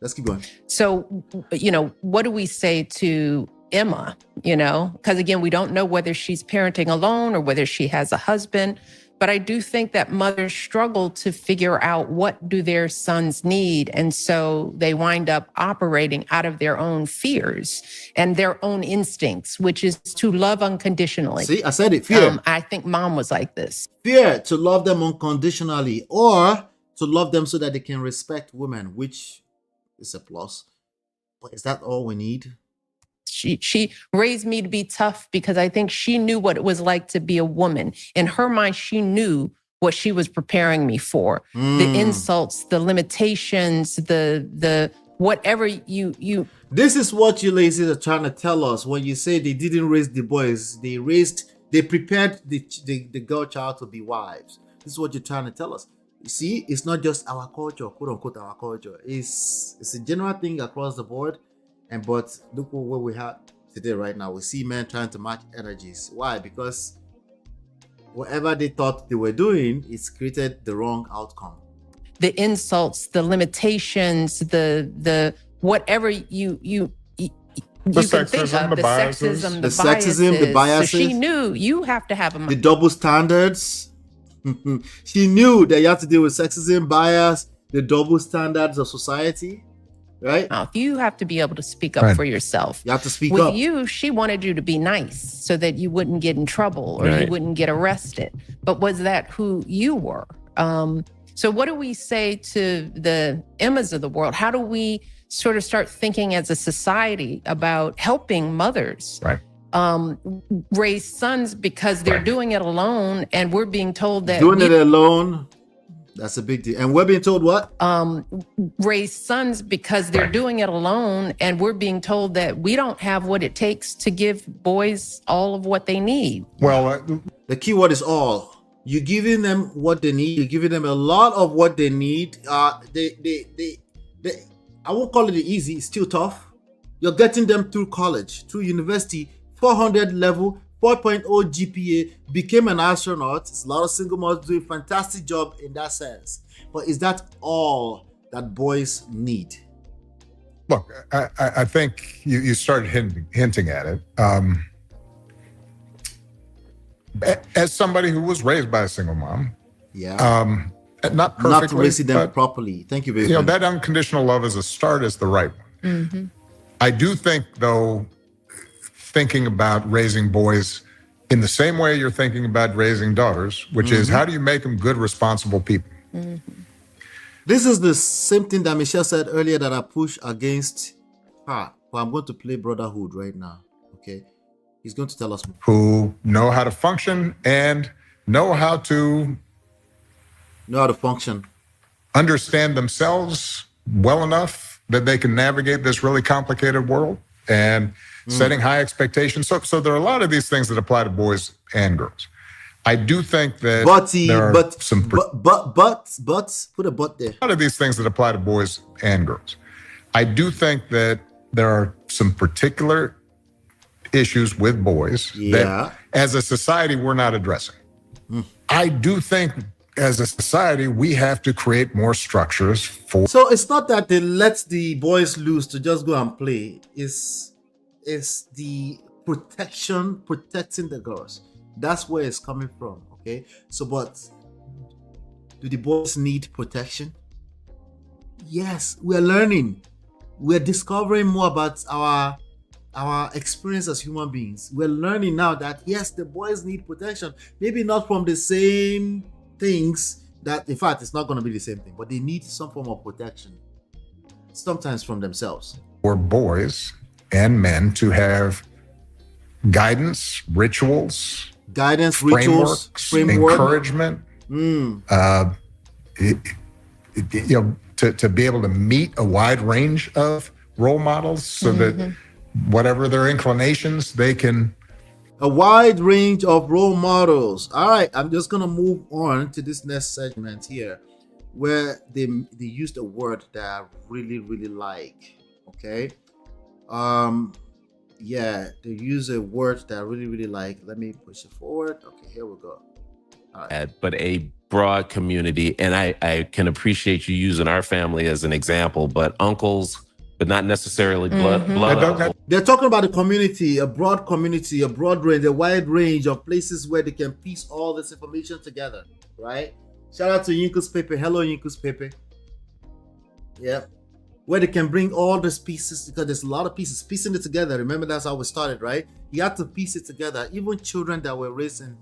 Let's keep going. So, you know, what do we say to Emma? You know, because again, we don't know whether she's parenting alone or whether she has a husband. But I do think that mothers struggle to figure out what do their sons need. And so they wind up operating out of their own fears and their own instincts, which is to love unconditionally. See, I said it, fear. I think mom was like this. Fear to love them unconditionally or to love them so that they can respect women, which is a plus. But is that all we need? She raised me to be tough because I think she knew what it was like to be a woman. In her mind, she knew what she was preparing me for. The insults, the limitations, the whatever you. This is what you ladies are trying to tell us when you say they didn't raise the boys. They prepared the girl child to be wives. This is what you're trying to tell us. You see, it's not just our culture, quote unquote our culture. It's a general thing across the board. But look what we have today right now. We see men trying to match energies. Why? Because whatever they thought they were doing, it's created the wrong outcome. The insults, the limitations, the whatever you can think of, the sexism, the biases. So she knew you have to have the double standards. She knew that you have to deal with sexism, bias, the double standards of society. Right? You have to be able to speak up for yourself. You have to speak up. With you, she wanted you to be nice so that you wouldn't get in trouble or you wouldn't get arrested. But was that who you were? So what do we say to the Emmas of the world? How do we sort of start thinking as a society about helping mothers raise sons because they're doing it alone and we're being told that doing it alone? That's a big deal. And we're being told what? Raise sons because they're doing it alone. And we're being told that we don't have what it takes to give boys all of what they need. Well, the key word is all. You're giving them what they need. You're giving them a lot of what they need. They I won't call it easy. It's still tough. You're getting them through college, through university, 400 level, 4.0 GPA, became an astronaut. It's a lot of single mothers doing a fantastic job in that sense. But is that all that boys need? Look, I think you started hinting at it. As somebody who was raised by a single mom, not perfectly, not raising them properly. Thank you very much. You know, that unconditional love as a start is the right one. Mm-hmm. I do think, though, thinking about raising boys in the same way you're thinking about raising daughters, which is how do you make them good, responsible people? Mm-hmm. This is the same thing that Michelle said earlier that I push against her. But I'm going to play Brotherhood right now. Okay, he's going to tell us more. Who know how to function and know how to function, understand themselves well enough that they can navigate this really complicated world and setting high expectations. So there are a lot of these things that apply to boys and girls. I do think that put a but there. A lot of these things that apply to boys and girls. I do think that there are some particular issues with boys that as a society we're not addressing. I do think as a society we have to create more structures for. So it's not that they let the boys loose to just go and play. It's the protecting the girls. That's where it's coming from. Okay. So, but do the boys need protection? Yes, we're learning. We're discovering more about our experience as human beings. We're learning now that yes, the boys need protection. Maybe not from the same things that, in fact, it's not going to be the same thing, but they need some form of protection. Sometimes from themselves. For boys and men to have guidance, rituals, framework. encouragement, to be able to meet a wide range of role models so that whatever their inclinations, they can. A wide range of role models. All right, I'm just going to move on to this next segment here where they used a word that I really, really like. Okay. Yeah, they use a word that I really, really like. Let me push it forward. Okay, here we go. All right. But a broad community, and I can appreciate you using our family as an example, but uncles, but not necessarily blood uncles. They're talking about a community, a broad range, a wide range of places where they can piece all this information together, right? Shout out to Yinkus Pepe. Hello, Yinkus Pepe. Yeah. Where they can bring all these pieces, because there's a lot of pieces, piecing it together. Remember, that's how we started, right? You have to piece it together. Even children that were raised in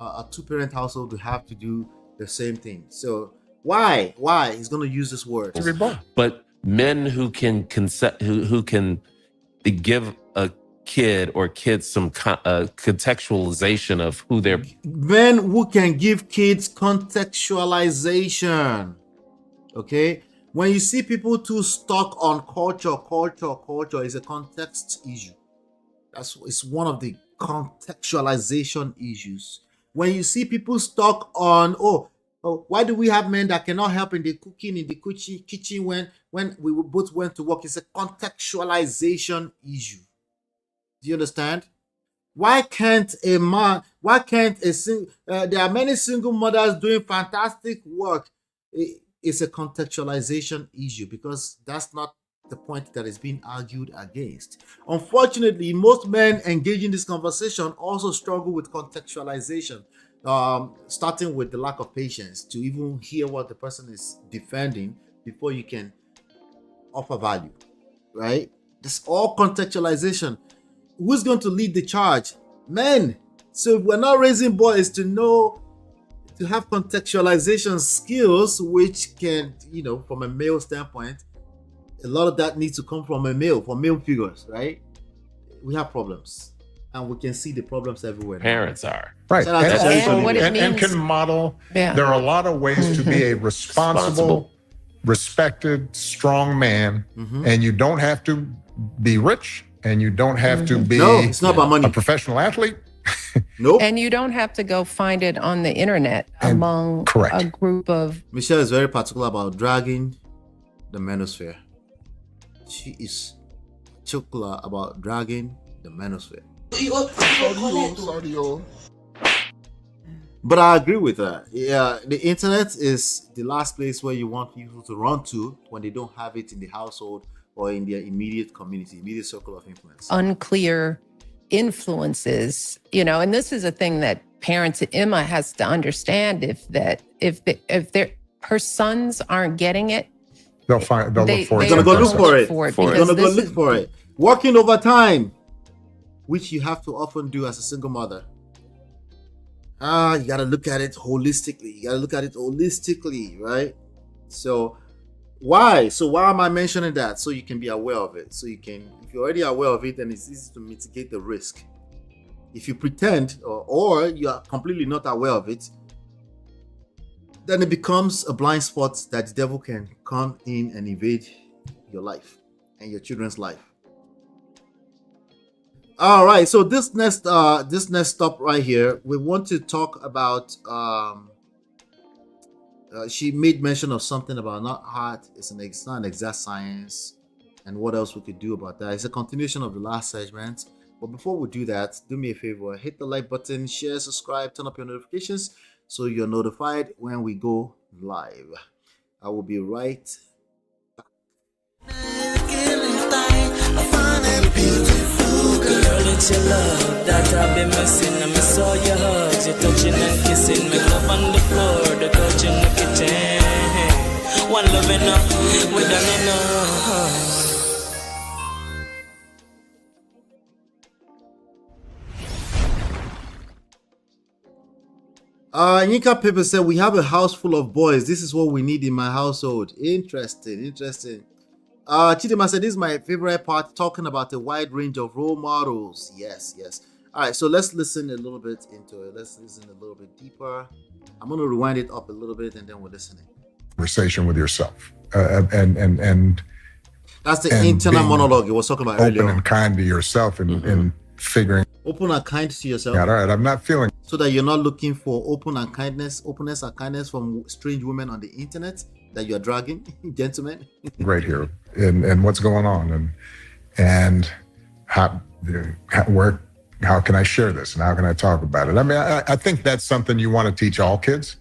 a two-parent household will have to do the same thing. So why? He's going to use this word. But men who can who can give a kid or kids some contextualization of who they're. Men who can give kids contextualization. Okay? When you see people too stuck on culture is a context issue. It's one of the contextualization issues. When you see people stuck on, why do we have men that cannot help in the cooking in the kitchen when we both went to work? It's a contextualization issue. Do you understand? Why can't a man? Why can't there are many single mothers doing fantastic work. It's a contextualization issue because that's not the point that is being argued against. Unfortunately, most men engaging in this conversation also struggle with contextualization, starting with the lack of patience to even hear what the person is defending before you can offer value, right? This all contextualization. Who's going to lead the charge? Men. So if we're not raising boys to have contextualization skills, which can, from a male standpoint, a lot of that needs to come from male figures, right? We have problems, and we can see the problems everywhere. Parents are. Right. And can model. There are a lot of ways to be a responsible, respected, strong man, and you don't have to be rich, and you don't have to be it's not about money. A professional athlete. Nope. And you don't have to go find it on the internet among a group of. Michelle is very particular about dragging the manosphere. She is particular about dragging the manosphere. But I agree with that. Yeah, the internet is the last place where you want people to run to when they don't have it in the household or in their immediate community, immediate circle of influence. Unclear influences, and this is a thing that parents, Emma has to understand. If her sons aren't getting it, they'll look for it. They're gonna go look for it. They're gonna go look for it. Working overtime, which you have to often do as a single mother. You gotta look at it holistically. Right? So why am I mentioning that? So you can be aware of it. So if you're already aware of it, then it's easy to mitigate the risk. If you pretend or you are completely not aware of it, then it becomes a blind spot that the devil can come in and invade your life and your children's life. All right, so this next stop right here, we want to talk about. She made mention of something about not art. It's not an exact science. and what else we could do about that. It's a continuation of the last segment. But before we do that, do me a favor, hit the like button, share, subscribe, turn up your notifications so you're notified when we go live. I will be right back. Girl, it's your love that I've been missing. I miss all your hugs, your touching and kissing. Make love on the floor, the couch in the kitchen. One love enough, we're done enough. Yinka Paper said, we have a house full of boys. This is what we need in my household. Interesting. Chidima said, this is my favorite part, talking about a wide range of role models. Yes. All right, so let's listen a little bit into it. Let's listen a little bit deeper. I'm going to rewind it up a little bit and then we're listening. Conversation with yourself. And that's the internal monologue you was talking about earlier. Open and kind to yourself and figuring. Open and kind to yourself. All right, I'm not feeling. So that you're not looking for openness and kindness from strange women on the internet that you're dragging, gentlemen. Right here, and what's going on, and how can I share this, and how can I talk about it? I mean, I think that's something you want to teach all kids.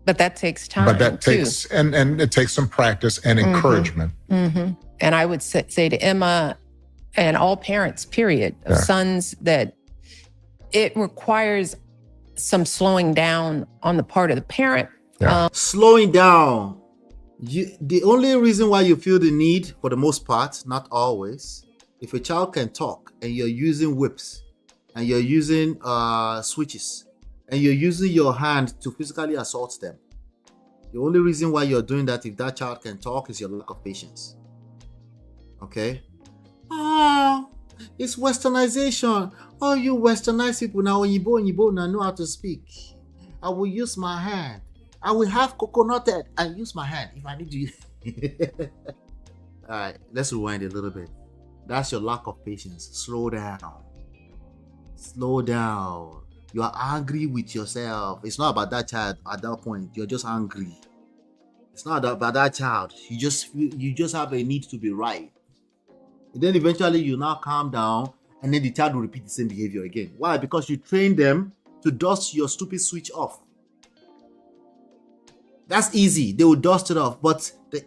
But that takes time. But that takes and it takes some practice and encouragement. And I would say to Emma and all parents, period, of sons, that it requires some slowing down on the part of the parent. Slowing down. The only reason why you feel the need, for the most part, not always, if a child can talk and you're using whips and you're using switches and you're using your hand to physically assault them, the only reason why you're doing that, if that child can talk, is your lack of patience. Okay? It's westernization. Oh, you westernized people now, Yibo now know how to speak. I will use my hand. I will have coconut head and use my hand if I need to. All right, let's rewind a little bit. That's your lack of patience. Slow down. You are angry with yourself. It's not about that child at that point. You're just angry. It's not about that child. You just have a need to be right. And then eventually you now calm down and then the child will repeat the same behavior again. Why? Because you train them to dust your stupid switch off. That's easy. They will dust it off. But the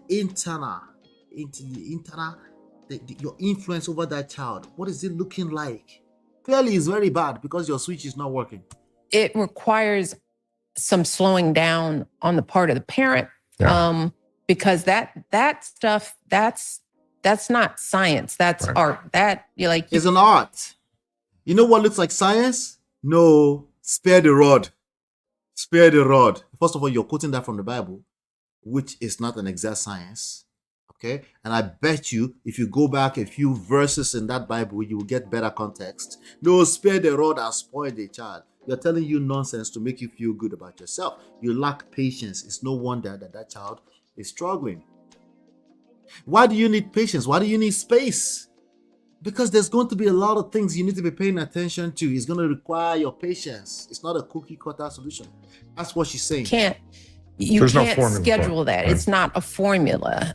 your influence over that child, what is it looking like? Clearly it's very bad because your switch is not working. It requires some slowing down on the part of the parent. Because that stuff, that's not science. That's art. It's an art. You know what looks like science? No, spare the rod. Spare the rod. First of all, you're quoting that from the Bible, which is not an exact science. Okay? And I bet you, if you go back a few verses in that Bible, you will get better context. No, spare the rod and spoil the child. You're telling you nonsense to make you feel good about yourself. You lack patience. It's no wonder that child is struggling. Why do you need patience? Why do you need space? Because there's going to be a lot of things you need to be paying attention to. It's going to require your patience. It's not a cookie cutter solution. That's what she's saying. You can't schedule that. Right. It's not a formula.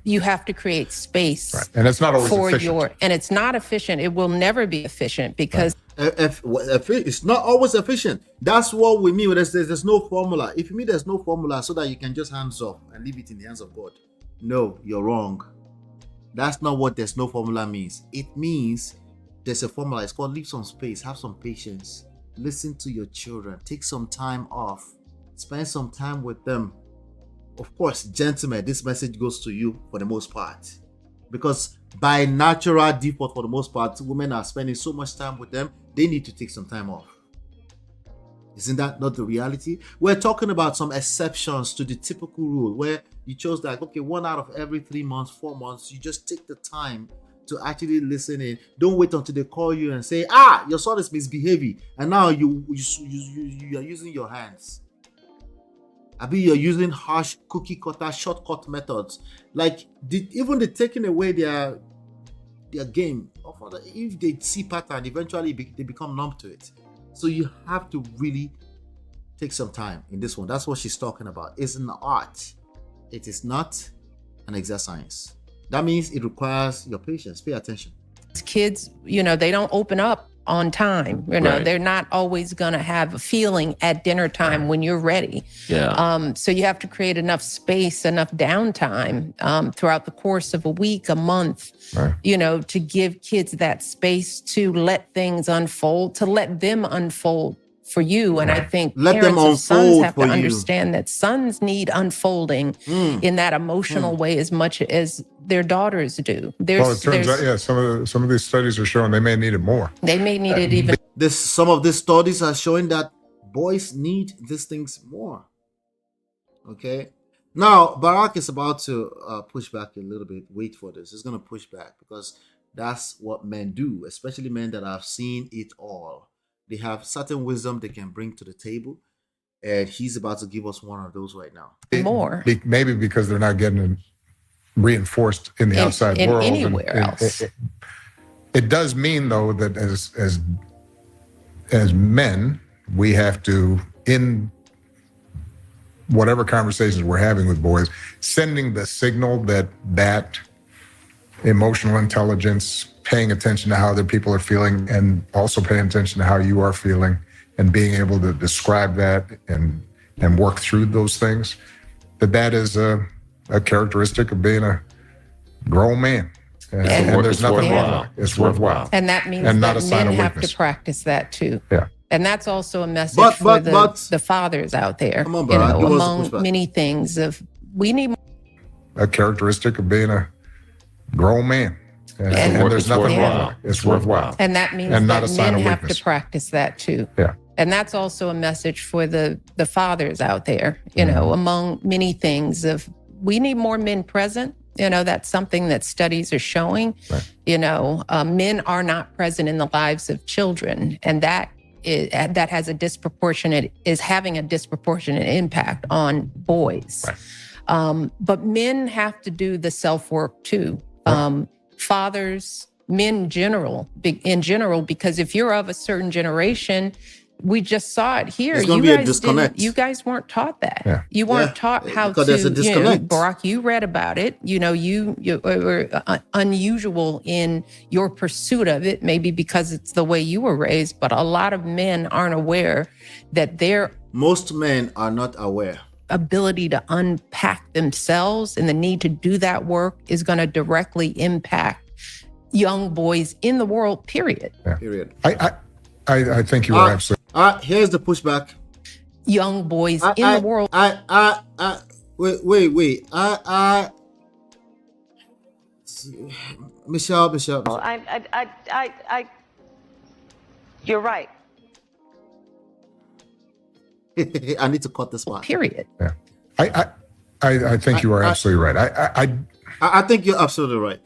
You have to create space. Right. And it's not always efficient. And it's not efficient. It will never be efficient because it's not always efficient. That's what we mean when there's no formula. If you mean there's no formula so that you can just hands off and leave it in the hands of God, no, you're wrong. That's not what there's no formula means. It means there's a formula. It's called leave some space, have some patience, listen to your children, take some time off, spend some time with them. Of course, gentlemen, this message goes to you for the most part. Because by natural default, for the most part, women are spending so much time with them, they need to take some time off. Isn't that not the reality? We're talking about some exceptions to the typical rule where you chose that, okay, 1 out of every 3 months, 4 months, you just take the time to actually listen in. Don't wait until they call you and say, your son is misbehaving, and now you are using your hands. You're using harsh cookie cutter shortcut methods. Like even the taking away their game. If they see pattern, eventually they become numb to it. So you have to really take some time in this one. That's what she's talking about. It's an art. It is not and exact science. That means it requires your patience. Pay attention. Kids, they don't open up on time. Right. They're not always going to have a feeling at dinner time when you're ready. Yeah. So you have to create enough space, enough downtime throughout the course of a week, a month, to give kids that space to let things unfold, to let them unfold for you. And I think parents of sons have to understand that sons need unfolding in that emotional way as much as their daughters do. Well, it turns out, some of these studies are showing they may need it more. They may need it even. Some of these studies are showing that boys need these things more. Okay. Now, Barack is about to push back a little bit. Wait for this. He's going to push back because that's what men do, especially men that have seen it all. They have certain wisdom they can bring to the table. And he's about to give us one of those right now. More. Maybe because they're not getting reinforced in the outside world. Anywhere else. It does mean, though, that as men, we have to, in whatever conversations we're having with boys, sending the signal that emotional intelligence, paying attention to how other people are feeling, and also paying attention to how you are feeling, and being able to describe that and work through those things, that is a characteristic of being a grown man. And there's nothing wrong. It's worthwhile. And that means and that not a sign men of have weakness. to practice that too. Yeah. And that's also a message for the fathers out there. Come on, bro. Among many things, we need a characteristic of being a grown man. And there's nothing wrong. It's worthwhile. And that means and that not a sign men of have weakness. to practice that too. Yeah. And that's also a message for the fathers out there, among many things we need more men present. That's something that studies are showing. Right. Men are not present in the lives of children, and that has is having a disproportionate impact on boys. Right. But men have to do the self-work too. Fathers, men in general, because if you're of a certain generation, we just saw it here. There's going to be a disconnect. You guys weren't taught that. Yeah. You weren't taught how because to. There's a disconnect. Barack, you read about it. You were unusual in your pursuit of it, maybe because it's the way you were raised. But a lot of men aren't aware that most men are not aware. Ability to unpack themselves and the need to do that work is going to directly impact young boys in the world. Period. Yeah. Period. I think you are absolutely. Here's the pushback. Young boys in the world. Wait. Michelle. Well, you're right. I need to cut this part. Period. Yeah. I think you are absolutely right. I think you're absolutely right.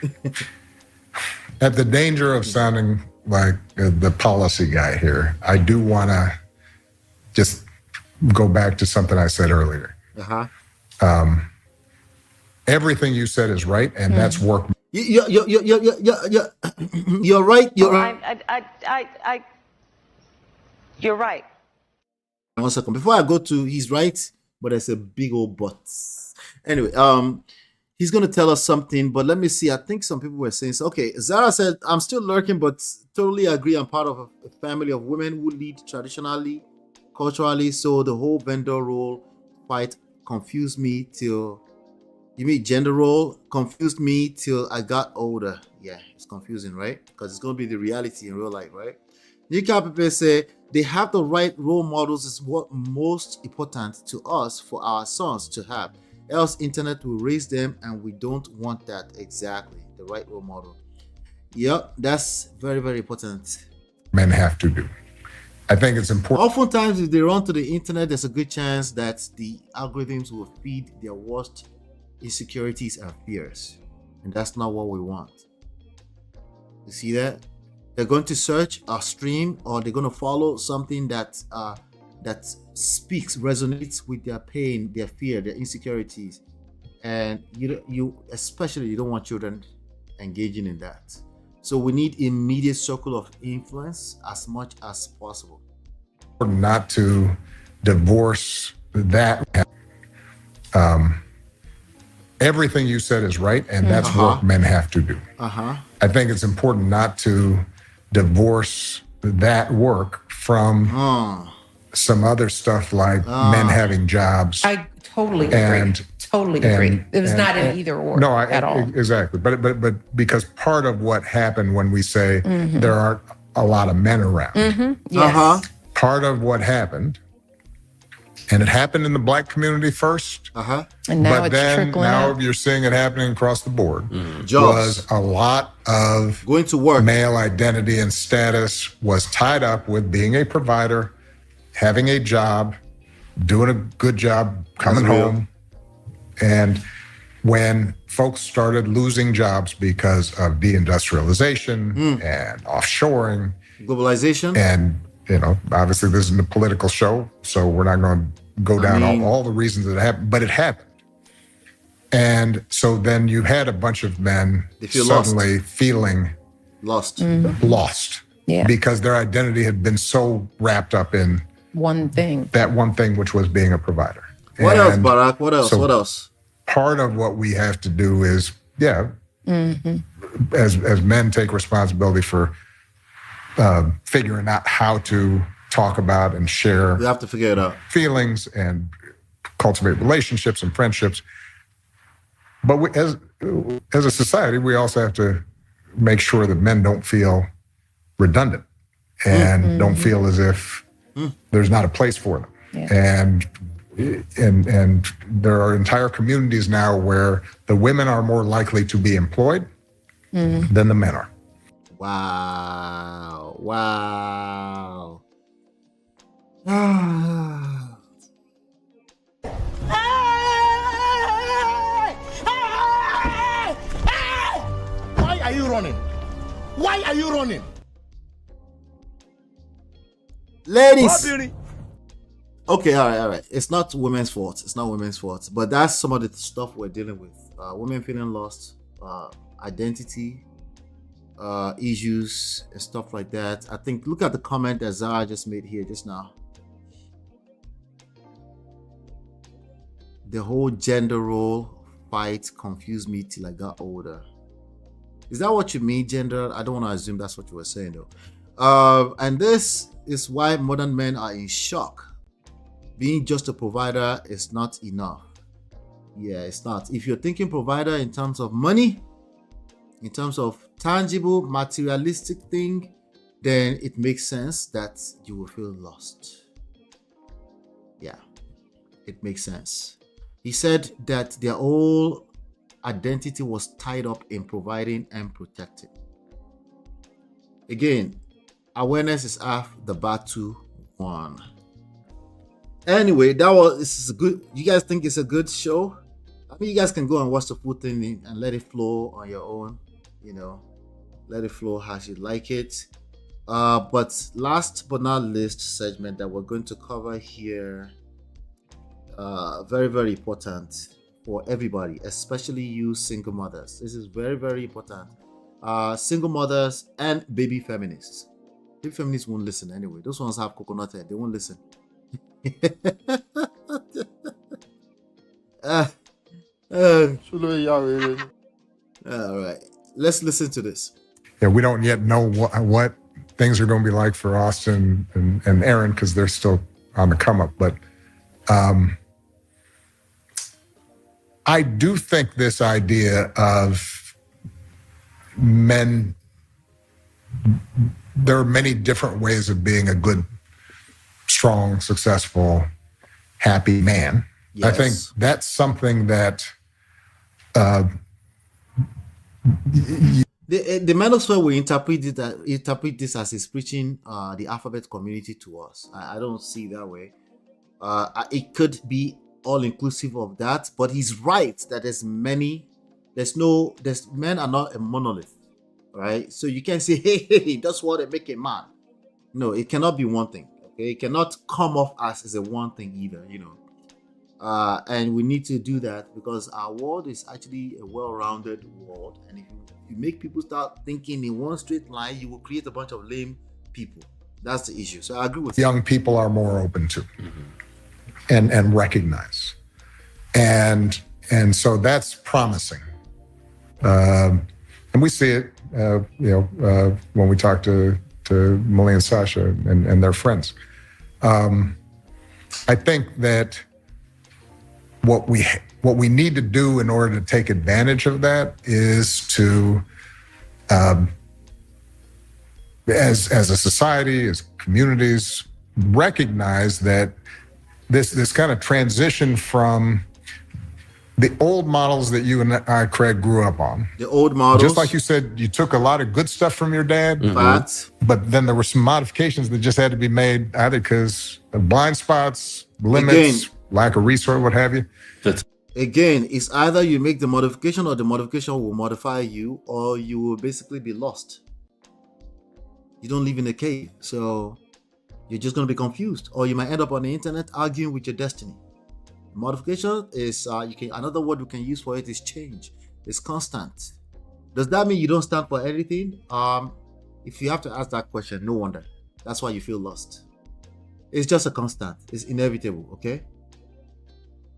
At the danger of sounding like the policy guy here, I do want to just go back to something I said earlier. Everything you said is right, and that's work. You're right. You're right. 1 second. Before I go to he's right, but there's a big old but. Anyway, he's going to tell us something, but let me see. I think some people were saying, okay, Zara said, I'm still lurking, but totally agree. I'm part of a family of women who lead traditionally, culturally. So the whole vendor role fight confused me till, you mean gender role? Confused me till I got older. Yeah, it's confusing, right? Because it's going to be the reality in real life, right? Nika people say they have the right role models is what most important to us for our sons to have. Else internet will raise them and we don't want that. Exactly. The right role model. Yep, that's very, very important. Men have to do. I think it's important. Oftentimes, if they run to the internet, there's a good chance that the algorithms will feed their worst insecurities and fears. And that's not what we want. You see that? They're going to search or stream, or they're going to follow something that resonates with their pain, their fear, their insecurities. And you especially don't want children engaging in that. So we need immediate circle of influence as much as possible. Not to divorce that. everything you said is right, and that's work men have to do. I think it's important not to divorce that work from some other stuff like men having jobs. I totally agree. Totally agree. It was not an either or at all. Exactly. But because part of what happened when we say there aren't a lot of men around, Yes. part of what happened, and it happened in the Black community first, And now but it's then trickling now out. you're seeing it happening across the board. Jobs. Was a lot of Going to work. male identity and status was tied up with being a provider, having a job, doing a good job, coming That's real. home. And when folks started losing jobs because of deindustrialization and offshoring, Globalization. and obviously this isn't a political show, so we're not going to go down all the reasons that it happened, but it happened. And so then you had a bunch of men They feel suddenly feeling lost. lost Yeah. because their identity had been so wrapped up in One thing. that one thing, which was being a provider. What else, And Barack? What else? so What else? part of what we have to do is, as men take responsibility for figuring out how to talk about and share We have to figure it out. feelings and cultivate relationships and friendships. But as a society, we also have to make sure that men don't feel redundant and don't feel as if there's not a place for them. Yeah. And there are entire communities now where the women are more likely to be employed than the men are. Wow. Wow. Why are you running? Why are you running? Ladies. Okay, all right. It's not women's fault. It's not women's fault. But that's some of the stuff we're dealing with. Women feeling lost, identity issues, and stuff like that. I think, look at the comment that Zara just made here just now. The whole gender role fight confused me till I got older. Is that what you mean, gender? I don't want to assume that's what you were saying, though. And this is why modern men are in shock. Being just a provider is not enough. Yeah, it's not. If you're thinking provider in terms of money, in terms of tangible, materialistic thing, then it makes sense that you will feel lost. Yeah, it makes sense. He said that their whole identity was tied up in providing and protecting. Again, awareness is half the battle won. Anyway, this is a good. You guys think it's a good show? I mean, you guys can go and watch the full thing and let it flow on your own. Let it flow as you like it. But last but not least segment that we're going to cover here, very, very important for everybody, especially you single mothers. This is very, very important. Single mothers and baby feminists. Baby feminists won't listen anyway. Those ones have coconut head. They won't listen. All right, let's listen to this. Yeah, we don't yet know what things are going to be like for Austin and Aaron because they're still on the come up. But I do think this idea of men, there are many different ways of being a good, strong, successful, happy man. Yes. I think that's something that the manosphere will interpret this as he's preaching the alphabet community to us. I don't see that way. It could be all inclusive of that, but he's right that men are not a monolith, right? So you can't say, hey, that's what they make a man. No, it cannot be one thing. Okay, it cannot come off as a one thing either, and we need to do that because our world is actually a well-rounded world, and if you make people start thinking in one straight line, you will create a bunch of lame people. That's the issue. So I agree with you. Young people are more open to and recognize. And And so that's promising. And we see it, when we talk to Millie and Sasha and their friends. I think that what we need to do in order to take advantage of that is to, as a society, as communities, recognize that this kind of transition from the old models that you and I, Craig, grew up on. The old models. Just like you said, you took a lot of good stuff from your dad. Facts. But then there were some modifications that just had to be made, either because of blind spots, limits, lack of resource, what have you. Again, it's either you make the modification or the modification will modify you, or you will basically be lost. You don't live in a cave, so you're just going to be confused, or you might end up on the internet arguing with your destiny. Modification is another word we can use for it is change. It's constant. Does that mean you don't stand for anything? If you have to ask that question, no wonder. That's why you feel lost. It's just a constant. It's inevitable. Okay.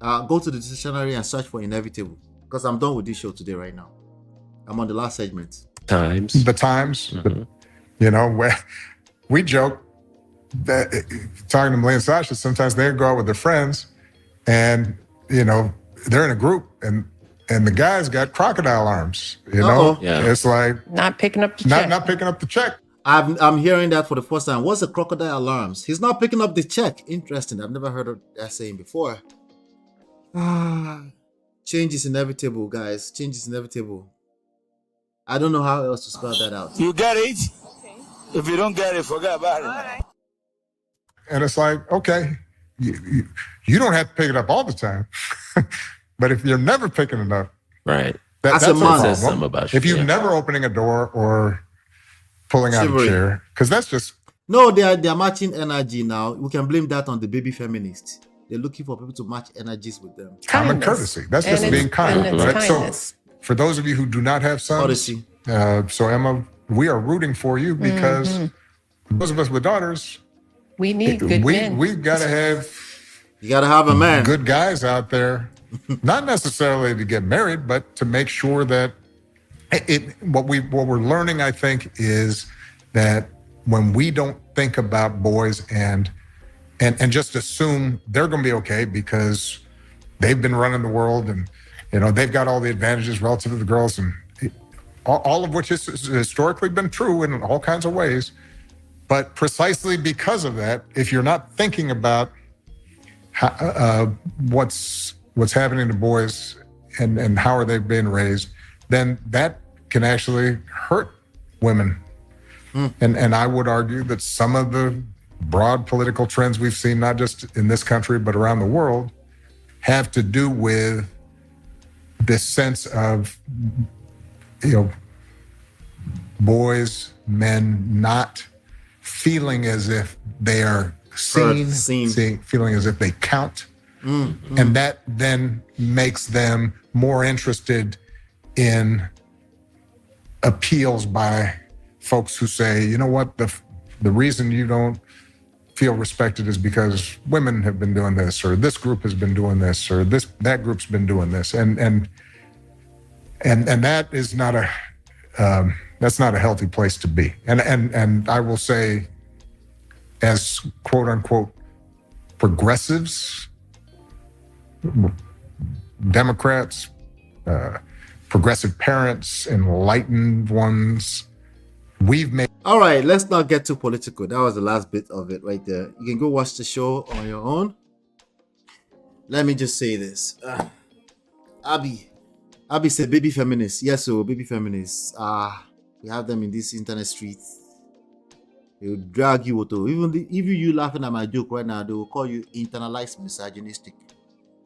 Go to the dictionary and search for inevitable, because I'm done with this show today right now. I'm on the last segment. The times. Where we joke that talking to Millie and Sasha, sometimes they go out with their friends. And, they're in a group and the guy's got crocodile arms, It's like not picking up the check. Not picking up the check. I'm hearing that for the first time. What's a crocodile arms? He's not picking up the check. Interesting. I've never heard of that saying before. Change is inevitable, guys. Change is inevitable. I don't know how else to spell that out. You get it? If you don't get it, forget about it. And it's like, okay, you don't have to pick it up all the time. But if you're never picking it up, right? That's a problem. About you, if you're never opening a door or pulling out a chair, because that's just... No, they are matching energy now. We can blame that on the baby feminists. They're looking for people to match energies with them. Common courtzy. That's just being kind, right? Kindness. So for those of you who do not have sons, so Emma, we are rooting for you because those of us with daughters, we need good men. We've got to have... You got to have a man. Good guys out there, not necessarily to get married, but to make sure that what we're learning, I think, is that when we don't think about boys and just assume they're going to be okay because they've been running the world and they've got all the advantages relative to the girls, and all of which has historically been true in all kinds of ways. But precisely because of that, if you're not thinking about what's happening to boys and how are they being raised, then that can actually hurt women. And I would argue that some of the broad political trends we've seen, not just in this country, but around the world, have to do with this sense of, boys, men not feeling as if they are seen. Feeling as if they count. And that then makes them more interested in appeals by folks who say, you know what, the reason you don't feel respected is because women have been doing this, or this group has been doing this, or that group's been doing this. And that is not that's not a healthy place to be. And I will say, as quote unquote progressives, Democrats, progressive parents, enlightened ones, we've made... All right, let's not get too political. That was the last bit of it right there. You can go watch the show on your own. Let me just say this. Abby said baby feminists. Yes, so baby feminists. We have them in this internet streets. They will drag you to, even if you laughing at my joke right now, they will call you internalized misogynistic.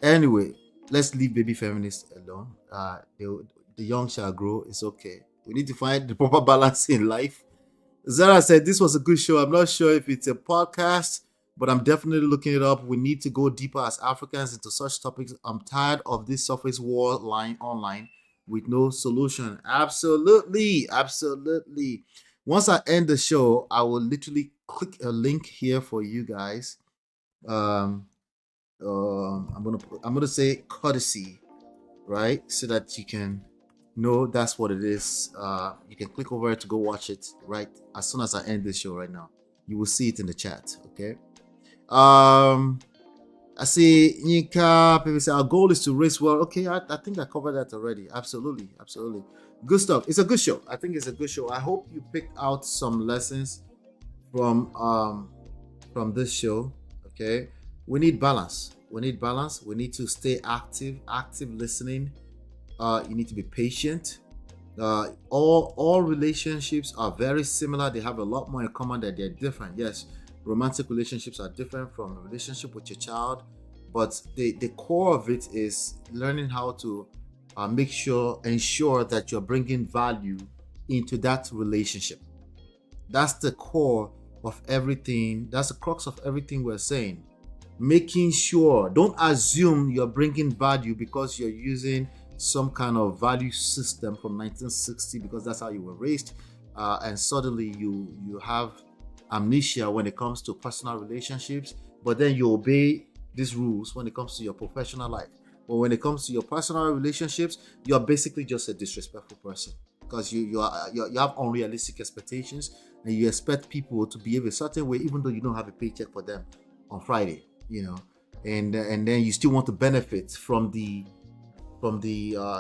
Anyway, let's leave baby feminists alone. The young shall grow. It's okay. We need to find the proper balance in life. Zara said this was a good show. I'm not sure if it's a podcast, but I'm definitely looking it up. We need to go deeper as Africans into such topics. I'm tired of this surface war line online with no solution. Absolutely. Once I end the show, I will literally click a link here for you guys. I'm gonna say courtesy. right? So that you can know that's what it is. You can click over to go watch it right as soon as I end this show right now. You will see it in the chat. Okay. I see Nika. People say our goal is to race well. Okay, I think I covered that already. Absolutely, absolutely. Good stuff. It's a good show. I think it's a good show. I hope you picked out some lessons from this show. Okay. We need balance. We need balance. We need to stay active listening. You need to be patient. All relationships are very similar. They have a lot more in common that they're different. Yes, romantic relationships are different from a relationship with your child, but the core of it is learning how to ensure that you're bringing value into that relationship. That's the core of everything. That's the crux of everything we're saying. Making sure, don't assume you're bringing value because you're using some kind of value system from 1960 because that's how you were raised, and suddenly you have amnesia when it comes to personal relationships, but then you obey these rules when it comes to your professional life. But when it comes to your personal relationships, you're basically just a disrespectful person because you have unrealistic expectations and you expect people to behave a certain way even though you don't have a paycheck for them on Friday, and then you still want to benefit from the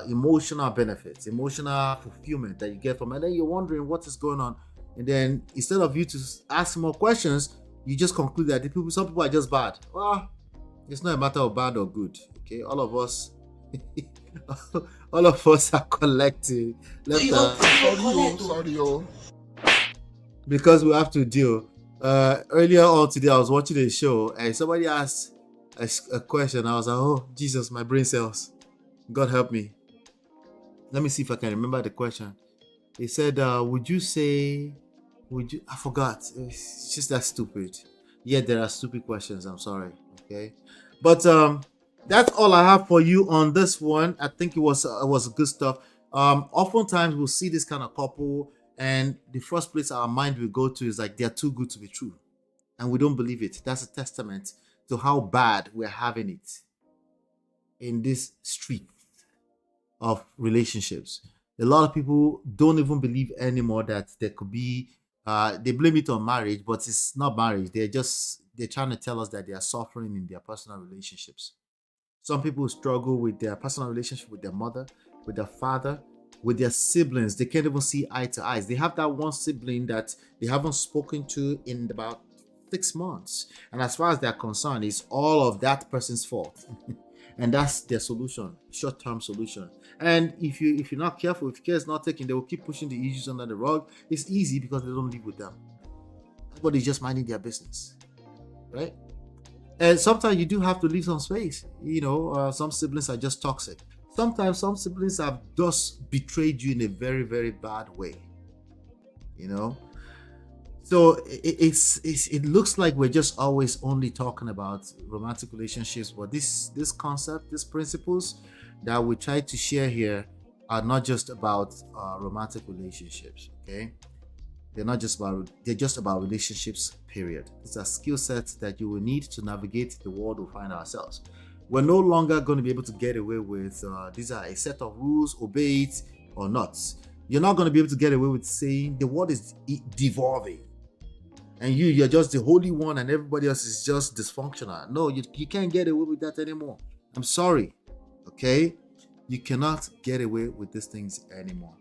emotional benefits, emotional fulfillment that you get from it. And then you're wondering what is going on. And then instead of you to ask more questions, you just conclude that some people are just bad. Well, it's not a matter of bad or good. Okay, all of us are collective. Because we have to deal. Earlier on today, I was watching a show and somebody asked a question. I was like, oh, Jesus, my brain cells. God help me. Let me see if I can remember the question. He said, I forgot. It's just that stupid. Yeah, there are stupid questions. I'm sorry. Okay. But that's all I have for you on this one. I think it was good stuff. Oftentimes we'll see this kind of couple and the first place our mind will go to is like, they're too good to be true. And we don't believe it. That's a testament to how bad we're having it in this street of relationships. A lot of people don't even believe anymore that there could be they blame it on marriage, but it's not marriage. They're trying to tell us that they are suffering in their personal relationships. Some people struggle with their personal relationship with their mother, with their father, with their siblings. They can't even see eye to eye. They have that one sibling that they haven't spoken to in about 6 months, and as far as they're concerned, it's all of that person's fault. And that's their solution, short-term solution. And if you're not careful, if care is not taken, they will keep pushing the issues under the rug. It's easy because they don't live with them. Everybody's just minding their business, right? And sometimes you do have to leave some space. Some siblings are just toxic. Sometimes some siblings have just betrayed you in a very, very bad way. So it looks like we're just always only talking about romantic relationships, but this concept, these principles that we try to share here are not just about romantic relationships. Okay, they're just about relationships. Period. It's a skill set that you will need to navigate the world we find ourselves. We're no longer going to be able to get away with these are a set of rules, obey it or not. You're not going to be able to get away with saying the world is devolving. And you're just the holy one and everybody else is just dysfunctional. No, you can't get away with that anymore. I'm sorry. Okay? You cannot get away with these things anymore.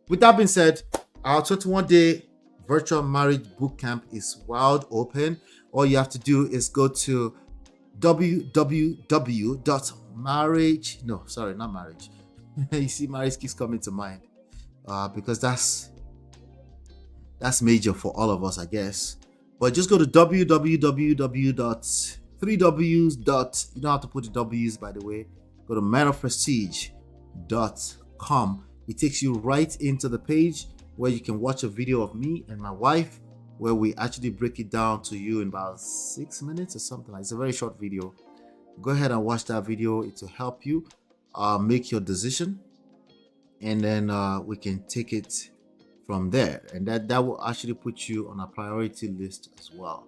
With that being said, our 21-day virtual marriage bootcamp is wide open. All you have to do is go to www.marriage. No, sorry, not marriage. You see, marriage keeps coming to mind because that's major for all of us, I guess. But just go to www.3ws. You don't have to put the W's, by the way. Go to manofprestige.com. It takes you right into the page where you can watch a video of me and my wife, where we actually break it down to you in about 6 minutes or something. It's a very short video. Go ahead and watch that video. It will help you make your decision, and then we can take it from there, and that will actually put you on a priority list as well.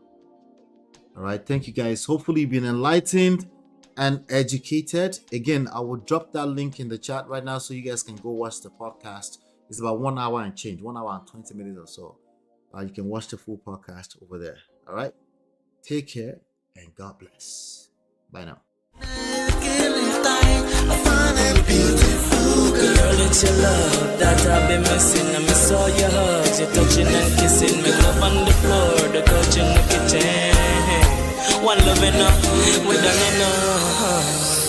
All right, thank you guys. Hopefully you've been enlightened. and educated. Again, I will drop that link in the chat right now so you guys can go watch the podcast. It's about 1 hour and change, 1 hour and 20 minutes or so. You can watch the full podcast over there. All right. Take care and God bless. Bye now. Girl, it's your love that I've been missing. I miss all your hugs, your touching and kissing. Make love on the floor, the couch in the kitchen. One love enough, we done enough.